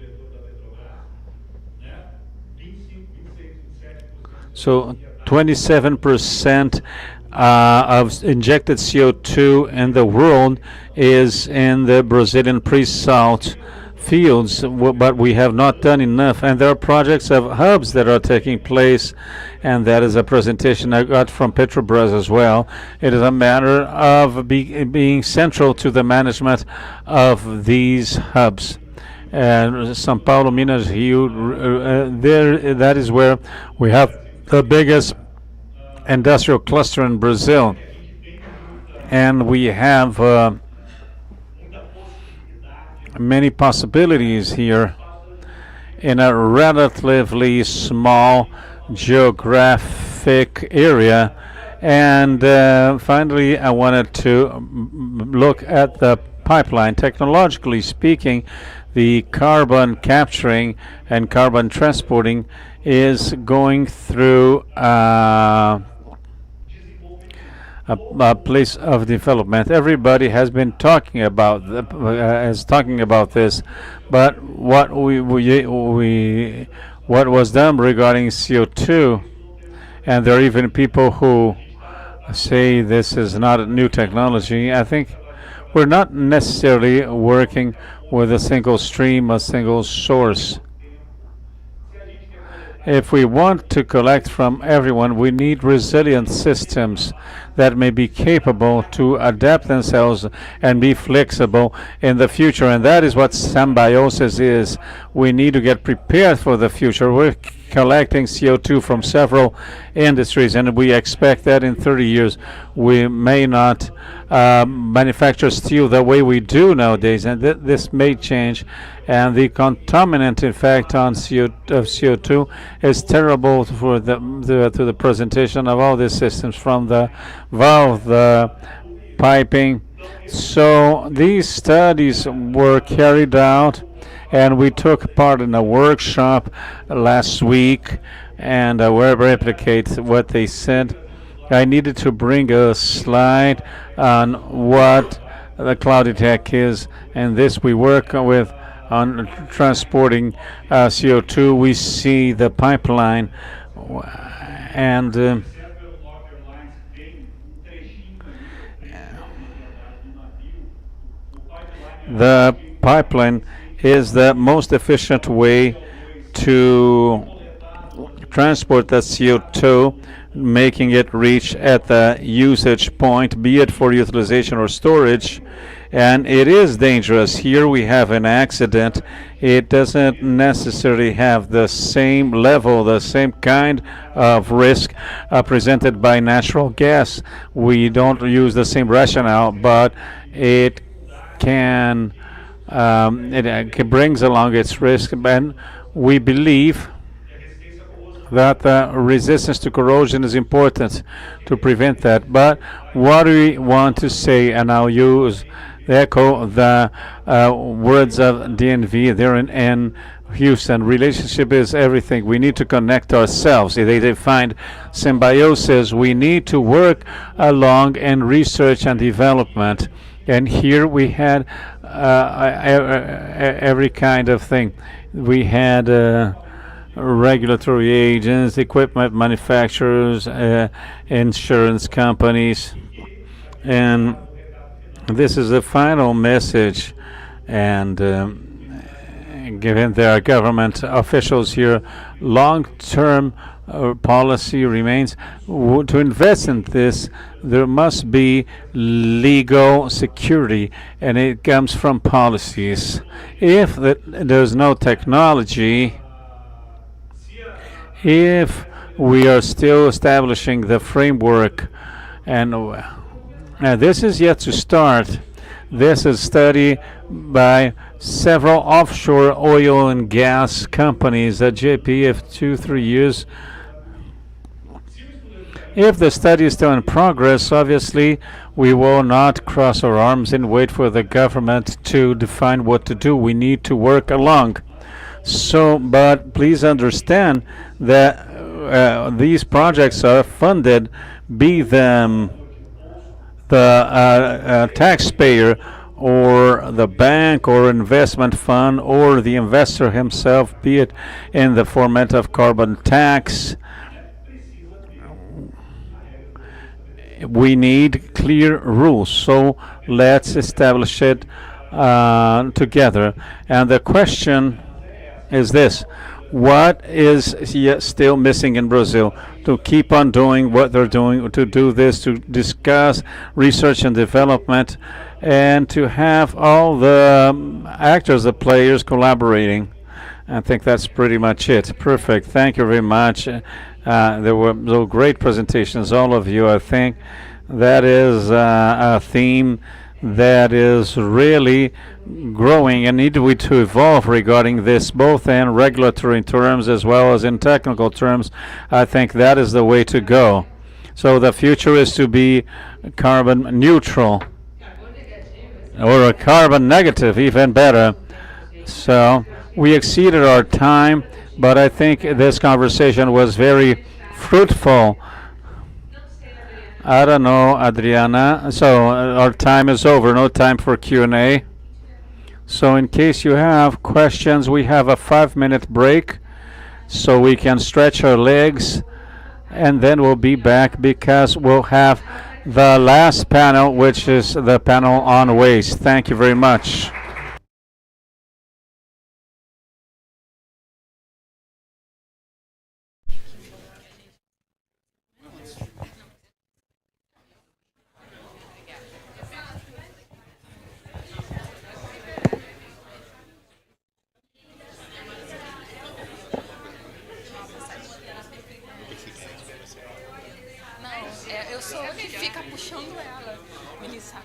So 27% of injected CO2 in the world is in the Brazilian pre-salt fields, but we have not done enough. And there are projects of hubs that are taking place, and that is a presentation I got from Petrobras as well. It is a matter of being central to the management of these hubs. And São Paulo, Minas Rio, that is where we have the biggest industrial cluster in Brazil. And we have many possibilities here in a relatively small geographic area. And finally, I wanted to look at the pipeline. Technologically speaking, the carbon capturing and carbon transporting is going through a place of development. Everybody has been talking about this, but what what was done regarding CO2, and there are even people who say this is not a new technology. I think we're not necessarily working with a single stream, a single source. If we want to collect from everyone, we need resilient systems that may be capable to adapt themselves and be flexible in the future. And that is what symbiosis is. We need to get prepared for the future. We're collecting CO2 from several industries, and we expect that in 30 years we may not manufacture steel the way we do nowadays, and this may change. And the contaminant effect on CO2 is terrible for to the presentation of all these systems, from the valve, the piping. So these studies were carried out, and we took part in a workshop last week, and I will replicate what they said. I needed to bring a slide on what the cloudy tech is, and this we work with on transporting CO2. We see the pipeline, and the pipeline is the most efficient way to transport the CO2, making it reach at the usage point, be it for utilization or storage. And it is dangerous. Here we have an accident. It doesn't necessarily have the same level, the same kind of risk presented by natural gas. We don't use the same rationale, but it can it brings along its risk, and we believe that the resistance to corrosion is important to prevent that. But what do we want to say, and I'll use echo the words of DNV there in Houston: relationship is everything. We need to connect ourselves. They defined symbiosis. We need to work along in research and development. And here we had every kind of thing. We had regulatory agents, equipment manufacturers, insurance companies, and this is the final message. And given there are government officials here, long-term policy remains to invest in this. There must be legal security, and it comes from policies. If there's no technology, if we are still establishing the framework, and this is yet to start. This is a study by several offshore oil and gas companies at JP of 2-3 years. If the study is still in progress, obviously we will not cross our arms and wait for the government to define what to do. We need to work along. So, but please understand that these projects are funded, be them the taxpayer or the bank or investment fund or the investor himself, be it in the format of carbon tax. We need clear rules, so let's establish it together. And the question is this: what is still missing in Brazil to keep on doing what they're doing, to do this, to discuss research and development, and to have all the actors, the players collaborating? I think that's pretty much it. Perfect. Thank you very much. There were great presentations, all of you. I think that is a theme that is really growing, and need we to evolve regarding this, both in regulatory terms as well as in technical terms. I think that is the way to go. So the future is to be carbon neutral, or a carbon negative, even better. So we exceeded our time, but I think this conversation was very fruitful. I don't know, Adriana. So our time is over. No time for Q&A. So in case you have questions, we have a 5-minute break so we can stretch our legs, and then we'll be back because we'll have the last panel, which is the panel on waste. Thank you very much. puxando ela. Melissa,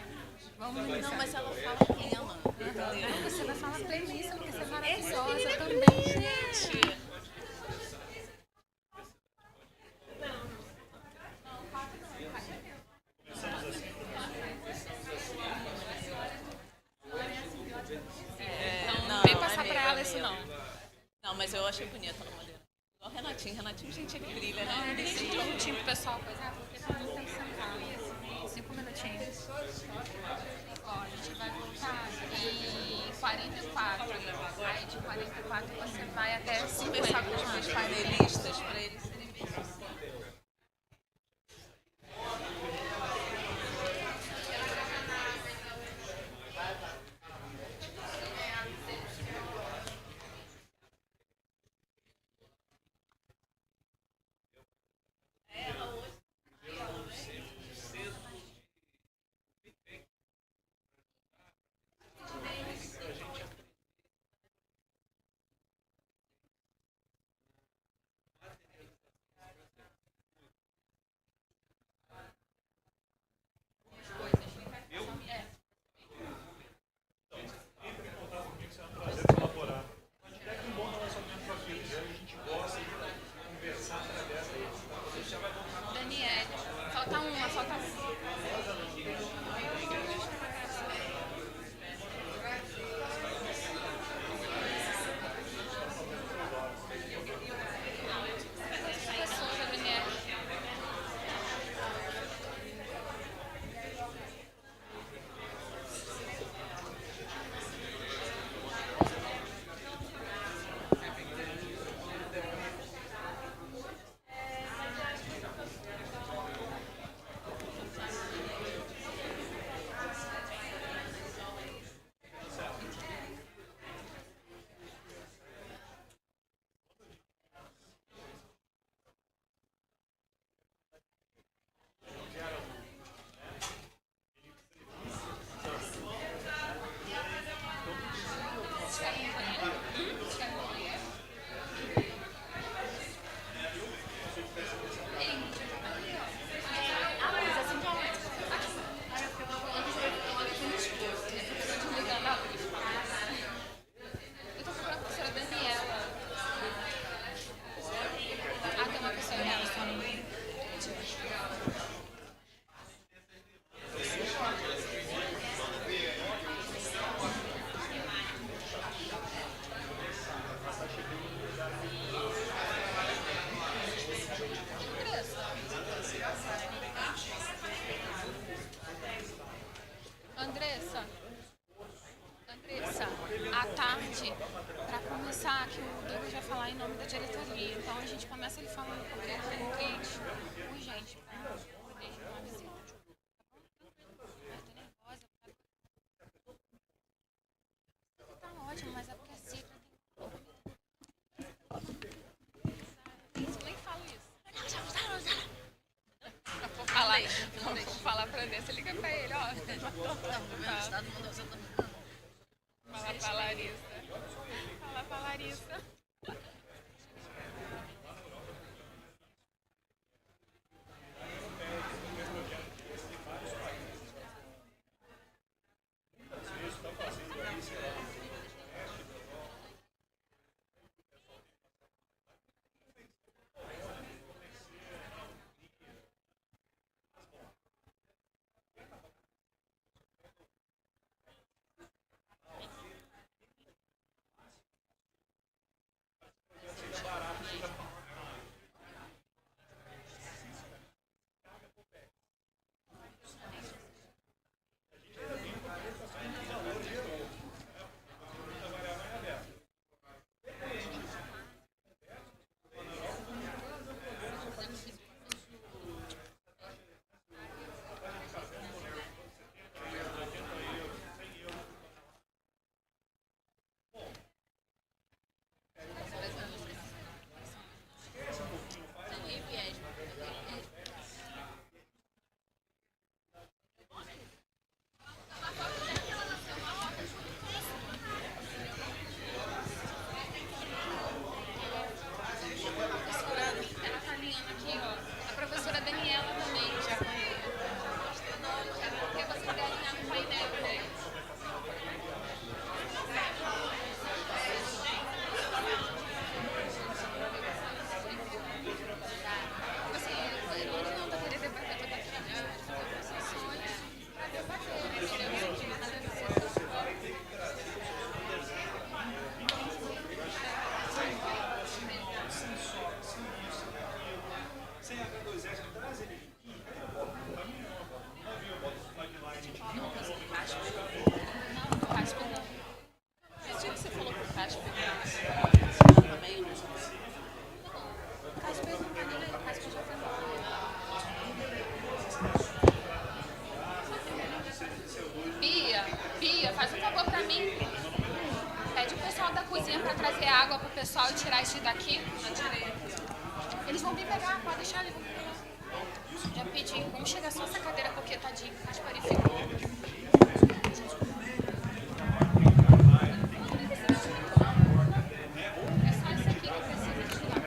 vamos, Melissa. Não, mas ela fala tema. Entendeu? Você vai falar playlist, porque você é maravilhosa também, gente. Não vem passar pra ela isso não. Não, mas eu achei bonita a madeira. Igual o Renatinho, gente é que brilha, né? Não, eu deixei um minutinho pro pessoal coisar, porque tá muito tempo sentado. 5 minutinhos. Ó, a gente vai voltar em 44. Aí de 44 você vai até Conversar 50. com os meus painelistas para eles serem bem sucintos. Daniele, falta uma, falta uma. Professora Daniele. Eu tô procurando a professora Daniela. Ah, tem uma pessoa nela. Andressa, à tarde, para começar, que o Douglas vai falar em nome da diretoria. Então a gente começa ele falando porque ele tem um cliente urgente para poder uma visita. Eu tô nervosa. Tá ótimo, mas é porque a cifra tem. Eu nem falo isso. Vou falar pra Andressa, liga pra ele, ó. Fala pra Larissa. Fala pra Larissa. a chave, vamos pegar. Já pedi, vamos chegar só essa cadeira porque tadinho, mas parificou. É só esse aqui que precisa tirar.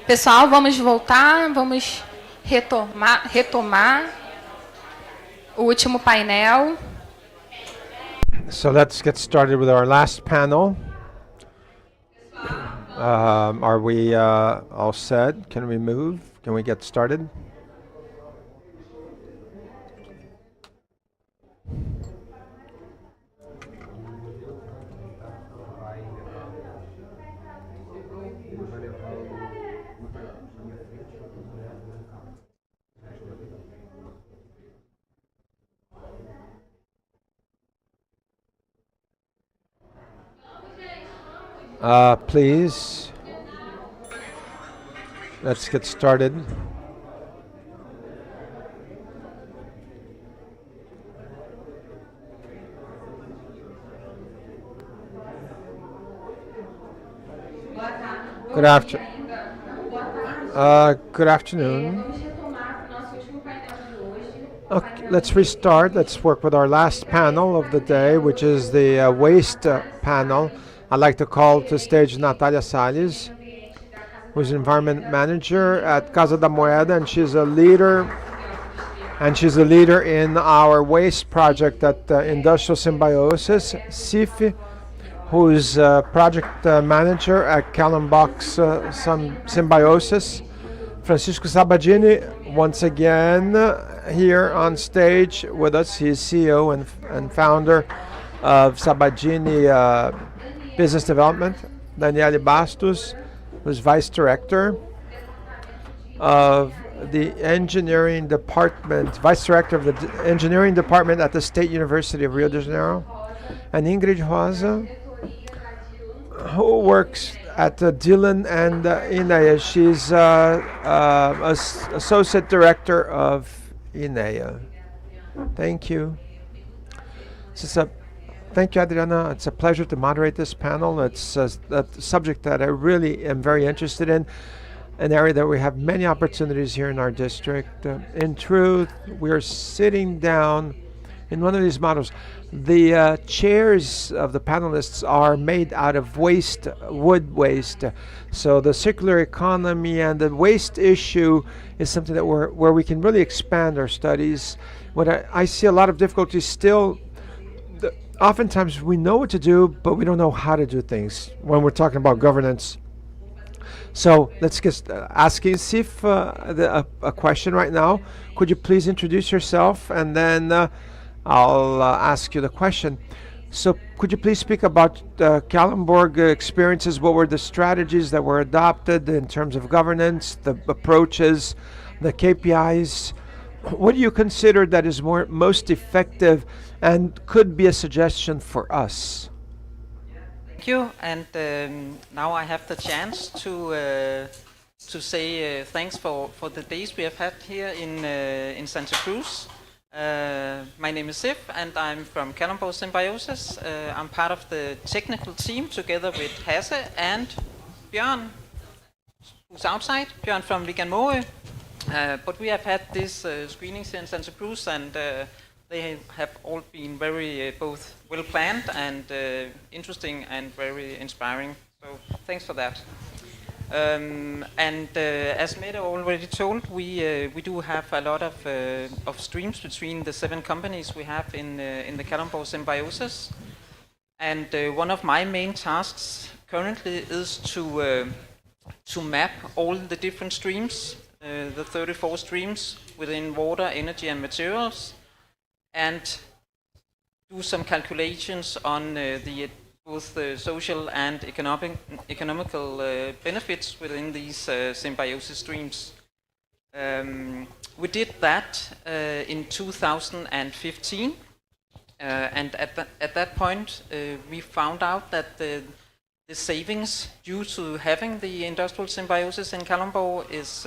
Pessoal, vamos voltar, vamos retomar o último painel. So let's get started with our last panel. Are we all set? Can we move? Can we get started? Please, let's get started. Good afternoon. Okay, let's restart. Let's work with our last panel of the day, which is the waste panel. I'd like to call to stage Natalia Salles, who's environment manager at Casa da Moeda, and she's a leader in our waste project at Industrial Symbiosis. Sifi, who's project manager at Callenbach's Symbiosis. Francisco Sabadini, once again here on stage with us. He's CEO and founder of Sabadini Business Development. Daniele Bastos, who's vice director of the engineering department, vice director of the engineering department at the State University of Rio de Janeiro. And Ingrid Rosa, who works at Dylan and INEA. She's associate director of INEA. Thank you. Thank you, Adriana. It's a pleasure to moderate this panel. It's a subject that I really am very interested in, an area that we have many opportunities here in our district. In truth, we're sitting down in one of these models. The chairs of the panelists are made out of waste, wood waste. So the circular economy and the waste issue is something that where we can really expand our studies. What I see a lot of difficulty still. Oftentimes we know what to do, but we don't know how to do things when we're talking about governance. So let's get asking Sif a question right now. Could you please introduce yourself, and then I'll ask you the question. So could you please speak about Kallenborg experiences? What were the strategies that were adopted in terms of governance, the approaches, the KPIs? What do you consider that is most effective and could be a suggestion for us? Thank you, and now I have the chance to say thanks for the days we have had here in Santa Cruz. My name is Sif, and I'm from Kallenborg Symbiosis. I'm part of the technical team together with Hasse and Bjørn, who's outside, Bjørn from Vegan Moe. But we have had these screenings here in Santa Cruz, and they have all been very both well planned and interesting and very inspiring. So thanks for that. As Mette already told, we do have a lot of streams between the 7 companies we have in the Kallenborg Symbiosis. And one of my main tasks currently is to map all the different streams, the 34 streams within water, energy and materials, and do some calculations on both the social and economical benefits within these symbiosis streams. We did that in 2015, and at that point we found out that the savings due to having the industrial symbiosis in Kallenborg is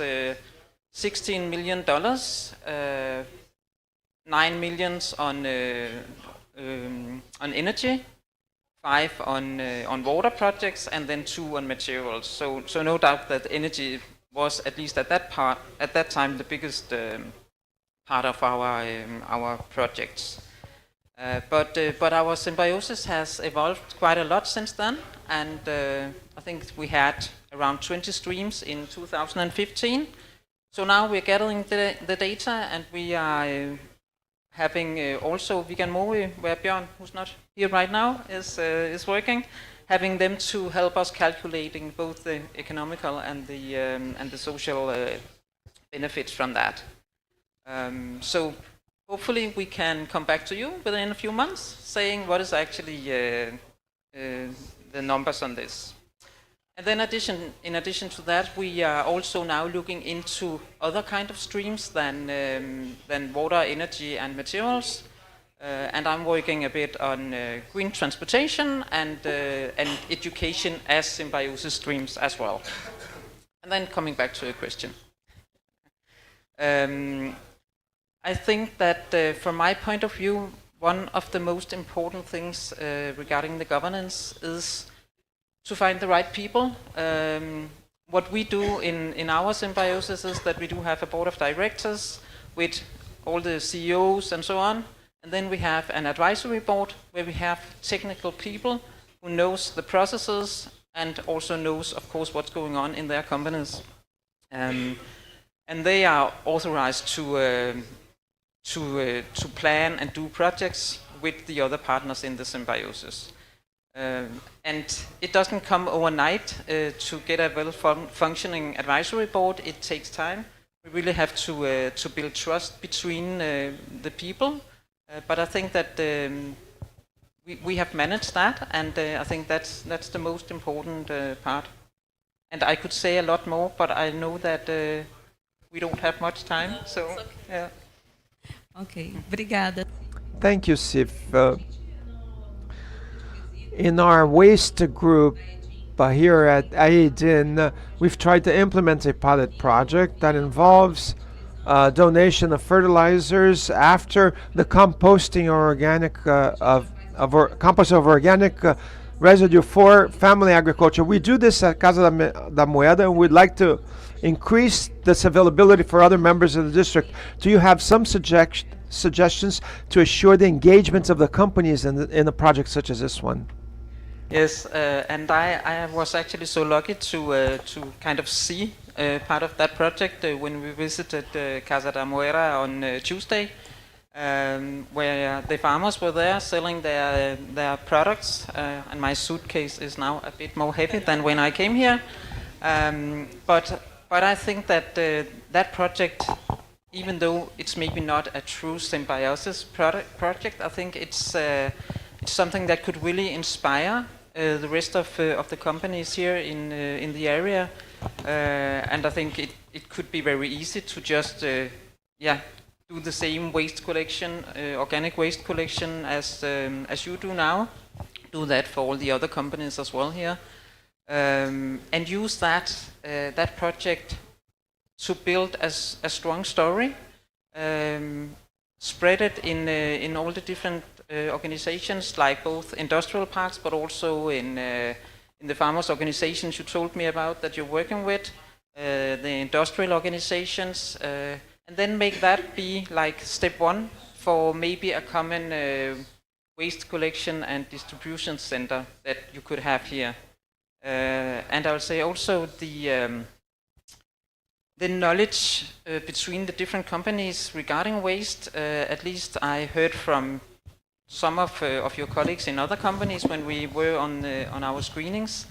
$16 million, 9 millions on energy, 5 on water projects, and then 2 on materials. So no doubt that energy was, at least at that time, the biggest part of our projects. But our Symbiosis has evolved quite a lot since then, and I think we had around 20 streams in 2015. So now we're gathering the data, and we are having also Vegan Moe, where Bjørn, who's not here right now, is working, having them to help us calculating both the economical and the social benefits from that. So hopefully we can come back to you within a few months saying what is actually the numbers on this. And then in addition to that, we are also now looking into other kind of streams than water, energy and materials. And I'm working a bit on green transportation and education as Symbiosis streams as well. And then coming back to your question. I think that from my point of view, one of the most important things regarding the governance is to find the right people. What we do in our Symbiosis is that we do have a board of directors with all the CEOs and so on. And then we have an advisory board where we have technical people who knows the processes and also knows, of course, what's going on in their companies. And they are authorized to plan and do projects with the other partners in the Symbiosis. And it doesn't come overnight to get a well-functioning advisory board. It takes time. We really have to build trust between the people. But I think that we have managed that, and I think that's the most important part. And I could say a lot more, but I know that we don't have much time. So, yeah. Ok, obrigada. Thank you, Sif. In our waste group here at AEDIN, we've tried to implement a pilot project that involves donation of fertilizers after the composting or organic compost of organic residue for family agriculture. We do this at Casa da Moeda, and we'd like to increase this availability for other members of the district. Do you have some suggestions to assure the engagement of the companies in a project such as this one? Yes, and I was actually so lucky to kind of see part of that project when we visited Casa da Moeda on Tuesday, where the farmers were there selling their products, and my suitcase is now a bit more heavy than when I came here. But I think that that project, even though it's maybe not a true Symbiosis project, I think it's something that could really inspire the rest of the companies here in the area, and I think it could be very easy to just do the same waste collection, organic waste collection as you do now. Do that for all the other companies as well here, and use that project to build a strong story. Spread it in all the different organizations, like both industrial parks, but also in the farmers' organizations you told me about that you're working with, the industrial organizations, and then make that be like step one for maybe a common waste collection and distribution center that you could have here. And I would say also the knowledge between the different companies regarding waste, at least I heard from some of your colleagues in other companies when we were on our screenings.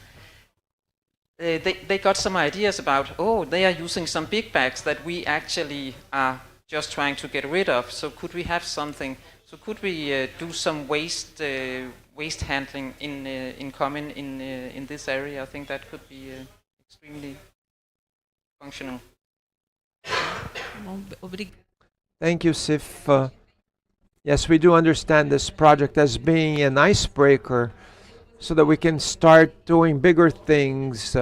They got some ideas about, they are using some big bags that we actually are just trying to get rid of. So could we have something? So could we do some waste handling in common in this area? I think that could be extremely functional. Thank you, Sif. Yes, we do understand this project as being an icebreaker so that we can start doing bigger things,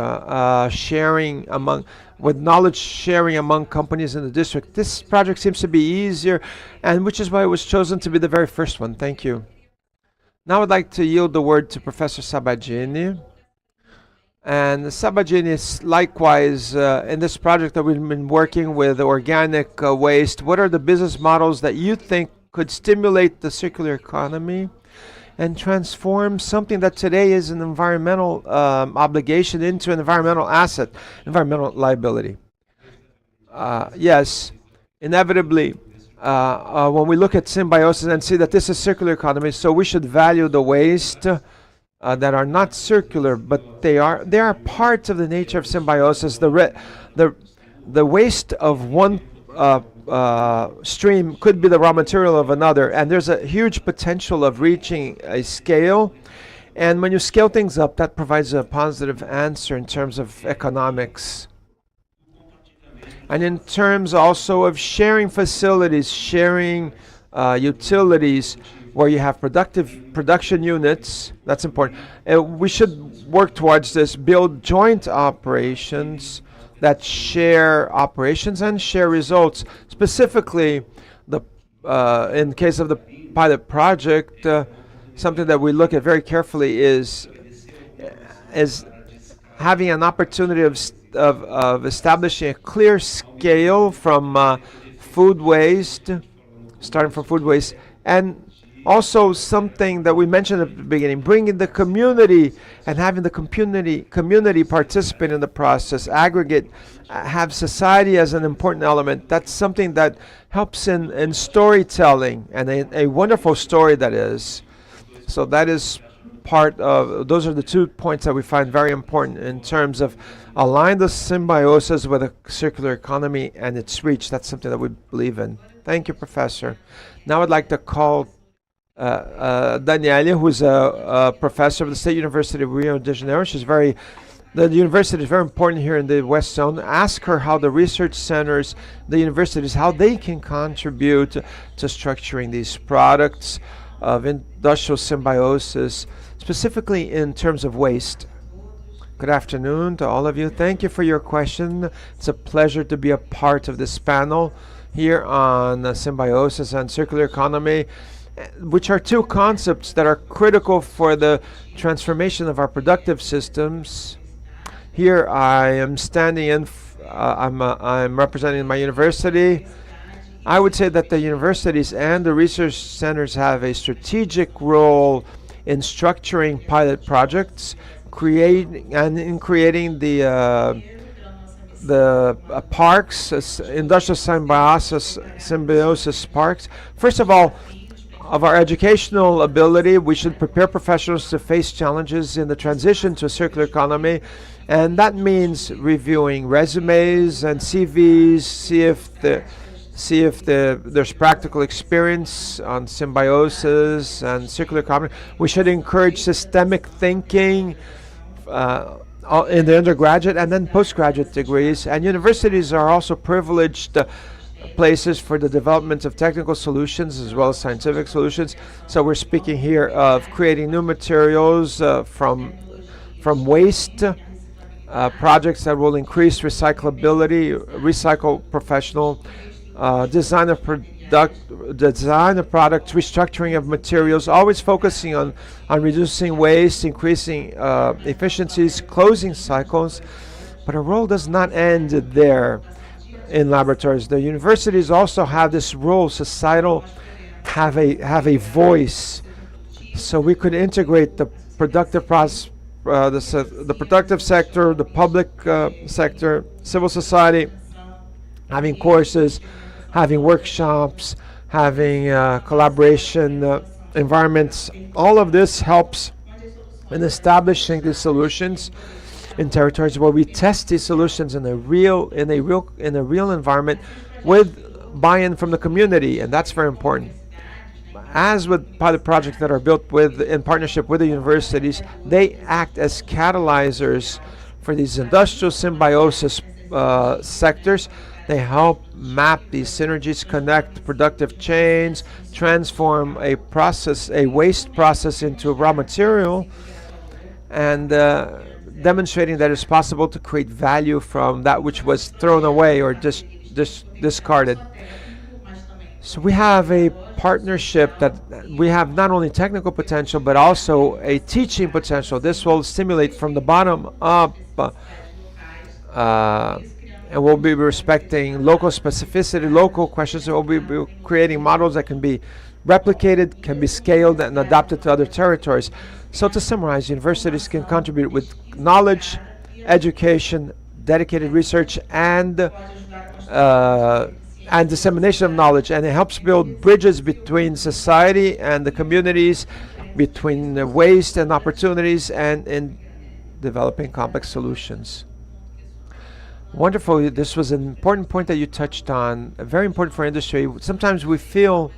with knowledge sharing among companies in the district. This project seems to be easier, and which is why it was chosen to be the very first one. Thank you. Now I'd like to yield the word to Professor Sabagini. And Sabagini is likewise in this project that we've been working with organic waste. What are the business models that you think could stimulate the circular economy and transform something that today is an environmental obligation into an environmental asset, environmental liability. Yes, inevitably, when we look at Symbiosis and see that this is circular economy, so we should value the waste that are not circular, but they are part of the nature of Symbiosis. The waste of one stream could be the raw material of another, and there's a huge potential of reaching a scale. And when you scale things up, that provides a positive answer in terms of economics. And in terms also of sharing facilities, sharing utilities, where you have production units, that's important. We should work towards this, build joint operations that share operations and share results. Specifically, in case of the pilot project, something that we look at very carefully is having an opportunity of establishing a clear scale from food waste, starting from food waste, and also something that we mentioned at the beginning, bringing the community and having the community participate in the process, aggregate, have society as an important element. That's something that helps in storytelling, and a wonderful story that is. So that is part of, those are the 2 points that we find very important in terms of align the Symbiosis with a circular economy and its reach. That's something that we believe in. Thank you, Professor. Now I'd like to call Daniela, who's a professor of the State University of Rio de Janeiro. The university is very important here in the West Zone. Ask her how the research centers, the universities, how they can contribute to structuring these products of industrial symbiosis, specifically in terms of waste. Good afternoon to all of you. Thank you for your question. It's a pleasure to be a part of this panel here on symbiosis and circular economy, which are 2 concepts that are critical for the transformation of our productive systems. Here I am standing in, I'm representing my university. I would say that the universities and the research centers have a strategic role in structuring pilot projects, creating the parks, industrial symbiosis parks. First of all, of our educational ability, we should prepare professionals to face challenges in the transition to a circular economy, and that means reviewing resumes and CVs, see if there's practical experience on symbiosis and circular economy. We should encourage systemic thinking in the undergraduate and then postgraduate degrees, and universities are also privileged places for the development of technical solutions as well as scientific solutions. So we're speaking here of creating new materials from waste, projects that will increase recyclability, recycle professional, design of products, restructuring of materials, always focusing on reducing waste, increasing efficiencies, closing cycles. But our role does not end there in laboratories. The universities also have this role, societal, have a voice. So we could integrate the productive process, the productive sector, the public sector, civil society, having courses, having workshops, having collaboration environments. All of this helps in establishing the solutions in territories where we test these solutions in a real environment with buy-in from the community, and that's very important. As with pilot projects that are built in partnership with the universities, they act as catalyzers for these industrial symbiosis sectors. They help map these synergies, connect productive chains, transform a waste process into raw material, and demonstrating that it's possible to create value from that which was thrown away or just discarded. So we have a partnership that we have not only technical potential but also a teaching potential. This will stimulate from the bottom up, and we'll be respecting local specificity, local questions, and we'll be creating models that can be replicated, can be scaled, and adapted to other territories. So to summarize, universities can contribute with knowledge, education, dedicated research, and dissemination of knowledge, and it helps build bridges between society and the communities, between the waste and opportunities, and in developing complex solutions. Wonderful. This was an important point that you touched on, very important for industry. Sometimes we feel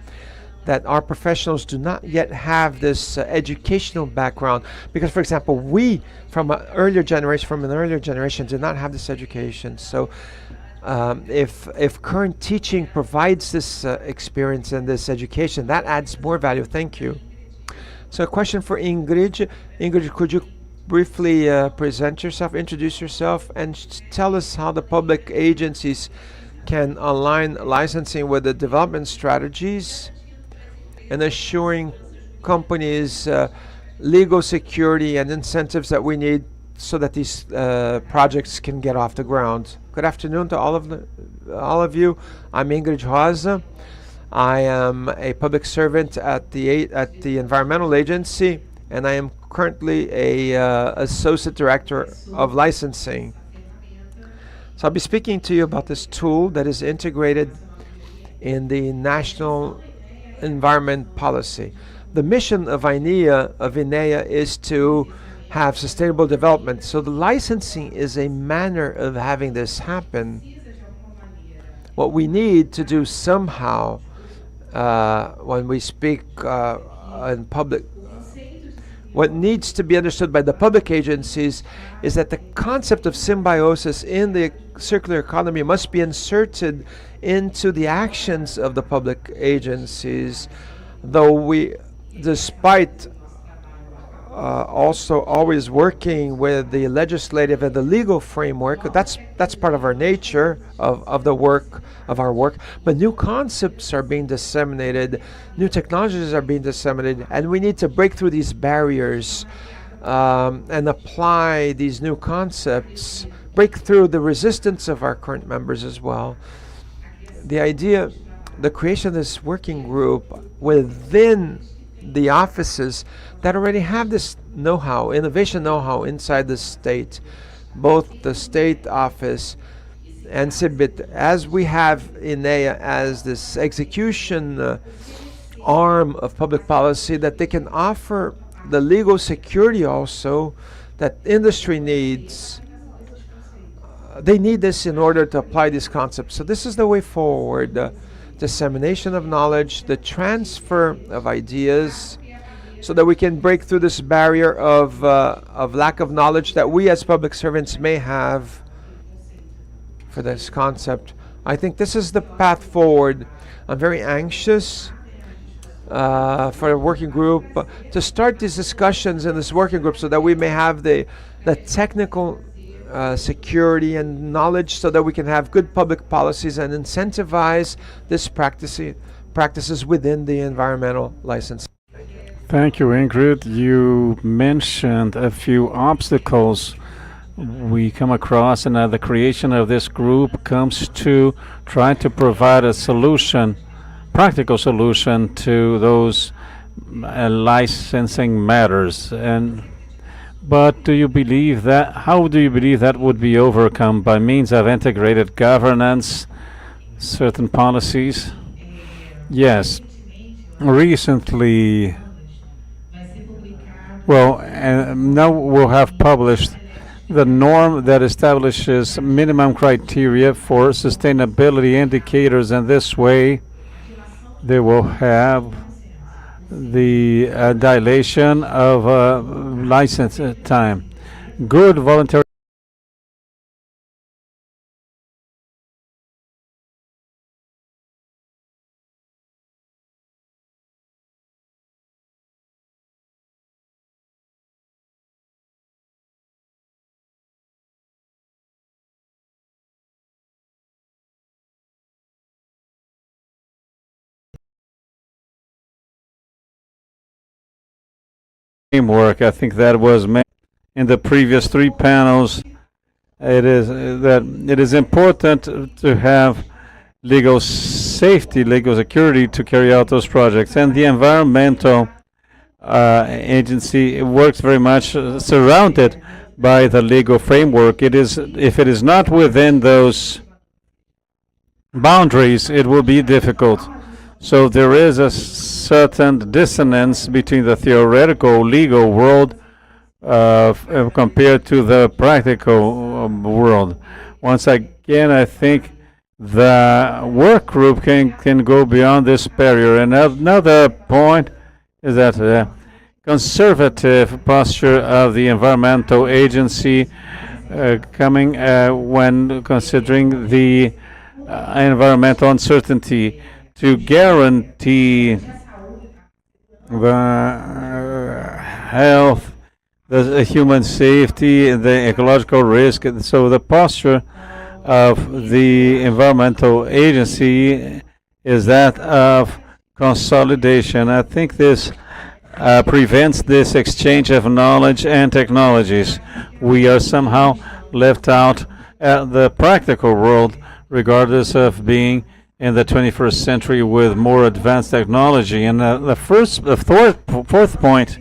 that our professionals do not yet have this educational background because, for example, we from an earlier generation did not have this education. So if current teaching provides this experience and this education, that adds more value. Thank you. So a question for Ingrid. Ingrid, could you briefly present yourself, introduce yourself, and tell us how the public agencies can align licensing with the development strategies and assuring companies legal security and incentives that we need so that these projects can get off the ground. Good afternoon to all of you. I'm Ingrid Rosa. I am a public servant at the Environmental Agency, and I am currently a associate director of licensing. So I'll be speaking to you about this tool that is integrated in the National Environment Policy. The mission of INEA is to have sustainable development. So the licensing is a manner of having this happen. What we need to do somehow when we speak in public, what needs to be understood by the public agencies is that the concept of symbiosis in the circular economy must be inserted into the actions of the public agencies, though we, despite also always working with the legislative and the legal framework, that's part of our nature of our work, but new concepts are being disseminated, new technologies are being disseminated, and we need to break through these barriers and apply these new concepts, break through the resistance of our current members as well. The idea, the creation of this working group within the offices that already have this know-how, innovation know-how inside the state, both the state office and CIBIT, as we have INEA as this execution arm of public policy, that they can offer the legal security also that industry needs. They need this in order to apply these concepts. So this is the way forward. Dissemination of knowledge, the transfer of ideas, so that we can break through this barrier of lack of knowledge that we as public servants may have for this concept. I think this is the path forward. I'm very anxious for a working group to start these discussions in this working group so that we may have the technical security and knowledge so that we can have good public policies and incentivize this practices within the environmental license. Thank you, Ingrid. You mentioned a few obstacles we come across, and the creation of this group comes to try to provide a solution, practical solution to those licensing matters. But do you believe that? How do you believe that would be overcome by means of integrated governance, certain policies? Yes. Recently, now we'll have published the norm that establishes minimum criteria for sustainability indicators, and this way they will have the dilation of license time. Good voluntary framework. I think that was in the previous three panels. It is important to have legal safety, legal security to carry out those projects. And the environmental agency works very much surrounded by the legal framework. It is, if it is not within those boundaries, it will be difficult. So there is a certain dissonance between the theoretical legal world compared to the practical world. Once again, I think the work group can go beyond this barrier. And another point is that the conservative posture of the environmental agency coming when considering the environmental uncertainty to guarantee the health, the human safety, the ecological risk. So the posture of the environmental agency is that of consolidation. I think this prevents this exchange of knowledge and technologies. We are somehow left out at the practical world, regardless of being in the 21st century with more advanced technology. And the fourth point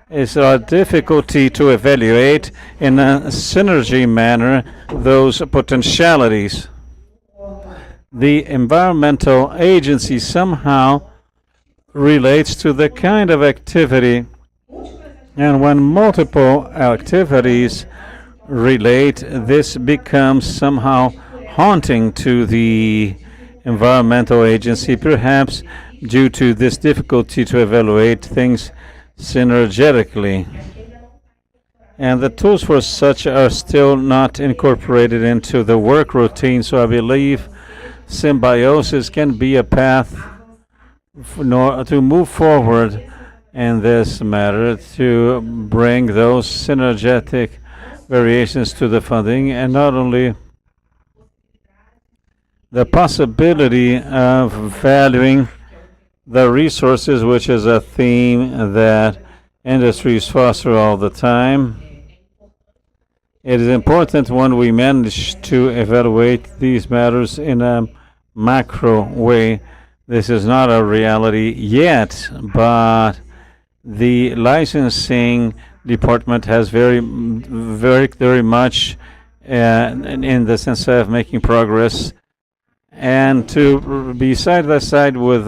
is our difficulty to evaluate in a synergy manner those potentialities. The environmental agency somehow relates to the kind of activity, and when multiple activities relate, this becomes somehow haunting to the environmental agency, perhaps due to this difficulty to evaluate things synergetically. And the tools for such are still not incorporated into the work routine, so I believe symbiosis can be a path to move forward in this matter, to bring those synergetic variations to the funding, and not only the possibility of valuing the resources, which is a theme that industries foster all the time. It is important when we manage to evaluate these matters in a macro way. This is not a reality yet, but the licensing department has very much in the sense of making progress, and to be side by side with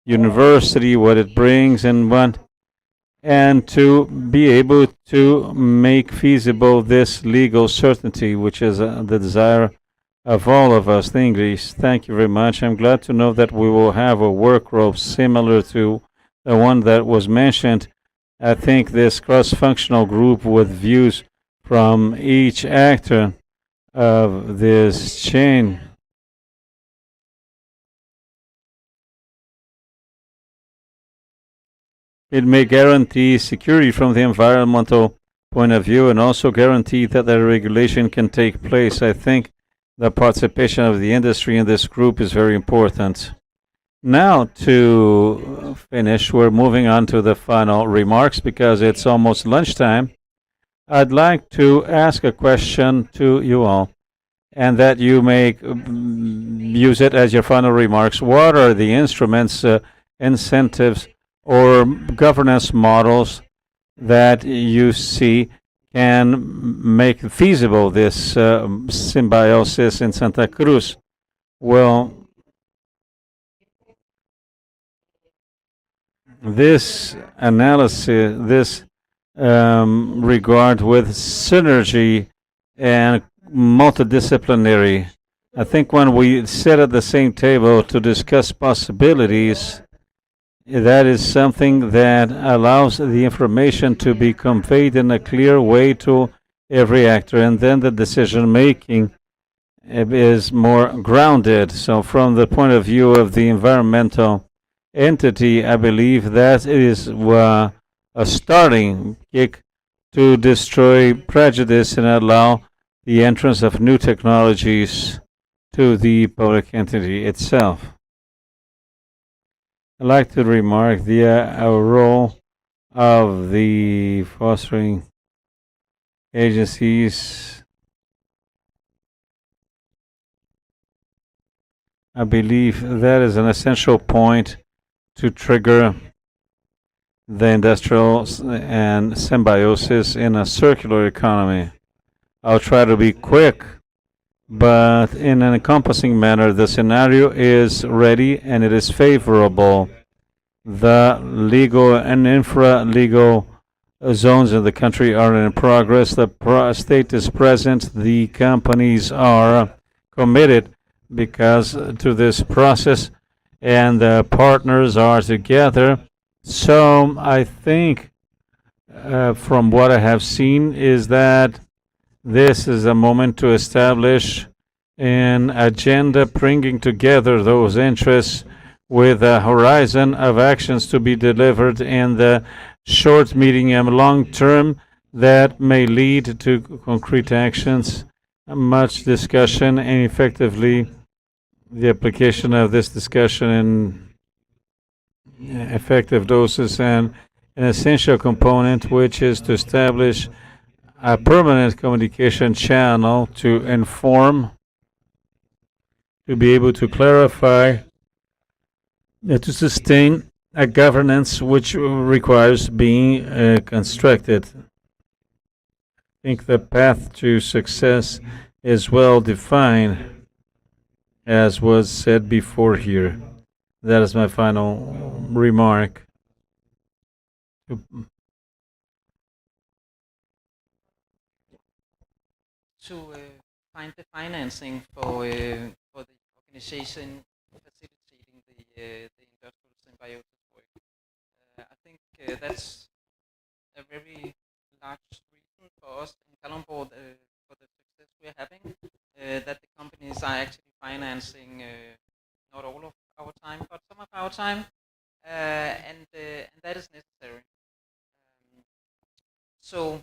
university, what it brings and to be able to make feasible this legal certainty, which is the desire of all of us. Thank you very much. I'm glad to know that we will have a work group similar to the one that was mentioned. I think this cross-functional group with views from each actor of this chain it may guarantee security from the environmental point of view and also guarantee that the regulation can take place. I think the participation of the industry in this group is very important. Now, to finish, we're moving on to the final remarks because it's almost lunchtime. I'd like to ask a question to you all, and that you may use it as your final remarks. What are the instruments, incentives, or governance models that you see can make feasible this symbiosis in Santa Cruz? Well, this analysis, this regard with synergy and multidisciplinary, I think when we sit at the same table to discuss possibilities, that is something that allows the information to be conveyed in a clear way to every actor, and then the decision making is more grounded. So from the point of view of the environmental entity, I believe that is a starting kick to destroy prejudice and allow the entrance of new technologies to the public entity itself. I'd like to remark the role of the fostering agencies I believe that is an essential point to trigger the industrial and symbiosis in a circular economy. I'll try to be quick, but in an encompassing manner, the scenario is ready and it is favorable. The legal and infra-legal zones in the country are in progress. The state is present. The companies are committed because to this process, and the partners are together. So I think, from what I have seen, is that this is a moment to establish an agenda bringing together those interests with a horizon of actions to be delivered in the short, medium, and long term that may lead to concrete actions, much discussion, and effectively the application of this discussion in effective doses, and an essential component, which is to establish a permanent communication channel to inform, to be able to clarify, to sustain a governance which requires being constructed. I think the path to success is well defined, as was said before here. That is my final remark. To find the financing for the organization facilitating the industrial symbiosis work. I think that's a very large reason for us in Kalundborg for the success we're having, that the companies are actually financing not all of our time, but some of our time, and that is necessary. So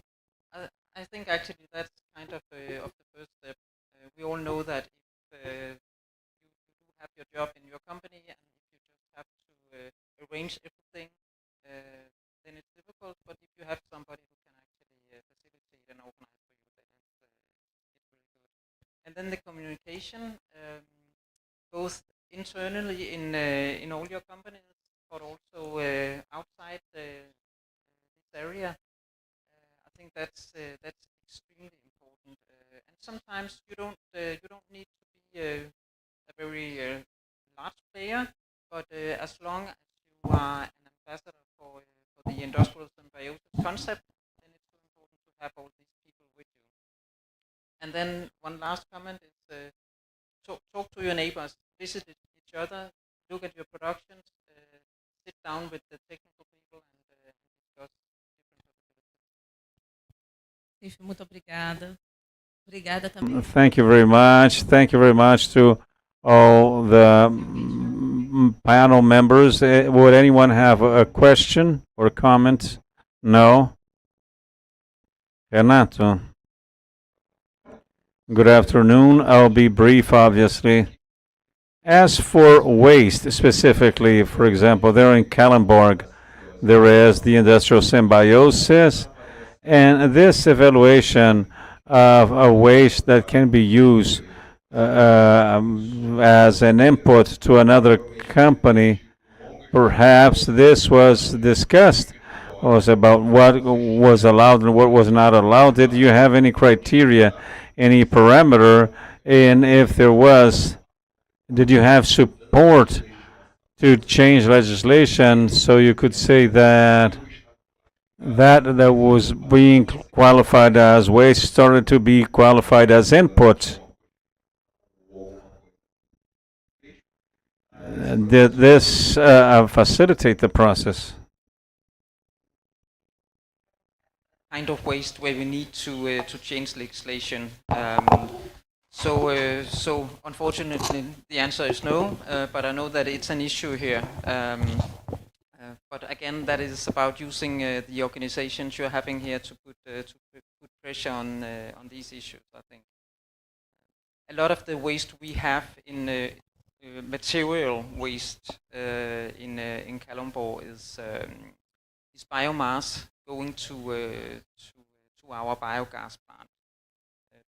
I think actually that's kind of the first step. We all know that if you do have your job in your company and if you just have to arrange everything, then it's difficult. But if you have somebody who can actually facilitate and organize for you, then it's really good. And then the communication, both internally in all your companies, but also outside this area. I think that's extremely important. And sometimes you don't need to be a very large player, but as long as you are an ambassador for the industrial symbiosis concept, then it's so important to have all these people with you. And then one last comment is talk to your neighbors, visit each other, look at your productions, sit down with the technical people and discuss different possibilities. Muito obrigada. Obrigada também. Thank you very much. Thank you very much to all the panel members. Would anyone have a question or comment? No? Renato. Good afternoon. I'll be brief, obviously. As for waste specifically, for example, there in Kalundborg, there is the industrial symbiosis, and this evaluation of a waste that can be used as an input to another company, perhaps this was discussed, was about what was allowed and what was not allowed. Did you have any criteria, any parameter, and if there was, did you have support to change legislation so you could say that that was being qualified as waste started to be qualified as input? Did this facilitate the process? Kind of waste where we need to change legislation. So unfortunately, the answer is no. But I know that it's an issue here. But again, that is about using the organizations you're having here to put pressure on these issues. I think a lot of the waste we have in material waste in Kalundborg is biomass going to our biogas plant.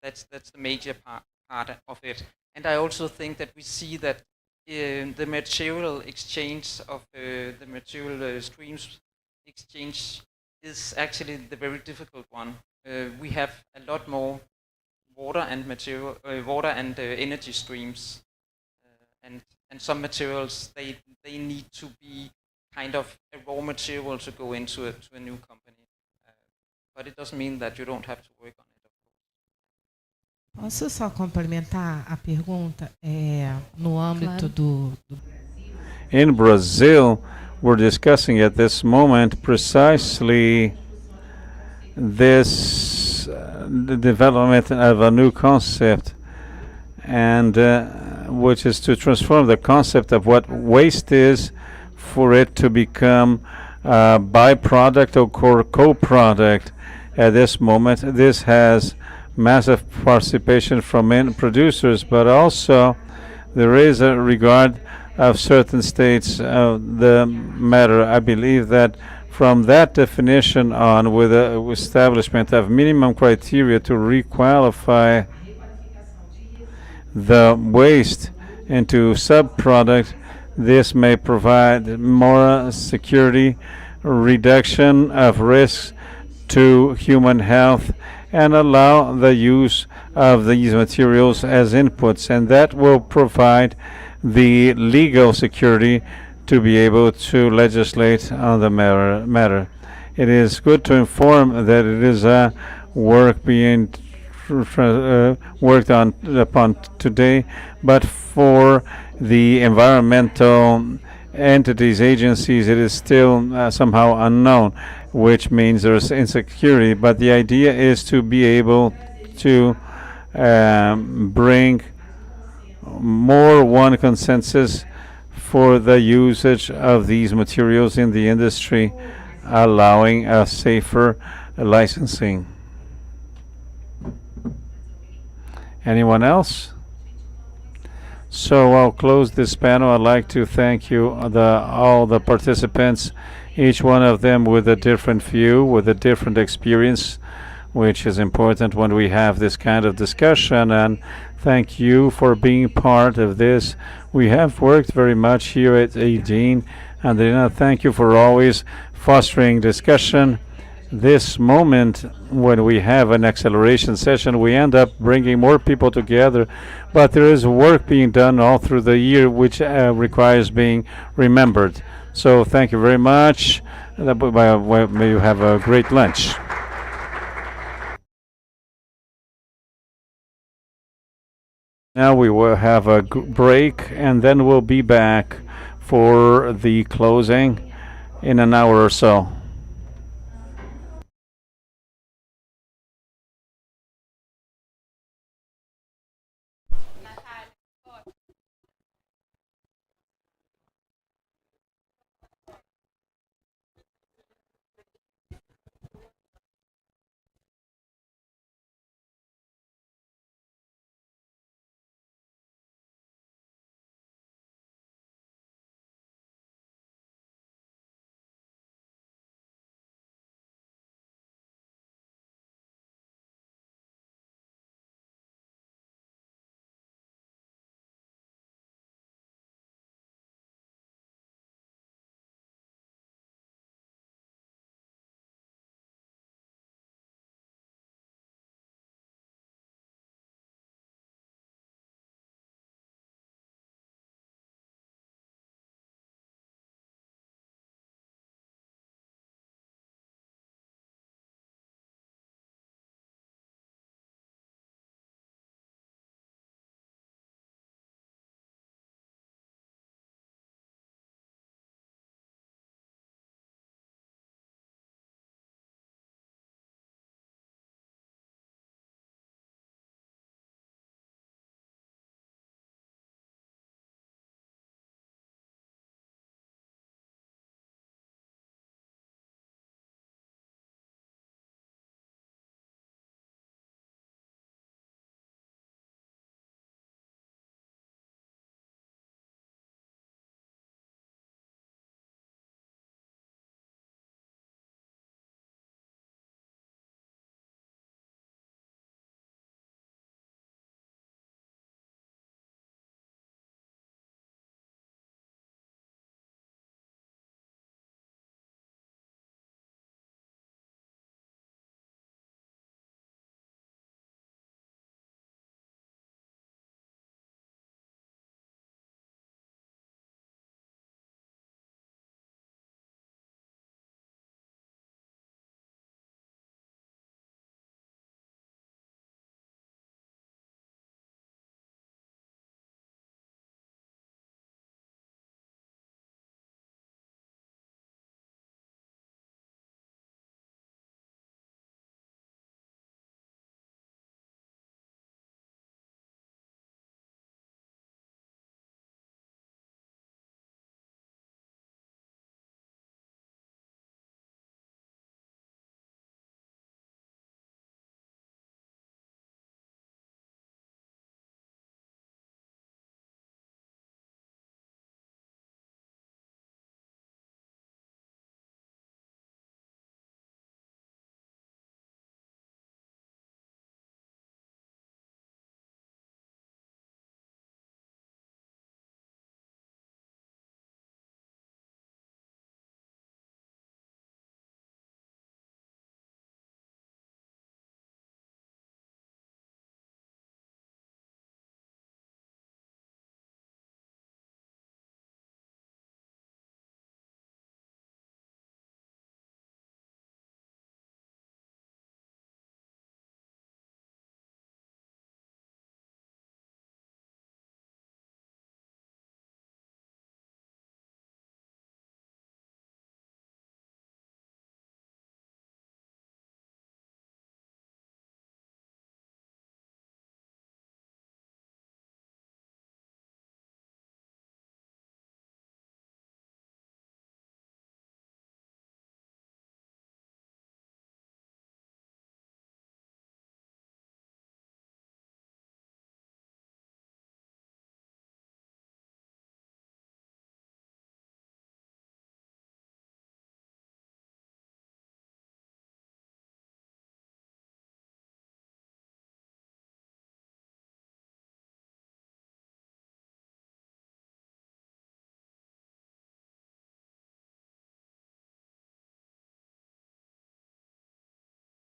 That's the major part of it. And I also think that we see that the material exchange of the material streams exchange is actually the very difficult one. We have a lot more water and material, water and energy streams, and some materials they need to be kind of a raw material to go into a new company. But it doesn't mean that you don't have to work on it, of course. Posso só complementar a pergunta? No âmbito do In Brazil, we're discussing at this moment precisely this the development of a new concept, and which is to transform the concept of what waste is for it to become a byproduct or co-product. At this moment, this has massive participation from producers, but also there is a regard of certain states of the matter. I believe that from that definition on, with the establishment of minimum criteria to requalify the waste into sub-product, this may provide more security, reduction of risks to human health, and allow the use of these materials as inputs, and that will provide the legal security to be able to legislate on the matter. It is good to inform that it is a work being worked upon today, but for the environmental entities, agencies, it is still somehow unknown, which means there's insecurity. But the idea is to be able to bring more one consensus for the usage of these materials in the industry, allowing a safer licensing. Anyone else? So I'll close this panel. I'd like to thank you, all the participants, each one of them with a different view, with a different experience, which is important when we have this kind of discussion. And thank you for being part of this. We have worked very much here at AEDIN, and thank you for always fostering discussion. This moment, when we have an acceleration session, we end up bringing more people together, but there is work being done all through the year which requires being remembered. So thank you very much. May you have a great lunch. Now we will have a break, and then we'll be back for the closing in an hour or so.